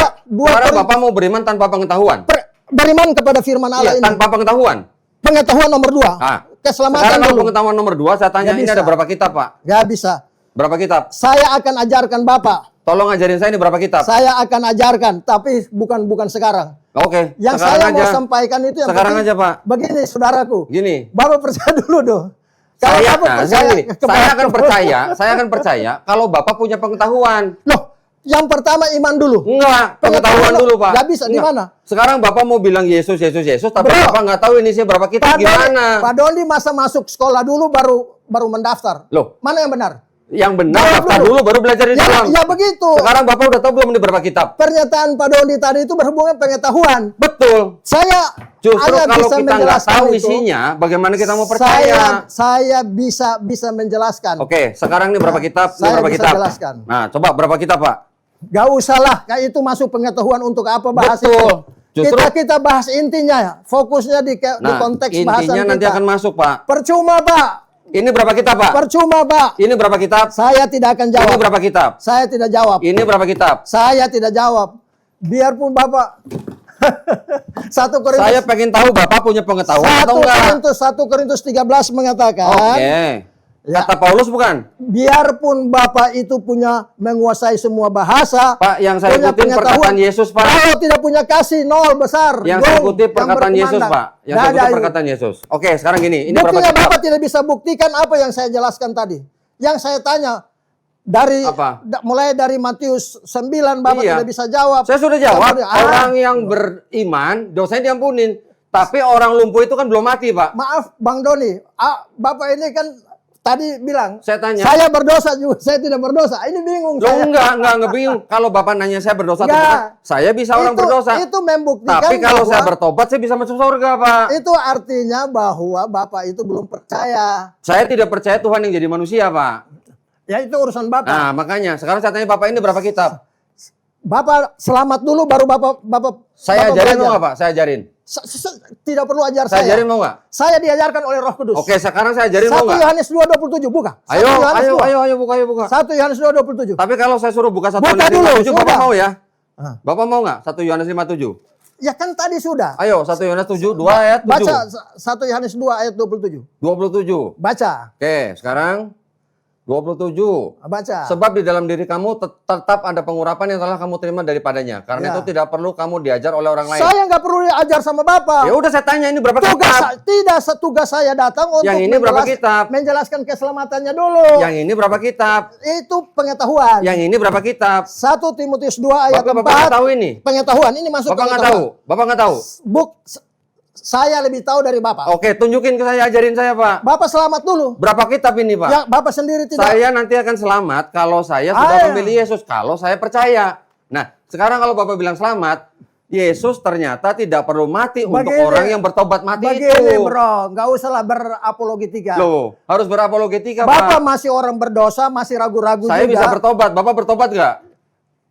Speaker 1: Sekarang Bapak mau beriman tanpa pengetahuan.
Speaker 2: beriman kepada firman Allah
Speaker 1: Iya,
Speaker 2: ini.
Speaker 1: tanpa pengetahuan.
Speaker 2: Pengetahuan nomor 2.
Speaker 1: Ah.
Speaker 2: Keselamatan
Speaker 1: Sekarang kalau
Speaker 2: dulu.
Speaker 1: pengetahuan nomor 2, saya tanya
Speaker 2: Nggak
Speaker 1: ini
Speaker 2: bisa.
Speaker 1: ada berapa kitab, Pak?
Speaker 2: Gak bisa.
Speaker 1: Berapa kitab?
Speaker 2: Saya akan ajarkan Bapak.
Speaker 1: Tolong ajarin saya ini berapa kitab?
Speaker 2: Saya akan ajarkan, tapi bukan sekarang.
Speaker 1: Oke.
Speaker 2: Yang
Speaker 1: sekarang
Speaker 2: saya mau
Speaker 1: aja.
Speaker 2: sampaikan itu yang
Speaker 1: Sekarang
Speaker 2: penting.
Speaker 1: aja, Pak.
Speaker 2: Begini, saudaraku.
Speaker 1: Gini.
Speaker 2: Bapak percaya dulu dong. Kalau
Speaker 1: Saya,
Speaker 2: Bapak percaya
Speaker 1: gini, saya akan percaya kalau Bapak punya pengetahuan.
Speaker 2: Loh, yang pertama iman dulu.
Speaker 1: Enggak, pengetahuan dulu, Pak.
Speaker 2: Nggak bisa, di
Speaker 1: Enggak.
Speaker 2: mana?
Speaker 1: Sekarang Bapak mau bilang Yesus, tapi
Speaker 2: Bro.
Speaker 1: Bapak nggak tahu ini sih berapa kitab
Speaker 2: Pak Doni,
Speaker 1: gimana?
Speaker 2: Pak Doni masa masuk sekolah dulu baru baru mendaftar.
Speaker 1: Loh,
Speaker 2: Mana yang benar?
Speaker 1: yang benar
Speaker 2: Jawab
Speaker 1: daftar
Speaker 2: dulu.
Speaker 1: dulu baru belajar di dalam.
Speaker 2: Ya begitu.
Speaker 1: Sekarang Bapak udah tahu belum ini berapa kitab?
Speaker 2: Pernyataan Pak Dodi tadi itu berhubungan pengetahuan.
Speaker 1: Betul.
Speaker 2: Saya
Speaker 1: Justru
Speaker 2: hanya
Speaker 1: kalau
Speaker 2: bisa
Speaker 1: kita nggak
Speaker 2: menjelaskan
Speaker 1: tahu
Speaker 2: itu.
Speaker 1: isinya, bagaimana kita mau percaya?
Speaker 2: Saya bisa menjelaskan.
Speaker 1: Oke, sekarang ini berapa kitab? Ini
Speaker 2: Saya
Speaker 1: berapa
Speaker 2: bisa
Speaker 1: kitab?
Speaker 2: jelaskan.
Speaker 1: Nah, coba berapa kitab, Pak?
Speaker 2: Gak usah lah, kayak itu masuk pengetahuan untuk apa bahas
Speaker 1: Betul.
Speaker 2: itu.
Speaker 1: Justru-
Speaker 2: Kita bahas intinya, fokusnya di
Speaker 1: Nah,
Speaker 2: konteks bahasan
Speaker 1: intinya
Speaker 2: kita.
Speaker 1: nanti akan masuk, Pak.
Speaker 2: Percuma Pak,
Speaker 1: Ini berapa kitab, Pak?
Speaker 2: percuma Pak.
Speaker 1: Ini berapa kitab?
Speaker 2: Saya tidak akan
Speaker 1: Ini
Speaker 2: jawab.
Speaker 1: berapa kitab?
Speaker 2: Saya tidak jawab.
Speaker 1: Ini berapa kitab?
Speaker 2: Saya tidak jawab. Biarpun Bapak 1 Korintus
Speaker 1: Saya pengen tahu Bapak punya pengetahuan
Speaker 2: 1
Speaker 1: atau enggak?
Speaker 2: Korintus 1 Korintus 13 mengatakan,
Speaker 1: Oke.
Speaker 2: Ya.
Speaker 1: Kata Paulus bukan?
Speaker 2: biarpun Bapak itu punya menguasai semua bahasa,
Speaker 1: Pak, yang saya
Speaker 2: punya
Speaker 1: ikutin
Speaker 2: pengetahuan,
Speaker 1: perkataan Yesus, Pak.
Speaker 2: kalau tidak punya kasih, nol besar.
Speaker 1: Yang saya
Speaker 2: gong,
Speaker 1: kutip perkataan
Speaker 2: yang
Speaker 1: Yesus,
Speaker 2: berkumandang.
Speaker 1: Pak. Yang
Speaker 2: Nggak
Speaker 1: saya kutip
Speaker 2: ada itu.
Speaker 1: perkataan Yesus. Oke, sekarang gini. Ini berapa
Speaker 2: Buktinya
Speaker 1: kitab?
Speaker 2: Bapak tidak bisa buktikan apa yang saya jelaskan tadi. Yang saya tanya dari
Speaker 1: Apa?
Speaker 2: mulai dari Matius 9 Bapak
Speaker 1: Iya.
Speaker 2: tidak bisa jawab.
Speaker 1: Saya sudah jawab.
Speaker 2: Sampai-
Speaker 1: Orang yang beriman, dosanya diampunin. Tapi orang lumpuh itu kan belum mati, Pak.
Speaker 2: Maaf Bang Doni, Bapak ini kan tadi bilang
Speaker 1: Saya tanya.
Speaker 2: saya berdosa juga, saya tidak berdosa. Ini bingung
Speaker 1: Lo
Speaker 2: saya.
Speaker 1: enggak bingung. Kalau Bapak nanya saya berdosa atau
Speaker 2: Enggak.
Speaker 1: bukan, saya bisa orang berdosa.
Speaker 2: Itu membuktikan
Speaker 1: Tapi kalau
Speaker 2: bahwa
Speaker 1: saya bertobat, saya bisa masuk surga, Pak.
Speaker 2: itu artinya bahwa Bapak itu belum percaya.
Speaker 1: Saya tidak percaya Tuhan yang jadi manusia, Pak.
Speaker 2: Ya itu urusan Bapak.
Speaker 1: Nah, makanya sekarang saya tanya Bapak ini berapa kitab?
Speaker 2: Bapak selamat dulu baru Bapak
Speaker 1: Saya
Speaker 2: Bapak
Speaker 1: ajarin
Speaker 2: belajar.
Speaker 1: mau nggak, Pak? Saya ajarin.
Speaker 2: Tidak perlu ajar
Speaker 1: Saya
Speaker 2: saya.
Speaker 1: ajarin mau nggak?
Speaker 2: Saya diajarkan oleh Roh Kudus.
Speaker 1: Oke, sekarang saya ajarin
Speaker 2: 1
Speaker 1: mau nggak?
Speaker 2: Yohanes 2:27 buka. 1
Speaker 1: Ayo,
Speaker 2: Yohanes 2.
Speaker 1: ayo buka.
Speaker 2: 1 Yohanes 2:27.
Speaker 1: Tapi kalau saya suruh buka 1
Speaker 2: Buka
Speaker 1: Yohanes
Speaker 2: dulu,
Speaker 1: 57, Bapak
Speaker 2: sudah.
Speaker 1: mau ya?
Speaker 2: Ah.
Speaker 1: Bapak mau nggak? 1 Yohanes 57.
Speaker 2: Ya kan tadi sudah.
Speaker 1: Ayo, 1 Yohanes 7, 2 ayat 7.
Speaker 2: Baca 1 Yohanes 2 ayat 27.
Speaker 1: 27.
Speaker 2: Baca.
Speaker 1: Oke, sekarang 27.
Speaker 2: Baca.
Speaker 1: Sebab di dalam diri kamu tetap ada pengurapan yang telah kamu terima daripadanya. Karena
Speaker 2: Ya.
Speaker 1: itu tidak perlu kamu diajar oleh orang lain.
Speaker 2: Saya nggak perlu diajar sama Bapak.
Speaker 1: Ya udah saya tanya ini berapa
Speaker 2: Tugas
Speaker 1: kitab?
Speaker 2: tidak tugas saya datang untuk
Speaker 1: Yang ini berapa kitab?
Speaker 2: menjelaskan keselamatannya dulu.
Speaker 1: Yang ini berapa kitab?
Speaker 2: Itu pengetahuan.
Speaker 1: Yang ini berapa kitab?
Speaker 2: 1 Timotius 2 ayat
Speaker 1: Bapak
Speaker 2: 4.
Speaker 1: nggak tahu ini?
Speaker 2: Pengetahuan ini masuk
Speaker 1: Bapak nggak
Speaker 2: pengetahuan.
Speaker 1: tahu? Bapak nggak tahu?
Speaker 2: Saya lebih tahu dari Bapak.
Speaker 1: Oke, tunjukin ke saya, ajarin saya, Pak.
Speaker 2: Bapak selamat dulu.
Speaker 1: Berapa kitab ini, Pak?
Speaker 2: Ya, Bapak sendiri tidak.
Speaker 1: Saya nanti akan selamat kalau saya sudah
Speaker 2: Ayo.
Speaker 1: memilih Yesus, kalau saya percaya. Nah, sekarang kalau Bapak bilang selamat, Yesus ternyata tidak perlu mati untuk
Speaker 2: Begini.
Speaker 1: orang yang bertobat mati
Speaker 2: Begini,
Speaker 1: itu.
Speaker 2: bro, nggak usahlah berapologetika.
Speaker 1: Loh, harus berapologetika,
Speaker 2: Bapak
Speaker 1: Pak.
Speaker 2: masih orang berdosa, masih ragu-ragu
Speaker 1: Saya
Speaker 2: juga.
Speaker 1: bisa bertobat. Bapak bertobat nggak?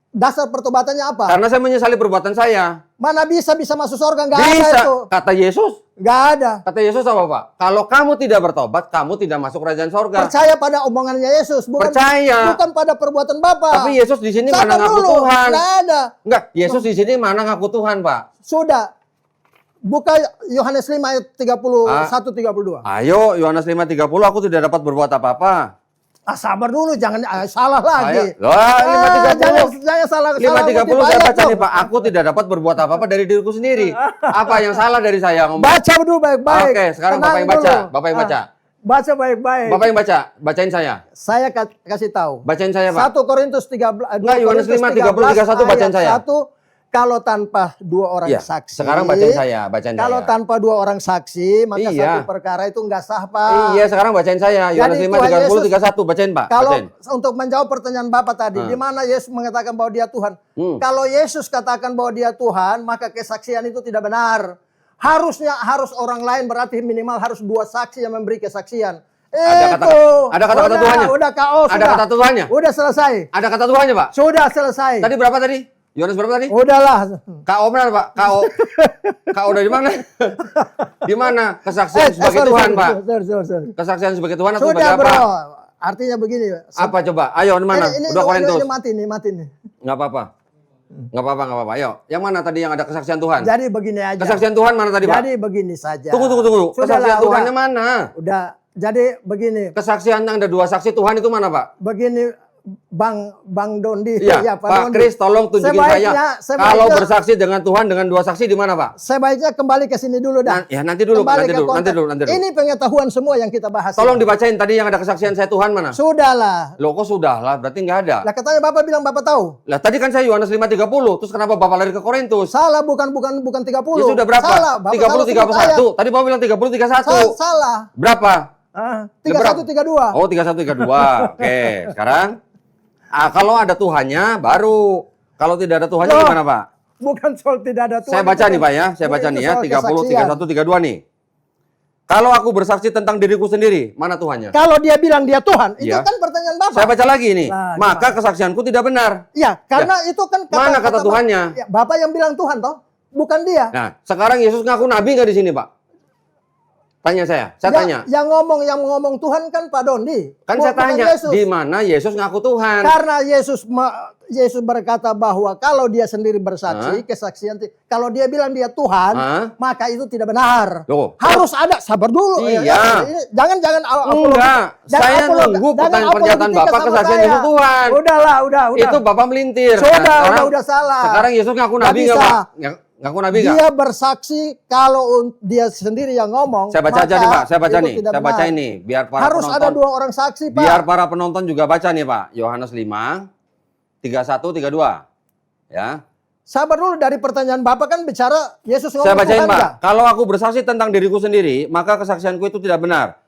Speaker 2: Dasar pertobatannya apa?
Speaker 1: Karena saya menyesali perbuatan saya.
Speaker 2: Mana bisa masuk surga? Nggak ada
Speaker 1: Bisa.
Speaker 2: itu.
Speaker 1: Kata Yesus.
Speaker 2: Nggak ada.
Speaker 1: Kata Yesus apa, Pak? Kalau kamu tidak bertobat, kamu tidak masuk kerajaan sorga.
Speaker 2: Percaya pada omongannya Yesus, bukan
Speaker 1: Percaya.
Speaker 2: bukan pada perbuatan Bapak.
Speaker 1: Tapi Yesus di sini
Speaker 2: Sabar
Speaker 1: mana ngaku
Speaker 2: dulu.
Speaker 1: Tuhan?
Speaker 2: Nggak ada.
Speaker 1: Enggak, Yesus di sini mana ngaku Tuhan, Pak?
Speaker 2: Sudah. Buka Yohanes 5 ayat 31-32.
Speaker 1: Ayo, Yohanes 5:30, aku tidak dapat berbuat apa-apa.
Speaker 2: Sabar dulu, jangan salah lagi.
Speaker 1: Ayo. Wah, 5:30.
Speaker 2: Jangan salah.
Speaker 1: 5:30 saya baca
Speaker 2: tuh.
Speaker 1: nih, Pak. Aku tidak dapat berbuat apa-apa dari diriku sendiri. Apa yang salah dari saya ngomong?
Speaker 2: Baca dulu baik-baik.
Speaker 1: Oke, sekarang
Speaker 2: Tenang
Speaker 1: Bapak yang baca.
Speaker 2: dulu.
Speaker 1: Bapak yang baca.
Speaker 2: Baca baik-baik.
Speaker 1: Bapak yang baca. Bacain saya.
Speaker 2: Saya kasih tahu.
Speaker 1: Bacain saya, Pak.
Speaker 2: 1 Korintus 13
Speaker 1: Enggak, Yohanes 5, 30, 31 bacaan saya.
Speaker 2: 1, kalau tanpa dua orang
Speaker 1: Iya,
Speaker 2: saksi.
Speaker 1: sekarang bacain saya, bacain
Speaker 2: Kalau
Speaker 1: saya.
Speaker 2: tanpa dua orang saksi, maka
Speaker 1: Iya.
Speaker 2: satu perkara itu enggak sah, Pak.
Speaker 1: Iya, sekarang bacain saya. Yohanes
Speaker 2: Jadi
Speaker 1: 5,
Speaker 2: Tuhan
Speaker 1: 30,
Speaker 2: Yesus-
Speaker 1: 31. Bacain, Pak.
Speaker 2: Kalau
Speaker 1: Bacain.
Speaker 2: untuk menjawab pertanyaan Bapak tadi, di mana Yesus mengatakan bahwa dia Tuhan? Kalau Yesus katakan bahwa dia Tuhan, maka kesaksian itu tidak benar. Harus orang lain, berarti minimal harus dua saksi yang memberi kesaksian.
Speaker 1: Ada kata-kata Tuhannya?
Speaker 2: Udah KO,
Speaker 1: Ada
Speaker 2: sudah.
Speaker 1: kata Tuhannya?
Speaker 2: Udah selesai.
Speaker 1: Ada kata Tuhannya, Pak?
Speaker 2: Sudah selesai.
Speaker 1: Tadi berapa tadi? Yohanes berapa tadi?
Speaker 2: Udahlah.
Speaker 1: KO benar, Pak? KO. KO dari mana? Di mana? Kesaksian sebagai
Speaker 2: sorry,
Speaker 1: Tuhan,
Speaker 2: sorry,
Speaker 1: Pak.
Speaker 2: sorry.
Speaker 1: Kesaksian sebagai Tuhan atau
Speaker 2: Sudah,
Speaker 1: sebagai apa?
Speaker 2: bro. Artinya begini.
Speaker 1: Apa coba? Ayo, di mana?
Speaker 2: Ini
Speaker 1: Udah Korintus.
Speaker 2: mati nih.
Speaker 1: Nggak apa-apa. Nggak apa-apa. Ayo, yang mana tadi yang ada kesaksian Tuhan?
Speaker 2: Jadi begini aja.
Speaker 1: Kesaksian Tuhan mana tadi, Pak?
Speaker 2: Jadi begini saja.
Speaker 1: Tunggu.
Speaker 2: Sudahlah,
Speaker 1: Kesaksian Tuhannya mana?
Speaker 2: Udah. Jadi begini.
Speaker 1: Kesaksian yang ada dua saksi Tuhan itu mana, Pak?
Speaker 2: Begini Bang Dondi.
Speaker 1: Iya,
Speaker 2: Ya,
Speaker 1: Pak
Speaker 2: Dondi.
Speaker 1: Kris, tolong tunjukin
Speaker 2: Sebaiknya-
Speaker 1: saya. Kalau bersaksi dengan Tuhan dengan dua saksi di mana, Pak?
Speaker 2: Sebaiknya kembali ke sini dulu dah.
Speaker 1: Ya, nanti dulu,
Speaker 2: Kembali
Speaker 1: nanti
Speaker 2: ke konteks.
Speaker 1: dulu.
Speaker 2: Ini pengetahuan semua yang kita bahas.
Speaker 1: Tolong
Speaker 2: ini.
Speaker 1: dibacain tadi yang ada kesaksian saya Tuhan mana?
Speaker 2: Sudahlah.
Speaker 1: Loh, kok sudah lah? Berarti nggak ada.
Speaker 2: Lah katanya Bapak bilang Bapak tahu.
Speaker 1: Lah tadi kan saya Yohanes 5:30, terus kenapa Bapak lari ke Korintus?
Speaker 2: Salah bukan 30.
Speaker 1: Ya sudah berapa?
Speaker 2: Salah. Bapak
Speaker 1: 30,
Speaker 2: salah sebut ayat.
Speaker 1: 31. Tadi Bapak bilang 30, 31.
Speaker 2: Salah.
Speaker 1: Berapa?
Speaker 2: 3132.
Speaker 1: Oh, 3132. Oke, sekarang kalau ada Tuhannya baru. Kalau tidak ada Tuhannya
Speaker 2: Loh.
Speaker 1: gimana, Pak?
Speaker 2: Bukan soal tidak ada Tuhan.
Speaker 1: Saya baca
Speaker 2: itu
Speaker 1: nih, Pak ya. Saya
Speaker 2: itu
Speaker 1: baca nih ya,
Speaker 2: soal
Speaker 1: 30,
Speaker 2: kesaksian.
Speaker 1: 31, 32 nih. Kalau aku bersaksi tentang diriku sendiri, mana Tuhannya?
Speaker 2: Kalau dia bilang dia Tuhan, itu
Speaker 1: Iya.
Speaker 2: kan pertanyaan Bapak.
Speaker 1: Saya baca lagi nih.
Speaker 2: Nah,
Speaker 1: Maka kesaksianku tidak benar.
Speaker 2: Ya, karena itu kan
Speaker 1: Mana kata Tuhannya?
Speaker 2: Ya, Bapak yang bilang Tuhan toh, bukan dia.
Speaker 1: Nah, sekarang Yesus ngaku nabi nggak di sini, Pak? Tanya saya tanya.
Speaker 2: Yang ngomong Tuhan kan Pak Dondi.
Speaker 1: Kan saya
Speaker 2: Bukan
Speaker 1: tanya,
Speaker 2: Yesus.
Speaker 1: di mana Yesus ngaku Tuhan?
Speaker 2: Karena Yesus berkata bahwa kalau dia sendiri bersaksi, kesaksian, kalau dia bilang dia Tuhan,
Speaker 1: Hah?
Speaker 2: maka itu tidak benar.
Speaker 1: Loh.
Speaker 2: Harus ada, sabar dulu.
Speaker 1: Iya.
Speaker 2: Jangan
Speaker 1: Enggak, saya nunggu pernyataan Bapak kesaksian Yesus Tuhan.
Speaker 2: Udah.
Speaker 1: Itu Bapak melintir.
Speaker 2: Udah salah.
Speaker 1: Sekarang Yesus ngaku
Speaker 2: Nggak
Speaker 1: nabi nggak,
Speaker 2: bisa.
Speaker 1: Pak? Ngaku nabi nggak?
Speaker 2: Dia bersaksi kalau dia sendiri yang ngomong.
Speaker 1: Saya baca aja
Speaker 2: maka
Speaker 1: nih, Pak. Saya baca
Speaker 2: itu
Speaker 1: nih.
Speaker 2: tidak
Speaker 1: Saya baca
Speaker 2: benar.
Speaker 1: ini biar para
Speaker 2: Harus
Speaker 1: penonton.
Speaker 2: ada 2 orang saksi, Pak.
Speaker 1: Biar para penonton juga baca nih, Pak. Yohanes 5 31 32. Ya.
Speaker 2: Sabar dulu, dari pertanyaan Bapak kan bicara Yesus ngomong
Speaker 1: Saya bacain,
Speaker 2: Tuhan
Speaker 1: Pak.
Speaker 2: nggak?
Speaker 1: Kalau aku bersaksi tentang diriku sendiri, maka kesaksianku itu tidak benar.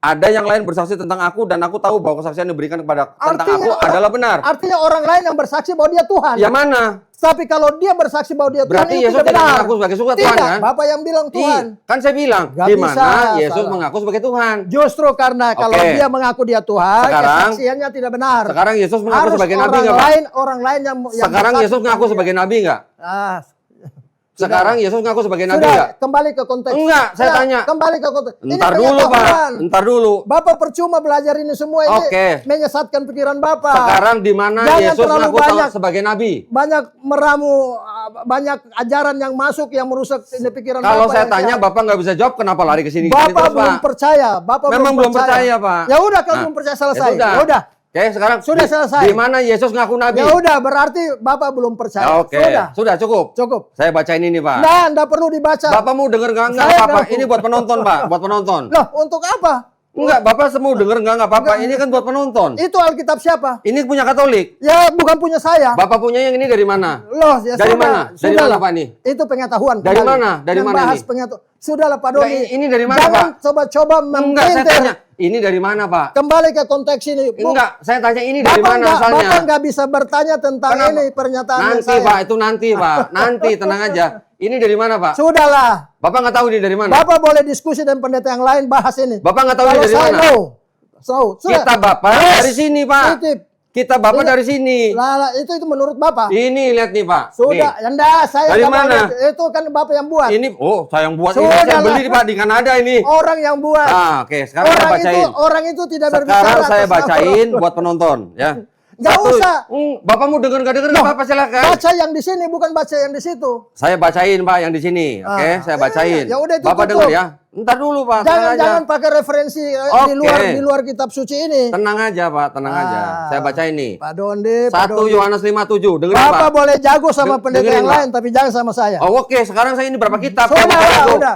Speaker 1: Ada yang lain bersaksi tentang aku dan aku tahu bahwa kesaksian yang diberikan tentang aku adalah benar.
Speaker 2: Artinya orang lain yang bersaksi bahwa dia Tuhan.
Speaker 1: Yang mana?
Speaker 2: Tapi kalau dia bersaksi bahwa dia
Speaker 1: Berarti
Speaker 2: Tuhan, itu
Speaker 1: Yesus
Speaker 2: tidak
Speaker 1: tidak
Speaker 2: benar.
Speaker 1: mengaku sebagai Tuhan,
Speaker 2: Tidak,
Speaker 1: kan?
Speaker 2: Bapak yang bilang Tuhan.
Speaker 1: Kan saya bilang,
Speaker 2: Nggak
Speaker 1: di
Speaker 2: bisa,
Speaker 1: mana Yesus
Speaker 2: salah.
Speaker 1: mengaku sebagai Tuhan.
Speaker 2: Justru karena kalau
Speaker 1: Oke.
Speaker 2: dia mengaku dia Tuhan,
Speaker 1: Sekarang-
Speaker 2: kesaksiannya tidak benar.
Speaker 1: Sekarang Yesus mengaku
Speaker 2: Harus
Speaker 1: sebagai nabi nggak, Pak?
Speaker 2: orang lain yang
Speaker 1: Sekarang
Speaker 2: bersaksi
Speaker 1: Yesus ngaku
Speaker 2: tentang
Speaker 1: sebagai nabi nggak?
Speaker 2: dia. Ah,
Speaker 1: Sekarang Yesus ngaku sebagai nabi
Speaker 2: sudah,
Speaker 1: nggak?
Speaker 2: kembali ke konteks.
Speaker 1: Enggak, saya
Speaker 2: Ya,
Speaker 1: tanya.
Speaker 2: Kembali ke konteks. Ini
Speaker 1: Ntar dulu, Pak.
Speaker 2: pengetahuan.
Speaker 1: Ntar dulu.
Speaker 2: Bapak percuma belajar ini semua ini
Speaker 1: Oke.
Speaker 2: menyesatkan pikiran Bapak.
Speaker 1: Sekarang di mana
Speaker 2: Jangan
Speaker 1: Yesus
Speaker 2: terlalu
Speaker 1: ngaku
Speaker 2: banyak.
Speaker 1: sebagai nabi?
Speaker 2: Banyak meramu, banyak ajaran yang masuk yang merusak ini pikiran
Speaker 1: Kalau
Speaker 2: Bapak
Speaker 1: saya
Speaker 2: yang
Speaker 1: tanya,
Speaker 2: sehat.
Speaker 1: Bapak nggak bisa jawab, kenapa lari ke sini?
Speaker 2: Bapak belum percaya. Bapak
Speaker 1: Memang belum percaya, Pak.
Speaker 2: Ya udah, kalau
Speaker 1: Nah,
Speaker 2: belum percaya selesai.
Speaker 1: ya sudah.
Speaker 2: Ya udah.
Speaker 1: Oke, sekarang
Speaker 2: Sudah selesai.
Speaker 1: Di mana Yesus ngaku nabi?
Speaker 2: Ya udah, berarti Bapak belum percaya.
Speaker 1: Oke, sudah cukup.
Speaker 2: Cukup.
Speaker 1: Saya bacain ini, Pak.
Speaker 2: Nah, enggak perlu dibaca.
Speaker 1: Bapak mau denger nggak? Nggak
Speaker 2: Saya
Speaker 1: apa-apa.
Speaker 2: nggak-
Speaker 1: Ini buat penonton, Pak. Buat penonton.
Speaker 2: Loh, untuk apa?
Speaker 1: Enggak, Bapak semua denger nggak apa-apa. Ini kan buat penonton.
Speaker 2: Itu Alkitab siapa?
Speaker 1: Ini punya Katolik.
Speaker 2: Ya, bukan punya saya.
Speaker 1: Bapak punya yang ini dari mana?
Speaker 2: Loh, ya
Speaker 1: Dari mana? Dari
Speaker 2: Sudahlah.
Speaker 1: mana, Pak, ini?
Speaker 2: Itu pengetahuan.
Speaker 1: Dari
Speaker 2: kembali.
Speaker 1: mana? Dari
Speaker 2: Yang
Speaker 1: mana
Speaker 2: bahas
Speaker 1: ini?
Speaker 2: pengetahuan. Sudahlah, Pak
Speaker 1: Enggak,
Speaker 2: Doni.
Speaker 1: ini dari mana,
Speaker 2: Jangan
Speaker 1: Pak?
Speaker 2: coba-coba
Speaker 1: Enggak, saya
Speaker 2: meminter.
Speaker 1: tanya. Ini dari mana, Pak?
Speaker 2: Kembali ke konteks ini.
Speaker 1: Enggak, saya tanya ini dari mana asalnya?
Speaker 2: Bapak nggak bisa bertanya tentang
Speaker 1: Kenapa?
Speaker 2: ini pernyataan
Speaker 1: Nanti,
Speaker 2: saya.
Speaker 1: Pak. Itu nanti, Pak. Nanti, tenang aja. Ini dari mana, Pak?
Speaker 2: Sudahlah.
Speaker 1: Bapak nggak tahu ini dari mana?
Speaker 2: Bapak boleh diskusi dengan pendeta yang lain bahas ini.
Speaker 1: Bapak nggak tahu ini
Speaker 2: Kalau
Speaker 1: dari
Speaker 2: saya
Speaker 1: mana?
Speaker 2: no. So, sudah.
Speaker 1: Kita Bapak
Speaker 2: Yes.
Speaker 1: dari sini, Pak.
Speaker 2: Titip.
Speaker 1: Kita Bapak
Speaker 2: Ini-
Speaker 1: dari sini.
Speaker 2: Lah, itu menurut Bapak.
Speaker 1: Ini lihat nih, Pak.
Speaker 2: Sudah,
Speaker 1: Nih.
Speaker 2: Anda saya
Speaker 1: Dari
Speaker 2: nggak mau
Speaker 1: mana?
Speaker 2: lihat. Itu kan Bapak yang buat.
Speaker 1: Ini, oh, saya yang buat ini.
Speaker 2: Sudah
Speaker 1: Saya beli,
Speaker 2: lah.
Speaker 1: Pak, di Kanada ini.
Speaker 2: Orang yang buat.
Speaker 1: Ah, oke. Sekarang saya bacain.
Speaker 2: Orang itu tidak berbicara.
Speaker 1: Sekarang saya
Speaker 2: atas nama
Speaker 1: bacain
Speaker 2: Allah.
Speaker 1: buat penonton, ya.
Speaker 2: Nggak usah.
Speaker 1: Bapak mau denger nggak denger nggak apa-apa silakan.
Speaker 2: Baca yang di sini bukan baca yang di situ.
Speaker 1: Saya bacain, Pak, yang di sini. Oke,
Speaker 2: Ah,
Speaker 1: saya bacain.
Speaker 2: ya udah, itu
Speaker 1: Bapak
Speaker 2: cukup.
Speaker 1: denger ya. Ntar dulu, Pak. Tenang aja.
Speaker 2: Jangan pakai referensi
Speaker 1: Oke.
Speaker 2: di luar kitab suci ini.
Speaker 1: Tenang aja, Pak. Tenang aja.
Speaker 2: Ah.
Speaker 1: Saya bacain nih.
Speaker 2: Pak Dondi, Pak
Speaker 1: 1
Speaker 2: Dondi.
Speaker 1: Yohanes 5:7. Dengerin,
Speaker 2: Bapak
Speaker 1: Pak.
Speaker 2: boleh jago sama pendeta
Speaker 1: dengerin,
Speaker 2: yang
Speaker 1: Pak.
Speaker 2: lain, tapi jangan sama saya.
Speaker 1: Oh, oke. Sekarang saya ini berapa kitab? Saya mau
Speaker 2: Sudah,
Speaker 1: jago.
Speaker 2: udah.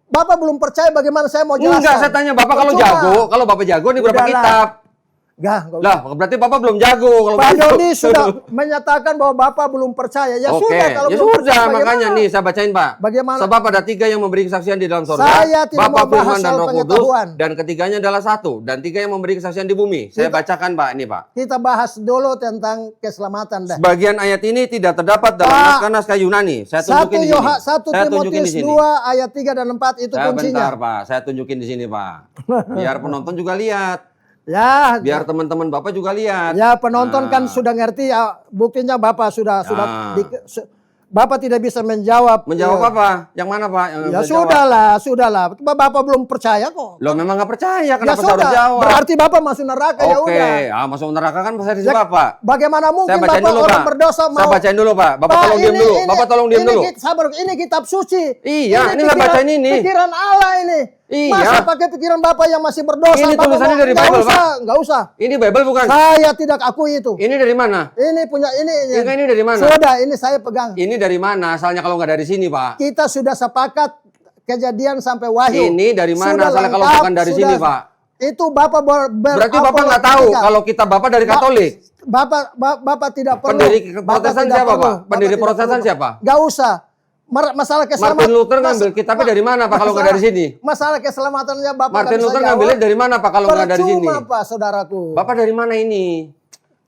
Speaker 2: Bapak belum percaya bagaimana saya mau jelaskan.
Speaker 1: Enggak, saya tanya Bapak kalau
Speaker 2: Percuma.
Speaker 1: jago. Kalau Bapak jago ini berapa
Speaker 2: Udahlah.
Speaker 1: kitab?
Speaker 2: Nggak usah.
Speaker 1: Lah, berarti Bapak belum jago kalau
Speaker 2: Pak
Speaker 1: begitu.
Speaker 2: Dodi sudah menyatakan bahwa Bapak belum percaya. Ya
Speaker 1: Oke,
Speaker 2: sudah, kalau
Speaker 1: ya
Speaker 2: belum
Speaker 1: sudah,
Speaker 2: percaya,
Speaker 1: makanya
Speaker 2: bagaimana?
Speaker 1: nih saya bacain, Pak.
Speaker 2: Bagaimana?
Speaker 1: Sebab ada 3 yang memberi kesaksian di dalam surga,
Speaker 2: Saya tidak
Speaker 1: Bapa,
Speaker 2: mau bahas
Speaker 1: Firman, dan
Speaker 2: soal
Speaker 1: Roh Kudus,
Speaker 2: pengetahuan.
Speaker 1: dan ketiganya adalah satu, dan 3 yang memberi kesaksian di bumi. Saya bacakan, Pak, ini, Pak.
Speaker 2: Kita bahas dulu tentang keselamatan dah.
Speaker 1: Sebagian ayat ini tidak terdapat dalam
Speaker 2: Pak,
Speaker 1: naskah-naskah Yunani. Saya
Speaker 2: 1
Speaker 1: tunjukin di sini. Saya tunjukin di
Speaker 2: Timotius
Speaker 1: sini.
Speaker 2: 2 ayat 3 dan 4 itu
Speaker 1: Saya
Speaker 2: kuncinya.
Speaker 1: bentar, Pak. Saya tunjukin di sini, Pak. Biar penonton juga lihat.
Speaker 2: Ya,
Speaker 1: Biar teman-teman Bapak juga lihat.
Speaker 2: ya penonton kan
Speaker 1: Nah.
Speaker 2: sudah ngerti ya, buktinya Bapak sudah
Speaker 1: Nah.
Speaker 2: Bapak tidak bisa menjawab.
Speaker 1: Menjawab
Speaker 2: Ya.
Speaker 1: apa? Yang mana, Pak? Yang
Speaker 2: Ya
Speaker 1: bisa jawab?
Speaker 2: sudahlah. Bapak belum percaya kok.
Speaker 1: Loh, memang nggak percaya.
Speaker 2: Ya
Speaker 1: Kenapa saya harus
Speaker 2: sudah,
Speaker 1: jawab?
Speaker 2: berarti Bapak masuk neraka ya
Speaker 1: Oke,
Speaker 2: udah.
Speaker 1: masuk neraka kan versi
Speaker 2: Ya,
Speaker 1: Bapak.
Speaker 2: Bagaimana mungkin
Speaker 1: Saya bacain
Speaker 2: Bapak
Speaker 1: dulu,
Speaker 2: orang
Speaker 1: Pak.
Speaker 2: berdosa mau?
Speaker 1: Saya bacain dulu, Pak. Bapak
Speaker 2: Pak,
Speaker 1: tolong diam dulu. Bapak tolong diam dulu.
Speaker 2: Sabar, ini kitab suci.
Speaker 1: Iya, ini saya bacain ini.
Speaker 2: Pikiran Allah ini.
Speaker 1: Iya.
Speaker 2: Masa pakai pikiran Bapak yang masih berdosa?
Speaker 1: Ini
Speaker 2: Bapak
Speaker 1: tulisannya
Speaker 2: mau-
Speaker 1: dari
Speaker 2: nggak
Speaker 1: Bible,
Speaker 2: usah, nggak usah.
Speaker 1: Ini Bible bukan?
Speaker 2: Saya tidak akui itu.
Speaker 1: Ini dari mana?
Speaker 2: Ini punya ini.
Speaker 1: Ini dari mana?
Speaker 2: Sudah, ini saya pegang.
Speaker 1: Ini dari mana? Asalnya kalau nggak dari sini, Pak.
Speaker 2: Kita sudah sepakat kejadian sampai wahyu.
Speaker 1: Ini dari mana?
Speaker 2: Sudah
Speaker 1: Asalnya kalau
Speaker 2: lengkap,
Speaker 1: bukan dari
Speaker 2: sudah.
Speaker 1: sini, Pak.
Speaker 2: Itu Bapak
Speaker 1: Berarti Bapak nggak tahu kalau kita Bapak dari Katolik.
Speaker 2: Bapak tidak perlu.
Speaker 1: Pendiri
Speaker 2: Bapak
Speaker 1: Protestan
Speaker 2: tidak
Speaker 1: siapa,
Speaker 2: perlu.
Speaker 1: Pak? Pendiri
Speaker 2: Bapak tidak
Speaker 1: Protestan
Speaker 2: perlu.
Speaker 1: siapa?
Speaker 2: Nggak usah. Masalah
Speaker 1: Martin
Speaker 2: keselamatan.
Speaker 1: Luther ngambil kitabnya dari mana Pak kalau nggak dari sini?
Speaker 2: Masalah keselamatannya Bapak
Speaker 1: Martin
Speaker 2: nggak bisa
Speaker 1: Luther
Speaker 2: jawab.
Speaker 1: ngambilnya dari mana Pak kalau nggak dari sini?
Speaker 2: Percuma Pak, saudaraku.
Speaker 1: Bapak dari mana ini?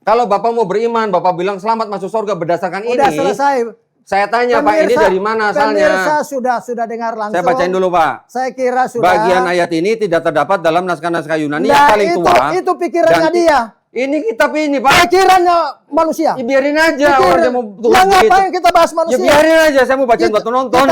Speaker 1: Kalau Bapak mau beriman, Bapak bilang selamat masuk surga berdasarkan
Speaker 2: Udah
Speaker 1: ini.
Speaker 2: selesai.
Speaker 1: Saya tanya Pak, ini dari mana
Speaker 2: Pemirsa
Speaker 1: asalnya?
Speaker 2: sudah dengar langsung.
Speaker 1: Saya bacain dulu Pak.
Speaker 2: Saya kira sudah.
Speaker 1: Bagian ayat ini tidak terdapat dalam naskah-naskah Yunani yang
Speaker 2: Nah,
Speaker 1: paling tua.
Speaker 2: itu pikirannya
Speaker 1: Dan
Speaker 2: dia.
Speaker 1: Ini kitab ini Pak.
Speaker 2: Pikirannya manusia.
Speaker 1: Ya, biarin aja orang dia mau tulis
Speaker 2: Yang
Speaker 1: begitu.
Speaker 2: ngapain kita bahas
Speaker 1: Ya
Speaker 2: manusia?
Speaker 1: biarin aja, saya mau bacain buat penonton.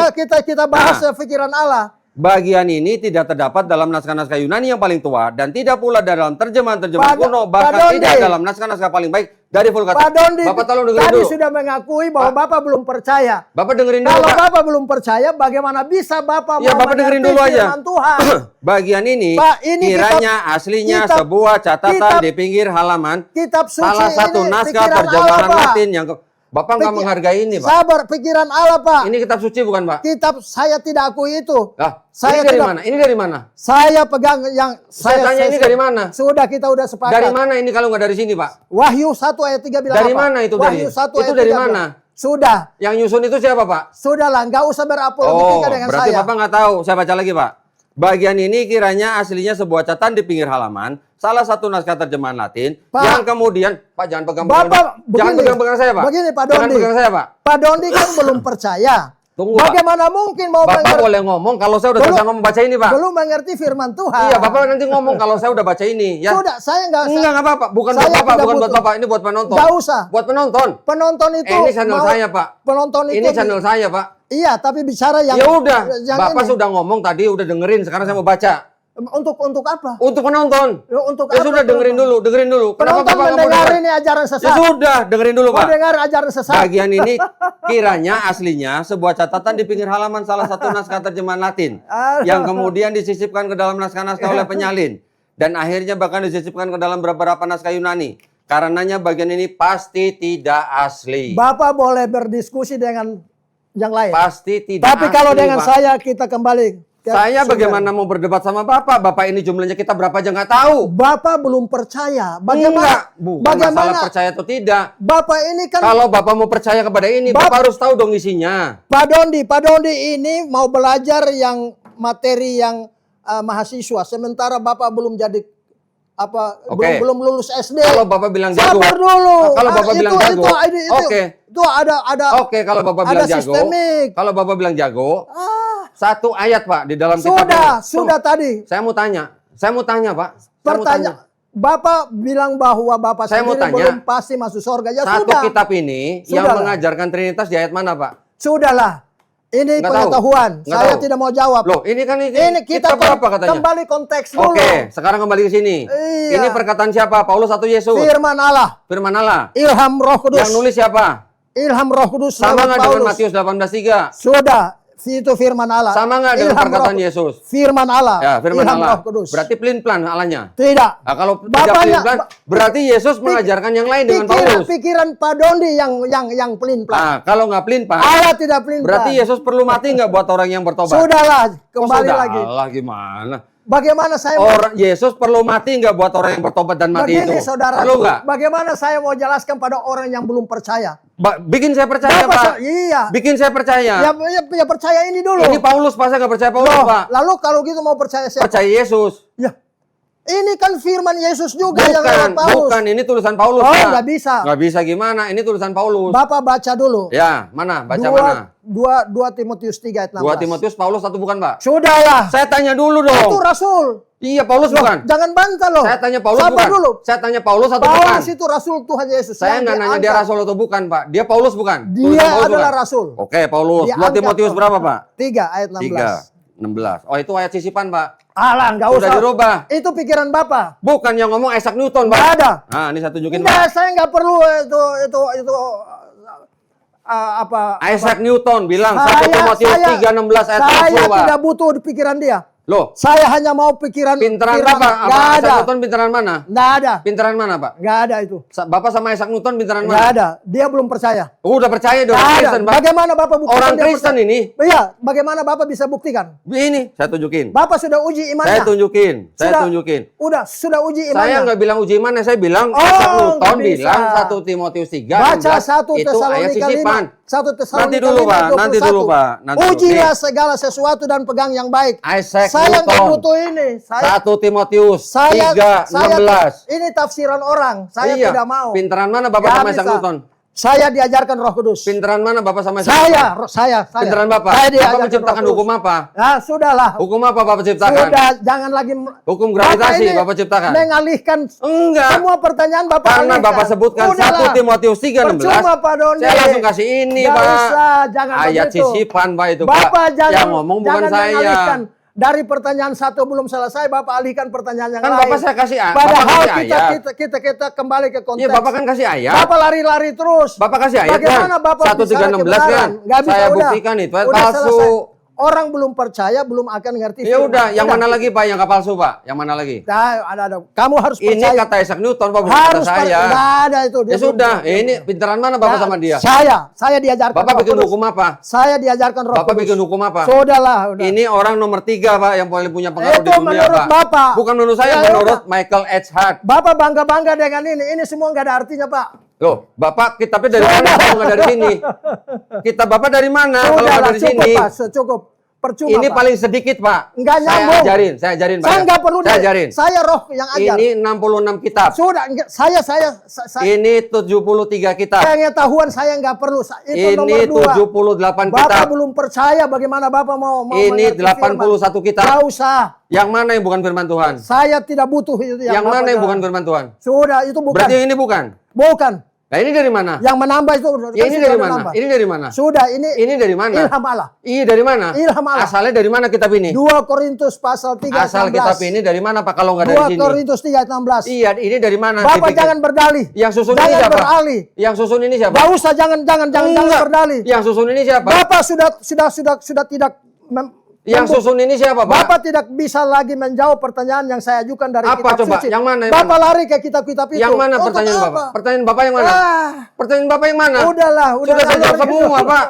Speaker 2: Kita bahas
Speaker 1: Nah.
Speaker 2: pikiran Allah.
Speaker 1: Bagian ini tidak terdapat dalam naskah-naskah Yunani yang paling tua dan tidak pula dalam terjemahan-terjemahan
Speaker 2: Pak
Speaker 1: kuno,
Speaker 2: Pak
Speaker 1: bahkan
Speaker 2: Dondi.
Speaker 1: tidak dalam naskah-naskah paling baik dari Vulgata.
Speaker 2: Pak Dondi
Speaker 1: Bapak tolong dengerin
Speaker 2: tadi
Speaker 1: dulu.
Speaker 2: sudah mengakui bahwa Bapak belum percaya.
Speaker 1: Bapak dengerin dulu
Speaker 2: Kalau
Speaker 1: Pak.
Speaker 2: Bapak belum percaya, bagaimana bisa Bapak
Speaker 1: Ya,
Speaker 2: mau
Speaker 1: Bapak dengerin
Speaker 2: mengerti
Speaker 1: dulu aja.
Speaker 2: firman Tuhan?
Speaker 1: Bagian ini,
Speaker 2: Pak, ini
Speaker 1: kiranya aslinya
Speaker 2: kitab-
Speaker 1: sebuah catatan
Speaker 2: kitab-
Speaker 1: di pinggir halaman
Speaker 2: Kitab suci
Speaker 1: salah satu
Speaker 2: ini
Speaker 1: naskah
Speaker 2: pikiran
Speaker 1: terjemahan
Speaker 2: Allah, Pak.
Speaker 1: Latin yang Bapak nggak menghargai ini Pak.
Speaker 2: Sabar, pikiran Allah, Pak.
Speaker 1: Ini kitab suci bukan Pak?
Speaker 2: Kitab saya tidak akui itu.
Speaker 1: Lah,
Speaker 2: Saya
Speaker 1: ini dari
Speaker 2: tidak-
Speaker 1: mana? Ini dari mana?
Speaker 2: Saya pegang yang
Speaker 1: Saya tanya ini dari mana?
Speaker 2: Sudah kita udah sepakat.
Speaker 1: Dari mana ini kalau nggak dari sini Pak?
Speaker 2: Wahyu 1 ayat 3 bilang
Speaker 1: Dari
Speaker 2: apa?
Speaker 1: mana itu
Speaker 2: Wahyu
Speaker 1: dari?
Speaker 2: 1
Speaker 1: Itu
Speaker 2: ayat
Speaker 1: dari
Speaker 2: 3
Speaker 1: mana?
Speaker 2: bilang. Sudah.
Speaker 1: Yang nyusun itu siapa Pak?
Speaker 2: Sudahlah, nggak usah berapologetika dengan
Speaker 1: berarti
Speaker 2: saya.
Speaker 1: Bapak nggak tahu. Saya baca lagi Pak. Bagian ini kiranya aslinya sebuah catatan di pinggir halaman, salah satu naskah terjemahan Latin,
Speaker 2: Pak.
Speaker 1: yang kemudian, Pak jangan pegang
Speaker 2: Bapak,
Speaker 1: jangan
Speaker 2: begini.
Speaker 1: pegang saya Pak.
Speaker 2: Begini, Pak
Speaker 1: Jangan
Speaker 2: Dondi.
Speaker 1: pegang saya Pak.
Speaker 2: Pak Dondi kan belum percaya.
Speaker 1: Tunggu, Pak.
Speaker 2: Bagaimana mungkin mau
Speaker 1: Bapak boleh ngomong kalau saya udah selesai ngomong baca ini Pak.
Speaker 2: belum mengerti firman Tuhan?
Speaker 1: Iya, Bapak nanti ngomong kalau saya udah baca ini ya.
Speaker 2: Sudah, saya nggak
Speaker 1: Enggak apa-apa, bukan
Speaker 2: Saya
Speaker 1: buat Bapak,
Speaker 2: tidak
Speaker 1: bukan buat
Speaker 2: butuh.
Speaker 1: Bapak, ini buat penonton.
Speaker 2: Nggak usah.
Speaker 1: Buat penonton.
Speaker 2: Penonton itu
Speaker 1: Ini channel
Speaker 2: mau-
Speaker 1: saya Pak.
Speaker 2: Penonton itu
Speaker 1: Ini channel saya Pak.
Speaker 2: Iya, tapi bicara yang
Speaker 1: Ya udah,
Speaker 2: yang
Speaker 1: Bapak
Speaker 2: ini.
Speaker 1: sudah ngomong tadi, udah dengerin, sekarang saya mau baca.
Speaker 2: Untuk apa?
Speaker 1: Untuk penonton.
Speaker 2: Untuk
Speaker 1: Ya
Speaker 2: apa,
Speaker 1: sudah dengerin
Speaker 2: penonton?
Speaker 1: dulu, dengerin dulu. Kenapa
Speaker 2: Penonton
Speaker 1: Bapak nggak mau
Speaker 2: mendengar
Speaker 1: dengar?
Speaker 2: ini ajaran
Speaker 1: Ya
Speaker 2: sesat.
Speaker 1: sudah, dengerin dulu
Speaker 2: Mau
Speaker 1: Pak.
Speaker 2: dengar ajaran sesat.
Speaker 1: Bagian ini kiranya aslinya sebuah catatan di pinggir halaman salah satu naskah terjemahan Latin
Speaker 2: Aduh.
Speaker 1: yang kemudian disisipkan ke dalam naskah-naskah oleh penyalin dan akhirnya bahkan disisipkan ke dalam beberapa naskah Yunani. Karenanya bagian ini pasti tidak asli.
Speaker 2: Bapak boleh berdiskusi dengan yang lain.
Speaker 1: Pasti tidak
Speaker 2: Tapi
Speaker 1: asli,
Speaker 2: kalau dengan
Speaker 1: Pak.
Speaker 2: saya kita kembali. ke
Speaker 1: Saya
Speaker 2: sumber.
Speaker 1: bagaimana mau berdebat sama Bapak? Bapak ini jumlahnya kita berapa aja nggak tahu.
Speaker 2: Bapak belum percaya.
Speaker 1: Enggak,
Speaker 2: Bagaimana?
Speaker 1: bukan
Speaker 2: Bagaimana?
Speaker 1: masalah percaya atau tidak.
Speaker 2: Bapak ini kan
Speaker 1: Kalau Bapak mau percaya kepada ini, Bapak harus tahu dong isinya.
Speaker 2: Pak Dondi ini mau belajar yang materi yang mahasiswa, sementara Bapak belum jadi apa
Speaker 1: Oke.
Speaker 2: belum lulus SD.
Speaker 1: Kalau Bapak bilang jago.
Speaker 2: Sabar dulu.
Speaker 1: Nah, kalau Bapak bilang jago. Oke.
Speaker 2: Itu ada
Speaker 1: Oke, kalau Bapak
Speaker 2: ada
Speaker 1: bilang jago.
Speaker 2: sistemik.
Speaker 1: Kalau Bapak bilang jago, satu ayat Pak di dalam kitab.
Speaker 2: Sudah tadi.
Speaker 1: Saya mau tanya Pak. Saya mau
Speaker 2: Pertanyaan Bapak bilang bahwa Bapak
Speaker 1: Saya mau
Speaker 2: sendiri
Speaker 1: tanya.
Speaker 2: belum pasti masuk surga. Ya
Speaker 1: Satu
Speaker 2: sudah.
Speaker 1: kitab ini yang
Speaker 2: Sudahlah.
Speaker 1: mengajarkan Trinitas di ayat mana Pak?
Speaker 2: Sudahlah. Ini
Speaker 1: Nggak
Speaker 2: pengetahuan.
Speaker 1: tahu. Nggak
Speaker 2: Saya
Speaker 1: tahu.
Speaker 2: tidak mau jawab.
Speaker 1: Loh, ini kan
Speaker 2: Ini
Speaker 1: kitab
Speaker 2: kita
Speaker 1: berapa katanya?
Speaker 2: kembali konteks dulu.
Speaker 1: Oke, sekarang kembali ke sini.
Speaker 2: Iya.
Speaker 1: Ini perkataan siapa? Paulus atau Yesus?
Speaker 2: Firman Allah,
Speaker 1: Firman Allah.
Speaker 2: ilham Roh Kudus.
Speaker 1: Yang nulis siapa?
Speaker 2: Ilham Roh Kudus
Speaker 1: Sama
Speaker 2: lewat
Speaker 1: nggak dengan
Speaker 2: Paulus.
Speaker 1: Matius 18:3?
Speaker 2: Sudah, itu firman Allah.
Speaker 1: Sama nggak dengan
Speaker 2: Ilham
Speaker 1: perkataan
Speaker 2: Roh-
Speaker 1: Yesus?
Speaker 2: Firman Allah.
Speaker 1: Ya, firman
Speaker 2: ilham
Speaker 1: Allah.
Speaker 2: Roh Kudus.
Speaker 1: Berarti pelin-pelan Allahnya.
Speaker 2: Tidak.
Speaker 1: Nah, kalau tidak
Speaker 2: Bapaknya-
Speaker 1: pelin-pelan, berarti Yesus mengajarkan yang lain dengan
Speaker 2: Pikiran,
Speaker 1: Paulus.
Speaker 2: pikiran Pak Dondi yang pelin-pelan.
Speaker 1: Nah, kalau nggak pelin-pelan,
Speaker 2: Allah tidak pelin-pelan.
Speaker 1: berarti Yesus perlu mati nggak buat orang yang bertobat?
Speaker 2: Sudahlah,
Speaker 1: Kok
Speaker 2: kembali
Speaker 1: sudah?
Speaker 2: lagi.
Speaker 1: Allah gimana?
Speaker 2: Bagaimana saya mau
Speaker 1: Orang Yesus perlu mati nggak buat orang yang bertobat dan mati
Speaker 2: begini,
Speaker 1: itu?
Speaker 2: saudara?
Speaker 1: Perlu nggak?
Speaker 2: Bagaimana saya mau jelaskan pada orang yang belum percaya?
Speaker 1: Bikin saya percaya, Pak.
Speaker 2: Iya.
Speaker 1: Bikin saya percaya.
Speaker 2: Ya percaya ini dulu.
Speaker 1: Ini Paulus, Pak. Saya nggak percaya Paulus,
Speaker 2: Loh,
Speaker 1: Pak.
Speaker 2: lalu kalau gitu mau percaya siapa?
Speaker 1: Percaya Yesus.
Speaker 2: Ya. Ini kan firman Yesus juga yang lewat
Speaker 1: Bukan,
Speaker 2: Paulus.
Speaker 1: bukan. Ini tulisan Paulus,
Speaker 2: Oh,
Speaker 1: Pak.
Speaker 2: nggak bisa.
Speaker 1: Nggak bisa gimana? Ini tulisan Paulus.
Speaker 2: Bapak baca dulu.
Speaker 1: Ya, mana? Baca mana?
Speaker 2: 2 Timotius 3 ayat 16.
Speaker 1: 2 Timotius Paulus atau bukan, Pak?
Speaker 2: Sudahlah.
Speaker 1: Saya tanya dulu
Speaker 2: Itu
Speaker 1: dong.
Speaker 2: rasul.
Speaker 1: Iya, Paulus
Speaker 2: Loh,
Speaker 1: bukan?
Speaker 2: jangan bantah loh.
Speaker 1: Saya tanya Paulus
Speaker 2: Sabar
Speaker 1: bukan?
Speaker 2: dulu.
Speaker 1: Saya tanya Paulus atau bukan?
Speaker 2: Paulus itu rasul Tuhan Yesus.
Speaker 1: Saya
Speaker 2: yang
Speaker 1: nggak nanya dia
Speaker 2: diangkat.
Speaker 1: rasul atau bukan, Pak. Dia Paulus bukan?
Speaker 2: Dia
Speaker 1: Tulisan Paulus
Speaker 2: adalah
Speaker 1: bukan?
Speaker 2: rasul.
Speaker 1: Oke, Paulus. 2
Speaker 2: Diangkat,
Speaker 1: Timotius
Speaker 2: Pak.
Speaker 1: berapa, Pak?
Speaker 2: 3 ayat 16.
Speaker 1: 16. Oh, itu ayat sisipan, Pak.
Speaker 2: Alah, nggak
Speaker 1: Sudah
Speaker 2: usah.
Speaker 1: dirubah.
Speaker 2: Itu pikiran Bapak.
Speaker 1: Bukan yang ngomong Isaac Newton, Pak.
Speaker 2: Nggak ada.
Speaker 1: Nah, ini saya tunjukin,
Speaker 2: Enggak,
Speaker 1: Pak.
Speaker 2: saya nggak perlu itu apa.
Speaker 1: Isaac Newton bilang 1
Speaker 2: Saya-
Speaker 1: Timotius
Speaker 2: saya-
Speaker 1: 3:16 ayat
Speaker 2: Saya
Speaker 1: 40, Pak.
Speaker 2: tidak butuh di pikiran dia.
Speaker 1: Loh,
Speaker 2: Saya hanya mau pikiran
Speaker 1: pinteran
Speaker 2: firman.
Speaker 1: Bapak,
Speaker 2: Nggak
Speaker 1: Isaac
Speaker 2: ada.
Speaker 1: Newton pinteran mana?
Speaker 2: Nggak ada.
Speaker 1: Pinteran mana, Pak?
Speaker 2: Nggak ada itu.
Speaker 1: Bapak sama Isaac Newton pinteran
Speaker 2: Nggak
Speaker 1: mana?
Speaker 2: ada. Dia belum percaya.
Speaker 1: Udah percaya dong,
Speaker 2: Nggak ada.
Speaker 1: Kristen, Pak.
Speaker 2: Bagaimana Bapak buktikan
Speaker 1: Orang
Speaker 2: dia
Speaker 1: Kristen
Speaker 2: percaya?
Speaker 1: ini.
Speaker 2: Iya, bagaimana Bapak bisa buktikan?
Speaker 1: Ini, saya tunjukin.
Speaker 2: Bapak sudah uji
Speaker 1: Saya
Speaker 2: imannya.
Speaker 1: tunjukin. Saya
Speaker 2: Sudah.
Speaker 1: tunjukin.
Speaker 2: Sudah uji
Speaker 1: Saya
Speaker 2: imannya.
Speaker 1: nggak bilang uji iman, saya bilang
Speaker 2: Oh,
Speaker 1: Isaac Newton
Speaker 2: nggak bisa.
Speaker 1: bilang 1 Timotius 3
Speaker 2: Baca 1
Speaker 1: itu ayat
Speaker 2: Tesalonika 5.
Speaker 1: sisipan.
Speaker 2: 1 Tesalonika
Speaker 1: Nanti dulu,
Speaker 2: 5,
Speaker 1: Pak. Nanti
Speaker 2: 21.
Speaker 1: dulu, Pak. Nanti dulu.
Speaker 2: Ujilah segala sesuatu dan pegang yang baik.
Speaker 1: Isaac
Speaker 2: Saya nggak
Speaker 1: Newton.
Speaker 2: butuh ini.
Speaker 1: 1 Timotius
Speaker 2: Saya
Speaker 1: 3:16.
Speaker 2: ini tafsiran orang. Saya
Speaker 1: Iya.
Speaker 2: tidak mau.
Speaker 1: Pinteran mana Bapak
Speaker 2: Nggak
Speaker 1: sama Isaac
Speaker 2: bisa.
Speaker 1: Newton?
Speaker 2: Saya diajarkan Roh Kudus.
Speaker 1: Pinteran mana Bapak sama Isaac Newton?
Speaker 2: Saya.
Speaker 1: Pinteran Bapak.
Speaker 2: Saya
Speaker 1: Bapak
Speaker 2: diajarkan
Speaker 1: menciptakan
Speaker 2: Roh Kudus.
Speaker 1: hukum apa?
Speaker 2: Ya, sudahlah.
Speaker 1: Hukum apa Bapak ciptakan?
Speaker 2: Sudah, jangan lagi
Speaker 1: Hukum gravitasi
Speaker 2: ini
Speaker 1: Bapak ciptakan?
Speaker 2: mengalihkan
Speaker 1: Enggak.
Speaker 2: semua pertanyaan Bapak
Speaker 1: Karena
Speaker 2: alihkan.
Speaker 1: Bapak sebutkan
Speaker 2: Udahlah.
Speaker 1: 1 Timotius 3:16.
Speaker 2: Percuma, Pak Doni.
Speaker 1: Saya langsung kasih ini,
Speaker 2: Nggak
Speaker 1: Pak.
Speaker 2: usah, jangan
Speaker 1: Ayat
Speaker 2: begitu.
Speaker 1: sisipan, Pak, itu,
Speaker 2: Bapak
Speaker 1: Pak.
Speaker 2: jangan,
Speaker 1: Yang ngomong bukan
Speaker 2: jangan
Speaker 1: saya.
Speaker 2: mengalihkan. Dari pertanyaan 1 belum selesai, Bapak alihkan pertanyaan yang
Speaker 1: Kan
Speaker 2: lain.
Speaker 1: Bapak saya kasih Bapak
Speaker 2: Padahal
Speaker 1: kasih ayat.
Speaker 2: kita kembali ke konteks.
Speaker 1: Iya, Bapak kan kasih ayat.
Speaker 2: Bapak lari-lari terus.
Speaker 1: Bapak kasih ayat
Speaker 2: Bagaimana
Speaker 1: kan?
Speaker 2: Bapak
Speaker 1: 1
Speaker 2: bicara
Speaker 1: 3:16 kan?
Speaker 2: kebenaran? Nggak bisa,
Speaker 1: Saya
Speaker 2: udah.
Speaker 1: buktikan itu
Speaker 2: Udah
Speaker 1: palsu.
Speaker 2: selesai. Orang belum percaya, belum akan ngerti.
Speaker 1: Ya
Speaker 2: firman.
Speaker 1: udah, yang
Speaker 2: Udah.
Speaker 1: mana lagi Pak yang nggak palsu, Pak? Yang mana lagi?
Speaker 2: Nah, ada. Kamu harus
Speaker 1: Ini
Speaker 2: percaya.
Speaker 1: kata Isaac Newton, Pak, bukan kata
Speaker 2: Harus
Speaker 1: saya.
Speaker 2: Nggak ada itu. Dia
Speaker 1: Ya
Speaker 2: belum-
Speaker 1: sudah, ini pinteran mana Bapak
Speaker 2: Nah,
Speaker 1: sama dia?
Speaker 2: Saya diajarkan.
Speaker 1: Bapak
Speaker 2: Roh
Speaker 1: bikin
Speaker 2: Kudus.
Speaker 1: hukum apa?
Speaker 2: Saya diajarkan Roh
Speaker 1: Bapak
Speaker 2: Kudus.
Speaker 1: bikin hukum apa?
Speaker 2: Sudahlah, udah.
Speaker 1: Ini orang nomor 3, Pak, yang paling punya pengaruh
Speaker 2: Itu
Speaker 1: di dunia,
Speaker 2: menurut
Speaker 1: Pak.
Speaker 2: Bapak.
Speaker 1: Bukan menurut saya,
Speaker 2: Ya,
Speaker 1: menurut
Speaker 2: udah.
Speaker 1: Michael H. Hart.
Speaker 2: Bapak bangga-bangga dengan ini. Ini semua nggak ada artinya, Pak.
Speaker 1: Loh, Bapak kitabnya dari mana kalau nggak dari sini? Kitab Bapak dari mana kalau nggak
Speaker 2: Sudahlah,
Speaker 1: dari
Speaker 2: cukup,
Speaker 1: sini?
Speaker 2: Pak. Cukup. Percuma,
Speaker 1: Ini
Speaker 2: Pak.
Speaker 1: paling sedikit, Pak.
Speaker 2: Nggak nyambung.
Speaker 1: Saya ajarin, Pak.
Speaker 2: Saya
Speaker 1: ya.
Speaker 2: nggak perlu
Speaker 1: Saya ajarin.
Speaker 2: Saya Roh yang ajar.
Speaker 1: Ini 66 kitab.
Speaker 2: Sudah, saya
Speaker 1: Ini 73 kitab.
Speaker 2: pengetahuan saya nggak perlu. Itu
Speaker 1: Ini
Speaker 2: nomor 2.
Speaker 1: 78
Speaker 2: Bapak
Speaker 1: kitab.
Speaker 2: belum percaya bagaimana Bapak mau
Speaker 1: Ini
Speaker 2: mengerti
Speaker 1: 81
Speaker 2: firman.
Speaker 1: kitab.
Speaker 2: Nggak usah.
Speaker 1: Yang mana yang bukan firman Tuhan?
Speaker 2: Saya tidak butuh itu.
Speaker 1: Yang
Speaker 2: Bapak
Speaker 1: mana yang
Speaker 2: jalan.
Speaker 1: bukan firman Tuhan?
Speaker 2: Sudah, itu bukan.
Speaker 1: Berarti yang ini bukan.
Speaker 2: Bukan.
Speaker 1: Nah, ini dari mana?
Speaker 2: Yang menambah itu.
Speaker 1: Ya, ini
Speaker 2: sudah
Speaker 1: dari
Speaker 2: ada
Speaker 1: mana?
Speaker 2: nambah.
Speaker 1: Ini dari mana?
Speaker 2: Sudah, ini
Speaker 1: Dari mana?
Speaker 2: ilham Allah.
Speaker 1: Iya, dari mana?
Speaker 2: Ilham Allah.
Speaker 1: Asalnya dari mana kitab ini?
Speaker 2: 2 Korintus pasal 3
Speaker 1: Asal kitab ini dari mana, Pak, kalau nggak dari
Speaker 2: 2
Speaker 1: sini?
Speaker 2: Korintus 3 16.
Speaker 1: Iya, ini dari mana?
Speaker 2: Bapak
Speaker 1: dibikin?
Speaker 2: jangan berdalih.
Speaker 1: Yang susun ini
Speaker 2: Jangan
Speaker 1: siapa?
Speaker 2: beralih.
Speaker 1: Yang susun ini siapa?
Speaker 2: Gak usah, jangan
Speaker 1: Enggak.
Speaker 2: berdalih.
Speaker 1: Yang susun ini siapa?
Speaker 2: Bapak sudah tidak
Speaker 1: Yang susun ini siapa, Pak?
Speaker 2: Bapak tidak bisa lagi menjawab pertanyaan yang saya ajukan dari
Speaker 1: Apa
Speaker 2: kitab
Speaker 1: coba?
Speaker 2: suci.
Speaker 1: Yang mana? Yang
Speaker 2: Bapak
Speaker 1: mana?
Speaker 2: lari ke kitab-kitab itu.
Speaker 1: Yang mana
Speaker 2: Untuk
Speaker 1: pertanyaan
Speaker 2: apa?
Speaker 1: Bapak? Pertanyaan Bapak yang mana?
Speaker 2: Ah,
Speaker 1: Pertanyaan Bapak yang mana?
Speaker 2: udahlah,
Speaker 1: Sudah saya jawab
Speaker 2: lari.
Speaker 1: semua, Pak.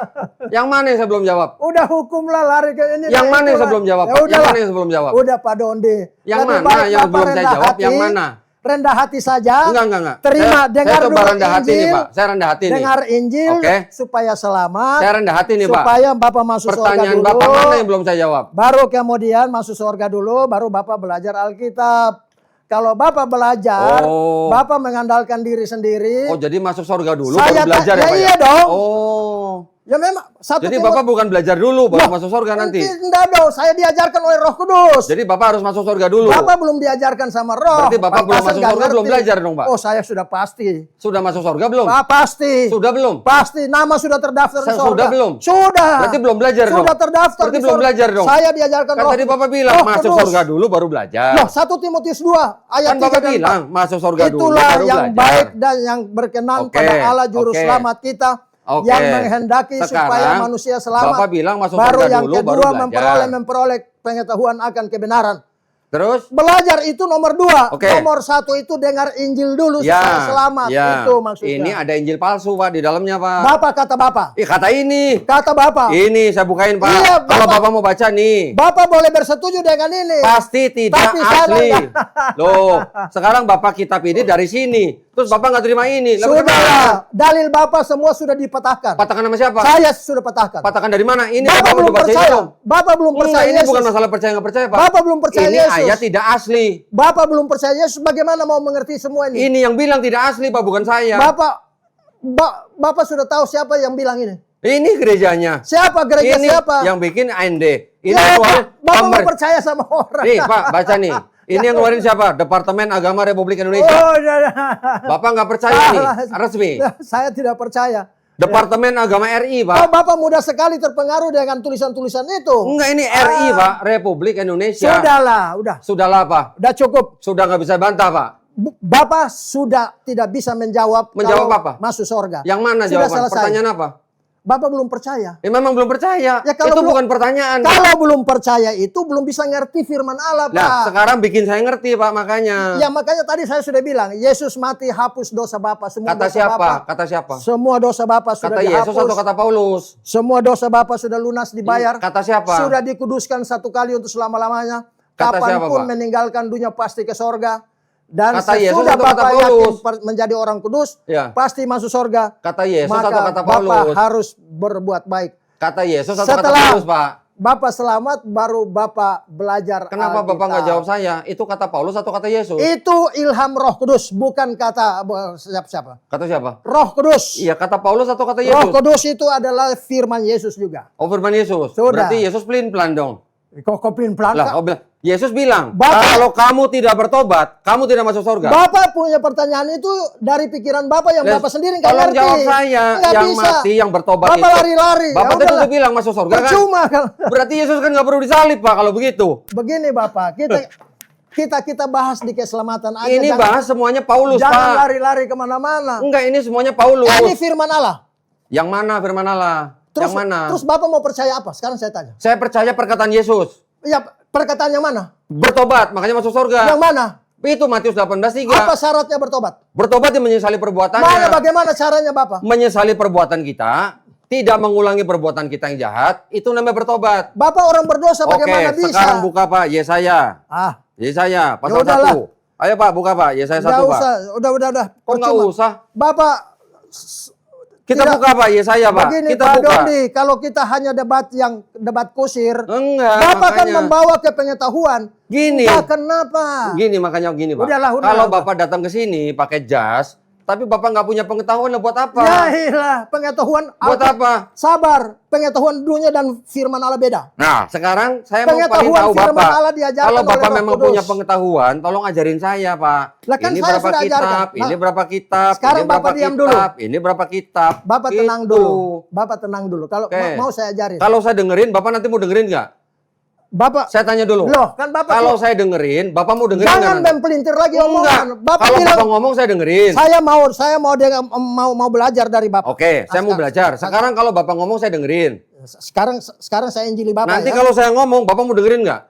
Speaker 1: Yang mana yang saya belum jawab?
Speaker 2: Udah hukumlah lari ke ini.
Speaker 1: Yang
Speaker 2: dan
Speaker 1: mana yang
Speaker 2: itulah.
Speaker 1: saya belum jawab,
Speaker 2: Ya
Speaker 1: Pak? Yang
Speaker 2: udahlah.
Speaker 1: mana yang saya belum jawab?
Speaker 2: Udah, Pak Dondi.
Speaker 1: Yang
Speaker 2: Lebih
Speaker 1: mana
Speaker 2: baik
Speaker 1: yang
Speaker 2: Bapak
Speaker 1: belum saya
Speaker 2: rendah
Speaker 1: jawab?
Speaker 2: hati,
Speaker 1: Yang mana?
Speaker 2: Rendah hati saja.
Speaker 1: Enggak.
Speaker 2: Terima, dengar
Speaker 1: saya
Speaker 2: dulu
Speaker 1: coba rendah hati nih,
Speaker 2: Injil.
Speaker 1: Pak. Saya rendah hati nih.
Speaker 2: Dengar Injil
Speaker 1: Oke.
Speaker 2: supaya selamat.
Speaker 1: Saya rendah hati nih, Pak.
Speaker 2: Supaya Bapak masuk surga
Speaker 1: Pertanyaan
Speaker 2: dulu.
Speaker 1: Bapak mana yang belum saya jawab?
Speaker 2: Baru kemudian masuk surga dulu, baru Bapak belajar Alkitab. Kalau Bapak belajar,
Speaker 1: Oh.
Speaker 2: Bapak mengandalkan diri sendiri.
Speaker 1: Oh, jadi masuk surga dulu
Speaker 2: Saya
Speaker 1: baru belajar
Speaker 2: ya
Speaker 1: ya, Pak?
Speaker 2: iya dong.
Speaker 1: Oh.
Speaker 2: Ya memang satu
Speaker 1: Jadi
Speaker 2: Timot-
Speaker 1: Bapak bukan belajar dulu baru
Speaker 2: Loh,
Speaker 1: masuk surga nanti.
Speaker 2: Enggak dong, saya diajarkan oleh Roh Kudus.
Speaker 1: Jadi Bapak harus masuk surga dulu.
Speaker 2: Bapak belum diajarkan sama Roh.
Speaker 1: Berarti Bapak belum
Speaker 2: Pasal
Speaker 1: masuk
Speaker 2: nggak
Speaker 1: surga, belum
Speaker 2: ngerti.
Speaker 1: belajar dong, Pak?
Speaker 2: Oh, saya sudah pasti.
Speaker 1: Sudah masuk surga belum?
Speaker 2: Pak, pasti.
Speaker 1: Sudah belum?
Speaker 2: Pasti, nama sudah terdaftar di surga.
Speaker 1: Sudah belum?
Speaker 2: Sudah.
Speaker 1: Berarti belum belajar dong?
Speaker 2: Sudah terdaftar
Speaker 1: Berarti
Speaker 2: di
Speaker 1: belum
Speaker 2: surga.
Speaker 1: belajar dong?
Speaker 2: Saya diajarkan
Speaker 1: Kan
Speaker 2: Roh.
Speaker 1: tadi Bapak bilang
Speaker 2: Roh
Speaker 1: masuk
Speaker 2: Kudus.
Speaker 1: surga dulu baru belajar.
Speaker 2: Loh, 1 Timotius 2 ayat
Speaker 1: Kan
Speaker 2: 3
Speaker 1: Bapak
Speaker 2: dan 4.
Speaker 1: bilang masuk surga dulu
Speaker 2: Itulah
Speaker 1: baru
Speaker 2: yang
Speaker 1: belajar.
Speaker 2: baik dan yang berkenan
Speaker 1: Oke,
Speaker 2: pada Allah juru
Speaker 1: oke.
Speaker 2: selamat kita.
Speaker 1: Oke.
Speaker 2: Yang menghendaki supaya
Speaker 1: Sekarang,
Speaker 2: manusia selamat.
Speaker 1: Bapak bilang masuk
Speaker 2: baru
Speaker 1: surga
Speaker 2: yang
Speaker 1: dulu, baru
Speaker 2: kedua
Speaker 1: belajar.
Speaker 2: memperoleh pengetahuan akan kebenaran.
Speaker 1: Terus?
Speaker 2: Belajar itu nomor 2.
Speaker 1: Oke.
Speaker 2: Nomor 1 itu dengar Injil dulu supaya selamat.
Speaker 1: ya.
Speaker 2: Itu maksudnya.
Speaker 1: Ini ada Injil palsu, Pak, di dalamnya, Pak.
Speaker 2: Bapak kata Bapak.
Speaker 1: Kata ini.
Speaker 2: Kata Bapak.
Speaker 1: Ini saya bukain, Pak.
Speaker 2: Iya,
Speaker 1: Kalau
Speaker 2: Bapak-
Speaker 1: Bapak mau baca nih.
Speaker 2: Bapak boleh bersetuju dengan ini.
Speaker 1: Pasti tidak
Speaker 2: Tapi saya
Speaker 1: asli.
Speaker 2: nggak-
Speaker 1: Loh, sekarang Bapak kitab ini dari sini. Terus Bapak nggak terima ini. Lah, bagaimana?
Speaker 2: Sudah. Dalil Bapak semua sudah dipatahkan.
Speaker 1: Patahkan nama siapa?
Speaker 2: Saya sudah patahkan.
Speaker 1: Patahkan dari mana? Ini
Speaker 2: Bapak
Speaker 1: Bapak
Speaker 2: belum
Speaker 1: baca ini
Speaker 2: percaya.
Speaker 1: dong.
Speaker 2: Bapak belum
Speaker 1: Enggak,
Speaker 2: percaya
Speaker 1: ini
Speaker 2: Yesus.
Speaker 1: bukan masalah percaya nggak percaya, Pak.
Speaker 2: Bapak belum percaya
Speaker 1: Ini
Speaker 2: Yesus.
Speaker 1: ayat tidak asli.
Speaker 2: Bapak belum percaya Yesus. Bagaimana mau mengerti semua ini?
Speaker 1: Ini yang bilang tidak asli, Pak, bukan saya.
Speaker 2: Bapak sudah tahu siapa yang bilang ini?
Speaker 1: Ini gerejanya.
Speaker 2: Siapa gereja
Speaker 1: Ini
Speaker 2: siapa?
Speaker 1: yang bikin AND. Ini
Speaker 2: Ya,
Speaker 1: yang keluarin
Speaker 2: Bapak mau percaya sama orang.
Speaker 1: Nih, Pak, baca nih. Ini yang keluarin siapa? Departemen Agama Republik Indonesia.
Speaker 2: Oh, ya.
Speaker 1: Bapak nggak percaya nih,
Speaker 2: Salah.
Speaker 1: resmi.
Speaker 2: Saya tidak percaya.
Speaker 1: Departemen Agama RI,
Speaker 2: Oh,
Speaker 1: Pak.
Speaker 2: Bapak mudah sekali terpengaruh dengan tulisan-tulisan itu.
Speaker 1: Enggak, ini RI, Pak. Republik Indonesia.
Speaker 2: Sudahlah, udah.
Speaker 1: Sudahlah, Pak.
Speaker 2: Udah cukup.
Speaker 1: Sudah nggak bisa bantah, Pak.
Speaker 2: Bapak sudah tidak bisa menjawab
Speaker 1: Menjawab
Speaker 2: kalau
Speaker 1: apa?
Speaker 2: masuk surga.
Speaker 1: Yang mana
Speaker 2: Sudah
Speaker 1: jawaban?
Speaker 2: selesai.
Speaker 1: Pertanyaan apa?
Speaker 2: Bapak belum percaya.
Speaker 1: Memang belum percaya.
Speaker 2: Ya, kalau
Speaker 1: Itu
Speaker 2: belum-
Speaker 1: bukan pertanyaan, Pak.
Speaker 2: Kalau belum percaya itu belum bisa ngerti firman Allah, Pak.
Speaker 1: Nah, sekarang bikin saya ngerti, Pak, makanya.
Speaker 2: Ya makanya tadi saya sudah bilang, Yesus mati hapus dosa Bapak. Semua
Speaker 1: Kata
Speaker 2: dosa
Speaker 1: siapa?
Speaker 2: Bapak.
Speaker 1: Kata siapa?
Speaker 2: Semua dosa Bapak sudah
Speaker 1: Kata
Speaker 2: dihapus.
Speaker 1: Yesus atau kata Paulus?
Speaker 2: Semua dosa Bapak sudah lunas dibayar.
Speaker 1: Kata siapa?
Speaker 2: Sudah dikuduskan satu kali untuk selama-lamanya.
Speaker 1: Kata siapa,
Speaker 2: Kapanpun
Speaker 1: Pak?
Speaker 2: meninggalkan dunia pasti ke sorga. Dan
Speaker 1: Kata Yesus
Speaker 2: sesudah
Speaker 1: atau kata
Speaker 2: Bapak yakin
Speaker 1: Paulus?
Speaker 2: menjadi orang kudus,
Speaker 1: Ya.
Speaker 2: pasti masuk sorga.
Speaker 1: Kata Yesus
Speaker 2: Maka
Speaker 1: atau kata
Speaker 2: Bapak
Speaker 1: Paulus?
Speaker 2: harus berbuat baik.
Speaker 1: Kata Yesus atau kata
Speaker 2: Setelah
Speaker 1: Paulus, Pak?
Speaker 2: Bapak selamat, baru Bapak belajar
Speaker 1: Kenapa
Speaker 2: Alkitab.
Speaker 1: Bapak nggak jawab saya? Itu kata Paulus atau kata Yesus?
Speaker 2: Itu ilham Roh Kudus, bukan kata siapa-siapa.
Speaker 1: Kata siapa?
Speaker 2: Roh Kudus.
Speaker 1: Iya, kata Paulus atau kata
Speaker 2: Roh
Speaker 1: Yesus?
Speaker 2: Kudus itu adalah firman Yesus juga.
Speaker 1: Oh, firman Yesus.
Speaker 2: Sudah.
Speaker 1: Berarti Yesus pelin-pelan dong.
Speaker 2: Kok pelin-pelan?
Speaker 1: Lah, oh, Yesus bilang,
Speaker 2: Bapak-
Speaker 1: kalau kamu tidak bertobat, kamu tidak masuk surga.
Speaker 2: Bapak punya pertanyaan itu dari pikiran Bapak yang
Speaker 1: Les,
Speaker 2: Bapak sendiri nggak
Speaker 1: tolong
Speaker 2: ngerti.
Speaker 1: jawab saya,
Speaker 2: Nggak
Speaker 1: yang
Speaker 2: bisa.
Speaker 1: mati, yang bertobat
Speaker 2: Bapak
Speaker 1: itu.
Speaker 2: lari-lari.
Speaker 1: Bapak
Speaker 2: Ya
Speaker 1: tadi
Speaker 2: udahlah.
Speaker 1: udah bilang masuk surga kan?
Speaker 2: Percuma kan.
Speaker 1: Berarti Yesus kan nggak perlu disalib, Pak, kalau begitu.
Speaker 2: Begini Bapak, kita bahas di keselamatan aja.
Speaker 1: Ini bahas semuanya Paulus,
Speaker 2: jangan
Speaker 1: Pak.
Speaker 2: lari-lari kemana-mana.
Speaker 1: Enggak, ini semuanya Paulus.
Speaker 2: Ini firman Allah.
Speaker 1: Yang mana firman Allah?
Speaker 2: Terus,
Speaker 1: yang mana?
Speaker 2: terus Bapak mau percaya apa? Sekarang saya tanya.
Speaker 1: Saya percaya perkataan Yesus.
Speaker 2: Ya, perkataan yang mana?
Speaker 1: Bertobat, makanya masuk surga.
Speaker 2: Yang mana?
Speaker 1: Itu Matius 18:3.
Speaker 2: Apa syaratnya bertobat?
Speaker 1: Bertobat yang menyesali perbuatannya.
Speaker 2: Mana bagaimana caranya Bapak?
Speaker 1: Menyesali perbuatan kita, tidak mengulangi perbuatan kita yang jahat, itu namanya bertobat.
Speaker 2: Bapak orang berdosa
Speaker 1: Oke,
Speaker 2: bagaimana bisa?
Speaker 1: sekarang buka Pak, Yesaya.
Speaker 2: Ah,
Speaker 1: Yesaya, pasal
Speaker 2: Ya udahlah.
Speaker 1: 1. Ayo Pak, buka Pak, Yesaya 1
Speaker 2: nggak
Speaker 1: Pak.
Speaker 2: usah. Udah.
Speaker 1: Kok nggak
Speaker 2: Percuma.
Speaker 1: usah?
Speaker 2: Bapak,
Speaker 1: Kita
Speaker 2: Tidak.
Speaker 1: buka Pak, Yesaya Pak.
Speaker 2: begini
Speaker 1: Kita
Speaker 2: Pak
Speaker 1: buka.
Speaker 2: Dondi, kalau kita hanya debat kusir,
Speaker 1: Enggak,
Speaker 2: Bapak kan
Speaker 1: makanya.
Speaker 2: membawa ke pengetahuan.
Speaker 1: Gini.
Speaker 2: Enggak, kenapa?
Speaker 1: Gini makanya gini Pak.
Speaker 2: Udahlah.
Speaker 1: Kalau Bapak datang ke sini pakai jas, tapi Bapak nggak punya pengetahuan, lah buat apa?
Speaker 2: Ya iyalah, pengetahuan.
Speaker 1: Buat apa?
Speaker 2: Sabar, pengetahuan dunia dan firman Allah beda.
Speaker 1: Nah, sekarang saya mau paling
Speaker 2: Pengetahuan
Speaker 1: tahu
Speaker 2: firman
Speaker 1: Bapak.
Speaker 2: Allah diajarkan
Speaker 1: Kalau
Speaker 2: oleh
Speaker 1: Bapak
Speaker 2: Roh
Speaker 1: memang
Speaker 2: Kudus.
Speaker 1: punya pengetahuan, tolong ajarin saya, Pak.
Speaker 2: Lah kan
Speaker 1: Ini
Speaker 2: saya
Speaker 1: berapa
Speaker 2: sudah
Speaker 1: kitab,
Speaker 2: ajarkan.
Speaker 1: ini
Speaker 2: Nah,
Speaker 1: berapa kitab,
Speaker 2: sekarang
Speaker 1: ini berapa
Speaker 2: Bapak diam
Speaker 1: kitab, ini berapa kitab.
Speaker 2: Bapak
Speaker 1: Gitu.
Speaker 2: tenang dulu. Bapak tenang dulu. Kalau
Speaker 1: Oke.
Speaker 2: mau saya ajarin.
Speaker 1: Kalau saya dengerin, Bapak nanti mau dengerin nggak?
Speaker 2: Bapak,
Speaker 1: Saya tanya dulu.
Speaker 2: loh kan Bapak
Speaker 1: Kalau saya dengerin, Bapak mau dengerin
Speaker 2: jangan
Speaker 1: nggak nanti?
Speaker 2: mempelintir lagi
Speaker 1: Enggak.
Speaker 2: omongan. Bapak
Speaker 1: Kalau
Speaker 2: bilang
Speaker 1: Bapak ngomong saya dengerin.
Speaker 2: mau belajar dari Bapak.
Speaker 1: Oke, saya mau
Speaker 2: Sekarang-
Speaker 1: belajar. Sekarang kalau Bapak ngomong saya dengerin.
Speaker 2: Sekarang saya injili Bapak
Speaker 1: Nanti
Speaker 2: ya.
Speaker 1: kalau saya ngomong, Bapak mau dengerin nggak?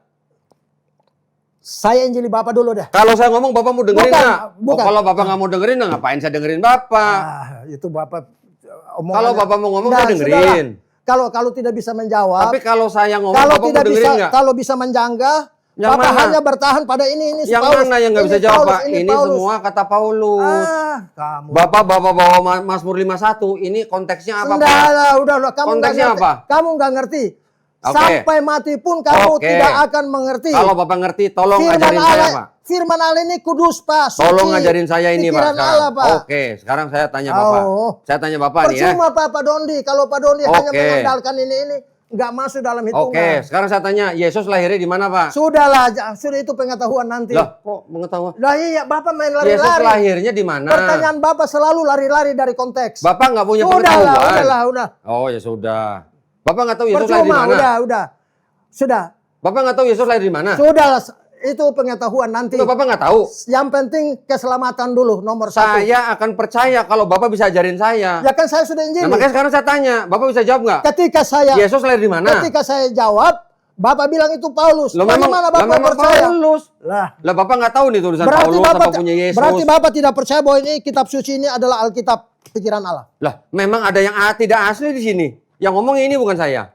Speaker 2: Saya injili Bapak dulu deh.
Speaker 1: Kalau saya ngomong, Bapak mau dengerin
Speaker 2: Bukan,
Speaker 1: nggak?
Speaker 2: bukan.
Speaker 1: Oh, kalau Bapak nggak mau dengerin, nah ngapain saya dengerin Bapak?
Speaker 2: Itu Bapak
Speaker 1: Kalau Bapak mau ngomong,
Speaker 2: Nah,
Speaker 1: saya dengerin.
Speaker 2: Kalau tidak bisa menjawab,
Speaker 1: Tapi kalau saya ngomong,
Speaker 2: kalau
Speaker 1: Bapak mau
Speaker 2: tidak bisa
Speaker 1: dengerin nggak?
Speaker 2: kalau bisa menjanggah,
Speaker 1: Yang
Speaker 2: Bapak
Speaker 1: mana?
Speaker 2: hanya bertahan pada ini
Speaker 1: Yang
Speaker 2: Paulus.
Speaker 1: mana yang nggak
Speaker 2: Ini
Speaker 1: bisa jawab,
Speaker 2: Paulus,
Speaker 1: Pak? Ini
Speaker 2: Paulus.
Speaker 1: semua kata Paulus.
Speaker 2: Kamu.
Speaker 1: Bapak bawa Mazmur 51, ini konteksnya apa, Pak?
Speaker 2: Udah, kamu nggak
Speaker 1: Konteksnya
Speaker 2: ngerti.
Speaker 1: apa?
Speaker 2: Kamu nggak ngerti.
Speaker 1: Oke.
Speaker 2: Sampai mati pun kamu
Speaker 1: Oke.
Speaker 2: tidak akan mengerti.
Speaker 1: Kalau Bapak ngerti, tolong
Speaker 2: Firman
Speaker 1: ajarin saya,
Speaker 2: Allah,
Speaker 1: Pak.
Speaker 2: Firman Allah ini kudus, Pak. Suci.
Speaker 1: Tolong ajarin saya ini, Pak.
Speaker 2: Pikiran
Speaker 1: Sekarang.
Speaker 2: Allah, Pak.
Speaker 1: Oke, sekarang saya tanya Bapak.
Speaker 2: Oh.
Speaker 1: Saya tanya Bapak nih ya.
Speaker 2: Percuma Pak Dondi. Kalau Pak Dondi hanya
Speaker 1: Oke.
Speaker 2: mengandalkan ini, nggak masuk dalam hitungan.
Speaker 1: Oke, sekarang saya tanya, Yesus lahirnya di mana, Pak?
Speaker 2: Sudahlah, sudah itu pengetahuan nanti.
Speaker 1: Lah, kok mengetahuan?
Speaker 2: Lah iya, Bapak main
Speaker 1: Yesus
Speaker 2: lari-lari.
Speaker 1: lahirnya di mana?
Speaker 2: Pertanyaan Bapak selalu lari-lari dari konteks.
Speaker 1: Bapak nggak punya
Speaker 2: Udahlah,
Speaker 1: pengetahuan.
Speaker 2: udah.
Speaker 1: Oh, ya sudah. Bapak nggak tahu Yesus lahir di
Speaker 2: Percuma,
Speaker 1: mana?
Speaker 2: udah. Sudah.
Speaker 1: Bapak nggak tahu Yesus lahir di mana?
Speaker 2: Sudah, itu pengetahuan nanti.
Speaker 1: Loh, Bapak nggak tahu.
Speaker 2: Yang penting keselamatan dulu, nomor satu.
Speaker 1: Saya akan percaya kalau Bapak bisa ajarin saya.
Speaker 2: Ya kan saya sudah
Speaker 1: Nah,
Speaker 2: injili.
Speaker 1: makanya sekarang saya tanya, Bapak bisa jawab nggak?
Speaker 2: Ketika saya
Speaker 1: Yesus lahir di mana?
Speaker 2: ketika saya jawab, Bapak bilang itu Paulus.
Speaker 1: Loh, memang,
Speaker 2: Bagaimana
Speaker 1: lah,
Speaker 2: Bapak
Speaker 1: memang
Speaker 2: percaya?
Speaker 1: Paulus.
Speaker 2: Lah,
Speaker 1: Lah Bapak nggak tahu nih tulisan
Speaker 2: berarti
Speaker 1: Paulus
Speaker 2: Bapak
Speaker 1: apa punya Yesus.
Speaker 2: berarti Bapak tidak percaya bahwa ini kitab suci ini adalah Alkitab pikiran Allah.
Speaker 1: Lah, memang ada yang tidak asli di sini. Yang ngomong ini bukan saya.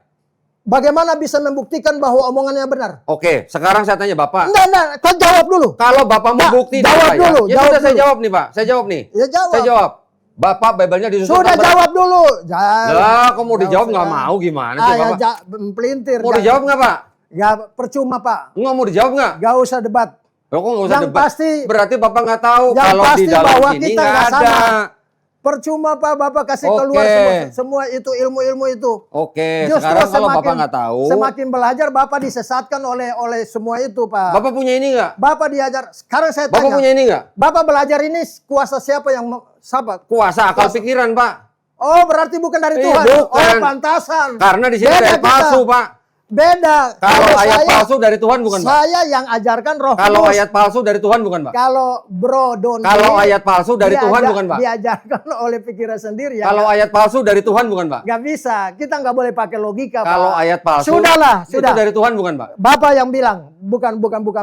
Speaker 2: Bagaimana bisa membuktikan bahwa omongannya benar?
Speaker 1: Oke, sekarang saya tanya Bapak.
Speaker 2: Enggak, kau jawab dulu.
Speaker 1: Kalau Bapak mau
Speaker 2: Nah,
Speaker 1: bukti
Speaker 2: jawab
Speaker 1: dari saya,
Speaker 2: dulu,
Speaker 1: ya
Speaker 2: jawab
Speaker 1: sudah saya
Speaker 2: dulu.
Speaker 1: jawab nih Pak. Saya jawab nih.
Speaker 2: Ya jawab.
Speaker 1: Saya jawab. Bapak Bible-nya disusun.
Speaker 2: Sudah
Speaker 1: nomor-
Speaker 2: jawab dulu.
Speaker 1: Lah, kok mau dijawab nggak mau gimana sih
Speaker 2: ya,
Speaker 1: Bapak?
Speaker 2: pelintir.
Speaker 1: Mau dijawab nggak Pak?
Speaker 2: Ya percuma Pak.
Speaker 1: Nggak mau dijawab nggak?
Speaker 2: Gak usah debat.
Speaker 1: Loh, kok nggak usah
Speaker 2: Yang
Speaker 1: debat?
Speaker 2: pasti-
Speaker 1: Berarti Bapak nggak tahu
Speaker 2: Yang
Speaker 1: kalau di
Speaker 2: pasti
Speaker 1: dalam
Speaker 2: bahwa
Speaker 1: sini
Speaker 2: kita
Speaker 1: nggak
Speaker 2: nggak
Speaker 1: ada.
Speaker 2: sama. Percuma Pak, Bapak kasih keluar
Speaker 1: Oke.
Speaker 2: semua itu ilmu-ilmu itu.
Speaker 1: Oke,
Speaker 2: Justru
Speaker 1: sekarang kalau Bapak nggak tahu,
Speaker 2: semakin belajar Bapak disesatkan oleh semua itu Pak.
Speaker 1: Bapak punya ini nggak?
Speaker 2: Bapak diajar. Sekarang saya
Speaker 1: Bapak
Speaker 2: tanya.
Speaker 1: punya ini nggak?
Speaker 2: Bapak belajar ini kuasa siapa yang siapa?
Speaker 1: Kuasa akal pikiran Pak.
Speaker 2: Oh berarti bukan dari
Speaker 1: Eh,
Speaker 2: Tuhan.
Speaker 1: bukan.
Speaker 2: Oh pantasan.
Speaker 1: Karena di sini
Speaker 2: Beda
Speaker 1: ada
Speaker 2: kita.
Speaker 1: palsu Pak.
Speaker 2: Beda.
Speaker 1: Kalau ayat
Speaker 2: saya,
Speaker 1: palsu dari Tuhan bukan, Pak?
Speaker 2: saya yang ajarkan Roh
Speaker 1: Kalau
Speaker 2: Kudus.
Speaker 1: ayat palsu dari Tuhan bukan, Pak?
Speaker 2: Kalau Bro Doni,
Speaker 1: Kalau ayat palsu dari Tuhan bukan, Pak?
Speaker 2: Diajarkan oleh pikiran sendiri ya.
Speaker 1: Kalau ayat palsu dari Tuhan bukan, Pak?
Speaker 2: Nggak bisa, kita nggak boleh pakai logika,
Speaker 1: Kalau
Speaker 2: Pak.
Speaker 1: ayat palsu
Speaker 2: Sudahlah,
Speaker 1: itu
Speaker 2: sudah.
Speaker 1: dari Tuhan bukan, Pak?
Speaker 2: Bapak yang bilang, bukan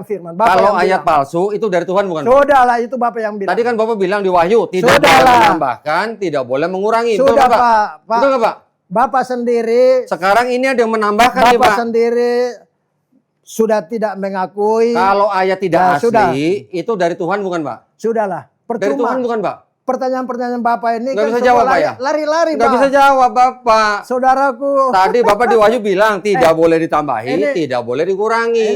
Speaker 2: firman. Bapak
Speaker 1: Kalau
Speaker 2: yang
Speaker 1: ayat
Speaker 2: bilang.
Speaker 1: palsu itu dari Tuhan bukan, Pak?
Speaker 2: Sudahlah, itu Bapak yang bilang.
Speaker 1: Tadi kan Bapak bilang di Wahyu tidak boleh
Speaker 2: Sudahlah.
Speaker 1: menambahkan, tidak boleh mengurangi. Betul
Speaker 2: Sudah,
Speaker 1: nggak,
Speaker 2: Pak.
Speaker 1: Betul nggak, Pak?
Speaker 2: Bapak sendiri,
Speaker 1: Sekarang ini ada yang menambahkan nih,
Speaker 2: Bapak
Speaker 1: Pak.
Speaker 2: sendiri sudah tidak mengakui.
Speaker 1: Kalau ayat tidak
Speaker 2: Ya,
Speaker 1: asli,
Speaker 2: sudah.
Speaker 1: itu dari Tuhan bukan, Pak?
Speaker 2: Sudahlah,
Speaker 1: Dari
Speaker 2: percuma.
Speaker 1: Tuhan bukan, Pak?
Speaker 2: Pertanyaan-pertanyaan Bapak ini
Speaker 1: Nggak bisa
Speaker 2: semua
Speaker 1: jawab, Pak, ya?
Speaker 2: lari-lari,
Speaker 1: Nggak
Speaker 2: Pak.
Speaker 1: bisa jawab, Bapak.
Speaker 2: Saudaraku,
Speaker 1: Tadi Bapak di Wahyu bilang tidak boleh ditambahi,
Speaker 2: ini-
Speaker 1: tidak boleh dikurangi.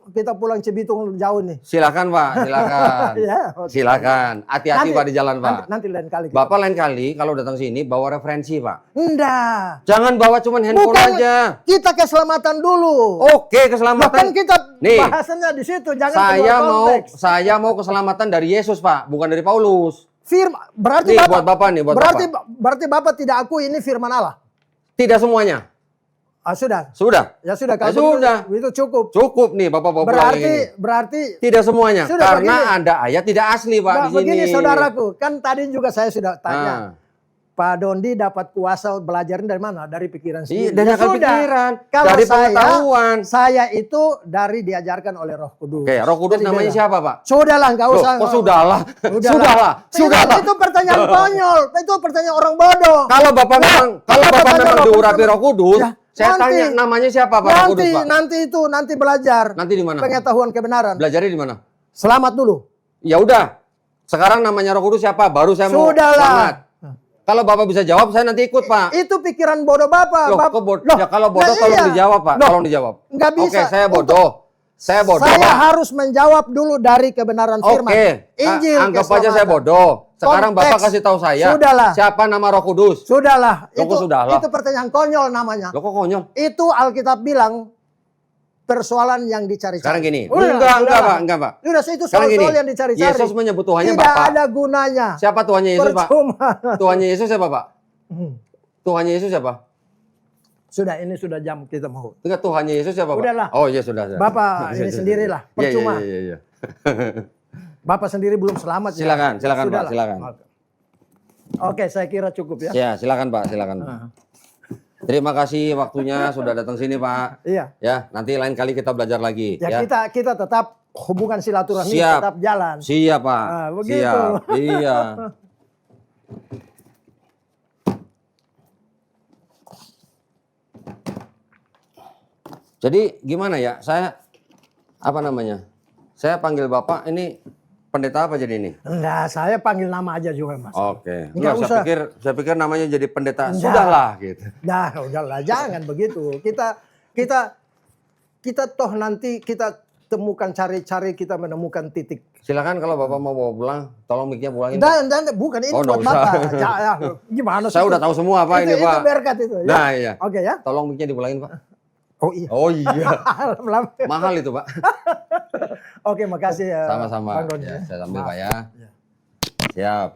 Speaker 2: kita pulang Cibitung jauh nih.
Speaker 1: Silakan, Pak, silakan.
Speaker 2: Ya, oke.
Speaker 1: Silakan. Hati-hati,
Speaker 2: Nanti-
Speaker 1: Pak, di jalan, Pak.
Speaker 2: Nanti lain kali.
Speaker 1: Bapak lain kali kalau datang sini bawa referensi, Pak.
Speaker 2: Enggak.
Speaker 1: Jangan bawa cuman handphone
Speaker 2: Bukan,
Speaker 1: aja.
Speaker 2: kita keselamatan dulu.
Speaker 1: Oke,
Speaker 2: Lah kan
Speaker 1: keselamatan.
Speaker 2: kita
Speaker 1: Nih,
Speaker 2: bahasannya di situ, jangan
Speaker 1: Saya
Speaker 2: keluar
Speaker 1: mau
Speaker 2: konteks.
Speaker 1: keselamatan dari Yesus, Pak, bukan dari Paulus.
Speaker 2: Berarti
Speaker 1: Nih,
Speaker 2: Bapak,
Speaker 1: buat Bapak nih, buat
Speaker 2: berarti Bapak tidak akui ini firman Allah.
Speaker 1: Tidak semuanya.
Speaker 2: Sudah.
Speaker 1: Sudah.
Speaker 2: Ya sudah, kalau
Speaker 1: Ya sudah.
Speaker 2: itu cukup.
Speaker 1: Cukup nih Bapak bawa pulang ini.
Speaker 2: Berarti
Speaker 1: Tidak semuanya.
Speaker 2: Sudah,
Speaker 1: Karena
Speaker 2: begini.
Speaker 1: ada ayat tidak asli, Pak, di sini.
Speaker 2: begini saudaraku, kan tadi juga saya sudah tanya.
Speaker 1: Ah.
Speaker 2: Pak Dondi dapat kuasa belajarin dari mana? Dari pikiran
Speaker 1: Iya,
Speaker 2: sendiri.
Speaker 1: dari
Speaker 2: Ya
Speaker 1: akal
Speaker 2: sudah.
Speaker 1: pikiran,
Speaker 2: Kalau
Speaker 1: dari pengetahuan.
Speaker 2: Saya itu dari diajarkan oleh Roh Kudus.
Speaker 1: Oke, Roh Kudus
Speaker 2: Jadi
Speaker 1: namanya
Speaker 2: beda.
Speaker 1: siapa, Pak?
Speaker 2: Sudahlah, nggak
Speaker 1: Loh,
Speaker 2: usah.
Speaker 1: kok sudahlah? Sudahlah. Sudahlah.
Speaker 2: Itu pertanyaan konyol. Itu pertanyaan orang bodoh.
Speaker 1: Kalau Bapak memang kalau Bapak
Speaker 2: tanya
Speaker 1: memang
Speaker 2: Roh
Speaker 1: diurapi
Speaker 2: Kudus.
Speaker 1: Roh Kudus,
Speaker 2: Ya,
Speaker 1: saya
Speaker 2: nanti.
Speaker 1: tanya namanya siapa, Pak Roh Kudus, Pak?
Speaker 2: Nanti belajar.
Speaker 1: Nanti di mana?
Speaker 2: Pengetahuan kebenaran.
Speaker 1: Belajarnya di mana?
Speaker 2: Selamat dulu.
Speaker 1: Ya udah. Sekarang namanya Roh Kudus siapa? Baru saya mau
Speaker 2: Sudahlah.
Speaker 1: selamat. Kalau Bapak bisa jawab, saya nanti ikut, Pak.
Speaker 2: Itu pikiran bodoh Bapak.
Speaker 1: Loh, kok ya kalau bodoh
Speaker 2: nah
Speaker 1: tolong
Speaker 2: iya.
Speaker 1: dijawab, Pak.
Speaker 2: Loh,
Speaker 1: Tolong dijawab.
Speaker 2: nggak bisa.
Speaker 1: Oke, saya bodoh. Saya bodoh,
Speaker 2: Saya
Speaker 1: Pak.
Speaker 2: harus menjawab dulu dari kebenaran firman.
Speaker 1: Oke,
Speaker 2: Injil
Speaker 1: anggap aja saya
Speaker 2: keselamatan.
Speaker 1: bodoh. Sekarang
Speaker 2: Konteks.
Speaker 1: Bapak kasih tahu saya
Speaker 2: Sudahlah.
Speaker 1: siapa nama Roh Kudus.
Speaker 2: Sudahlah.
Speaker 1: Loh, kok sudahlah?
Speaker 2: Itu pertanyaan konyol namanya.
Speaker 1: Loh, kok konyol?
Speaker 2: Itu Alkitab bilang persoalan yang dicari-cari.
Speaker 1: Sekarang gini.
Speaker 2: Udah,
Speaker 1: Enggak,
Speaker 2: sudahlah.
Speaker 1: Pak, enggak, Pak.
Speaker 2: Udah, itu
Speaker 1: Sekarang gini.
Speaker 2: soal-soal yang dicari-cari.
Speaker 1: Yesus menyebut Tuhannya
Speaker 2: Tidak
Speaker 1: Bapak.
Speaker 2: ada gunanya.
Speaker 1: Siapa Tuhannya Yesus, Pak?
Speaker 2: Percuma.
Speaker 1: Tuhannya Yesus siapa, Pak?
Speaker 2: Hmm.
Speaker 1: Tuhannya Yesus siapa?
Speaker 2: Sudah, ini sudah jam kita mau.
Speaker 1: Enggak, Tuhannya Yesus siapa, Pak?
Speaker 2: Udahlah.
Speaker 1: Oh, iya sudah.
Speaker 2: Bapak ini sendirilah,
Speaker 1: Iya,
Speaker 2: percuma.
Speaker 1: Iya.
Speaker 2: Bapak sendiri belum selamat. ya?
Speaker 1: Silakan, silakan, Pak,
Speaker 2: Sudahlah.
Speaker 1: silakan.
Speaker 2: Oke, saya kira cukup ya.
Speaker 1: Ya, silakan, Pak, silakan.
Speaker 2: Ah.
Speaker 1: Terima kasih waktunya sudah datang sini, Pak.
Speaker 2: Iya.
Speaker 1: Ya, nanti lain kali kita belajar lagi.
Speaker 2: Ya, kita tetap hubungan silaturahmi
Speaker 1: Siap.
Speaker 2: tetap jalan.
Speaker 1: Siap, Pak.
Speaker 2: Ah, begitu.
Speaker 1: Siap. Iya. Jadi gimana ya? Saya apa namanya? Saya panggil Bapak ini pendeta apa jadi ini?
Speaker 2: Enggak, saya panggil nama aja juga, Mas.
Speaker 1: Oke.
Speaker 2: Nggak
Speaker 1: Enggak,
Speaker 2: usah.
Speaker 1: saya pikir namanya jadi pendeta.
Speaker 2: Enggak.
Speaker 1: Sudahlah gitu.
Speaker 2: Nah, udahlah, jangan begitu. Kita toh nanti kita temukan cari-cari, kita menemukan titik.
Speaker 1: Silakan kalau Bapak mau bawa pulang, tolong mic-nya pulangin.
Speaker 2: Dan bukan ini
Speaker 1: Oh,
Speaker 2: buat
Speaker 1: nggak usah.
Speaker 2: Bapak. Ya, gimana sih?
Speaker 1: Saya udah tahu semua, Pak, ini,
Speaker 2: Itu
Speaker 1: Pak.
Speaker 2: berkat itu. Ya?
Speaker 1: Nah, iya.
Speaker 2: Oke ya.
Speaker 1: Tolong mic-nya dipulangin, Pak.
Speaker 2: Oh iya.
Speaker 1: Oh iya.
Speaker 2: Lama-lama.
Speaker 1: Mahal itu, Pak.
Speaker 2: Oke, makasih ya.
Speaker 1: Sama-sama.
Speaker 2: Bang Doni,
Speaker 1: Ya,
Speaker 2: ya.
Speaker 1: saya sambil,
Speaker 2: Maaf.
Speaker 1: Pak ya.
Speaker 2: Ya.
Speaker 1: Siap.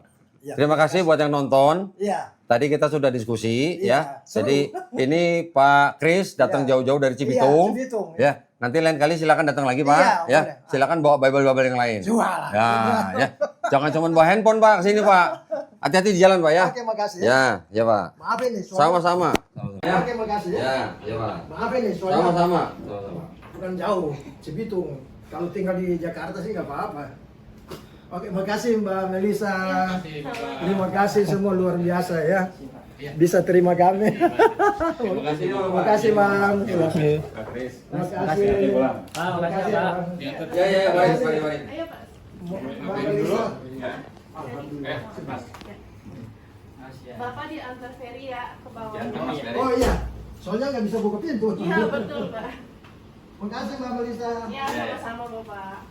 Speaker 2: Ya.
Speaker 1: Terima kasih buat yang nonton.
Speaker 2: Iya.
Speaker 1: Tadi kita sudah diskusi
Speaker 2: Iya,
Speaker 1: ya.
Speaker 2: seru.
Speaker 1: Jadi ini Pak Kris datang
Speaker 2: Iya.
Speaker 1: jauh-jauh dari Cibitung.
Speaker 2: Iya, Cibitung.
Speaker 1: Ya. Nanti lain kali silakan datang lagi, Pak.
Speaker 2: Iya,
Speaker 1: Ya.
Speaker 2: boleh.
Speaker 1: Silakan bawa Bible-Bible yang lain.
Speaker 2: Jualan.
Speaker 1: Ya. Jangan cuma bawa handphone, Pak, ke sini, Pak. Hati-hati di jalan, Pak ya.
Speaker 2: Oke, makasih ya.
Speaker 1: Ya, ya, Pak.
Speaker 2: Maaf ini soalnya.
Speaker 1: Sama-sama.
Speaker 2: Oke, makasih ya.
Speaker 1: Ya, ya, Pak.
Speaker 2: Maaf ini soalnya.
Speaker 1: Sama-sama.
Speaker 2: Bukan jauh, Cibitung. Kalau tinggal di Jakarta sih nggak apa-apa. Oke, makasih Mbak Melisa. Terima kasih semua luar biasa ya. Bisa terima kami. Terima kasih Bang. Terima kasih. Terima kasih. Terima kasih Bang.
Speaker 1: Ya, mari.
Speaker 4: Ayo Pak.
Speaker 2: Mbak Melisa.
Speaker 4: Bapak diantar Ferry ya ke bawah.
Speaker 2: Oh iya, soalnya nggak bisa buka pintu.
Speaker 4: Iya betul Pak.
Speaker 2: Makasih Mbak Melisa.
Speaker 4: Ya sama-sama Bapak.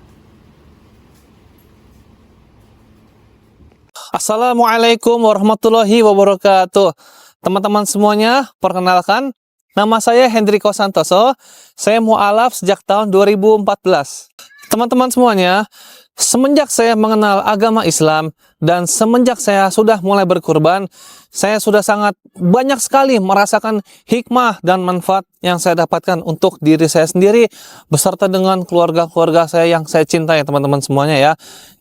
Speaker 5: Assalamualaikum warahmatullahi wabarakatuh. Teman-teman semuanya, perkenalkan, nama saya Hendriko Santoso. Saya mu'alaf sejak tahun 2014. Teman-teman semuanya, semenjak saya mengenal agama Islam dan semenjak saya sudah mulai berkurban, saya sudah sangat banyak sekali merasakan hikmah dan manfaat yang saya dapatkan untuk diri saya sendiri beserta dengan keluarga-keluarga saya yang saya cintai, teman-teman semuanya ya.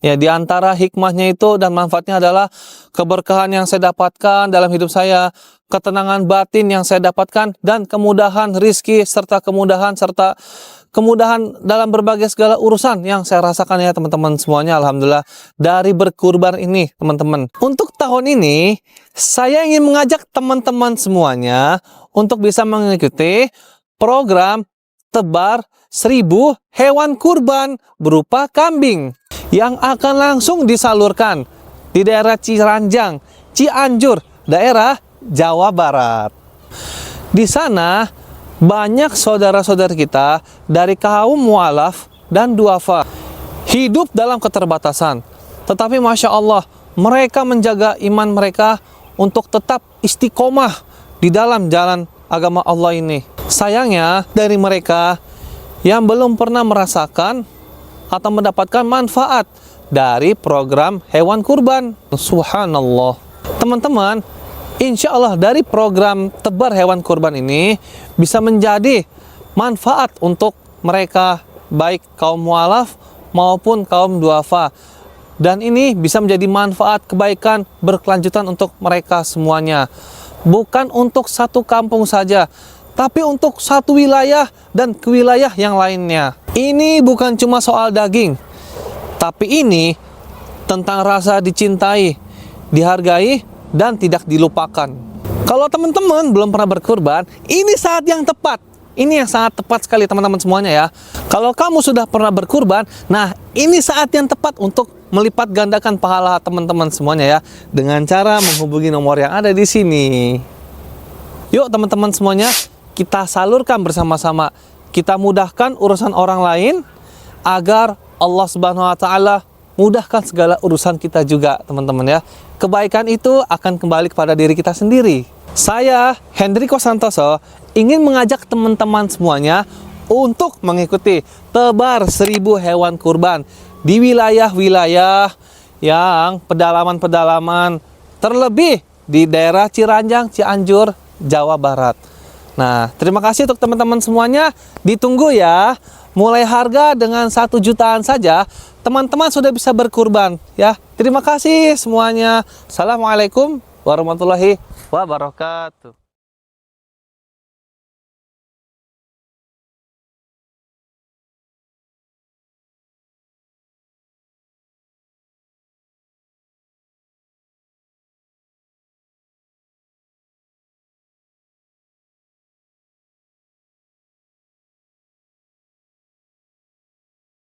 Speaker 5: Ya, di antara hikmahnya itu dan manfaatnya adalah keberkahan yang saya dapatkan dalam hidup saya, ketenangan batin yang saya dapatkan, dan kemudahan rizki serta kemudahan dalam berbagai segala urusan yang saya rasakan ya teman-teman semuanya, alhamdulillah, dari berkurban ini teman-teman. Untuk tahun ini saya ingin mengajak teman-teman semuanya untuk bisa mengikuti program tebar 1000 hewan kurban berupa kambing yang akan langsung disalurkan di daerah Ciranjang, Cianjur, daerah Jawa Barat. Di sana banyak saudara-saudara kita dari kaum mualaf dan duafa hidup dalam keterbatasan. Tetapi Masya Allah, mereka menjaga iman mereka untuk tetap istiqomah di dalam jalan agama Allah ini. Sayangnya dari mereka yang belum pernah merasakan atau mendapatkan manfaat dari program hewan kurban. Subhanallah. Teman-teman, insya Allah dari program tebar hewan kurban ini bisa menjadi manfaat untuk mereka, baik kaum mualaf maupun kaum duafa. Dan ini bisa menjadi manfaat kebaikan berkelanjutan untuk mereka semuanya. Bukan untuk satu kampung saja, tapi untuk satu wilayah dan ke wilayah yang lainnya. Ini bukan cuma soal daging, tapi ini tentang rasa dicintai, dihargai, dan tidak dilupakan. Kalau teman-teman belum pernah berkurban, ini saat yang tepat. Ini yang sangat tepat sekali teman-teman semuanya ya. Kalau kamu sudah pernah berkurban, nah ini saat yang tepat untuk melipat gandakan pahala teman-teman semuanya ya, dengan cara menghubungi nomor yang ada di sini. Yuk teman-teman semuanya, kita salurkan bersama-sama. Kita mudahkan urusan orang lain agar Allah Subhanahu wa taala mudahkan segala urusan kita juga, teman-teman ya. Kebaikan itu akan kembali kepada diri kita sendiri. Saya, Hendriko Santoso, ingin mengajak teman-teman semuanya untuk mengikuti tebar 1000 hewan kurban di wilayah-wilayah yang pedalaman-pedalaman, terlebih di daerah Ciranjang, Cianjur, Jawa Barat. Nah, terima kasih untuk teman-teman semuanya. Ditunggu ya. Mulai harga dengan 1 jutaan saja, teman-teman sudah bisa berkurban ya. Terima kasih semuanya. Assalamualaikum warahmatullahi wabarakatuh.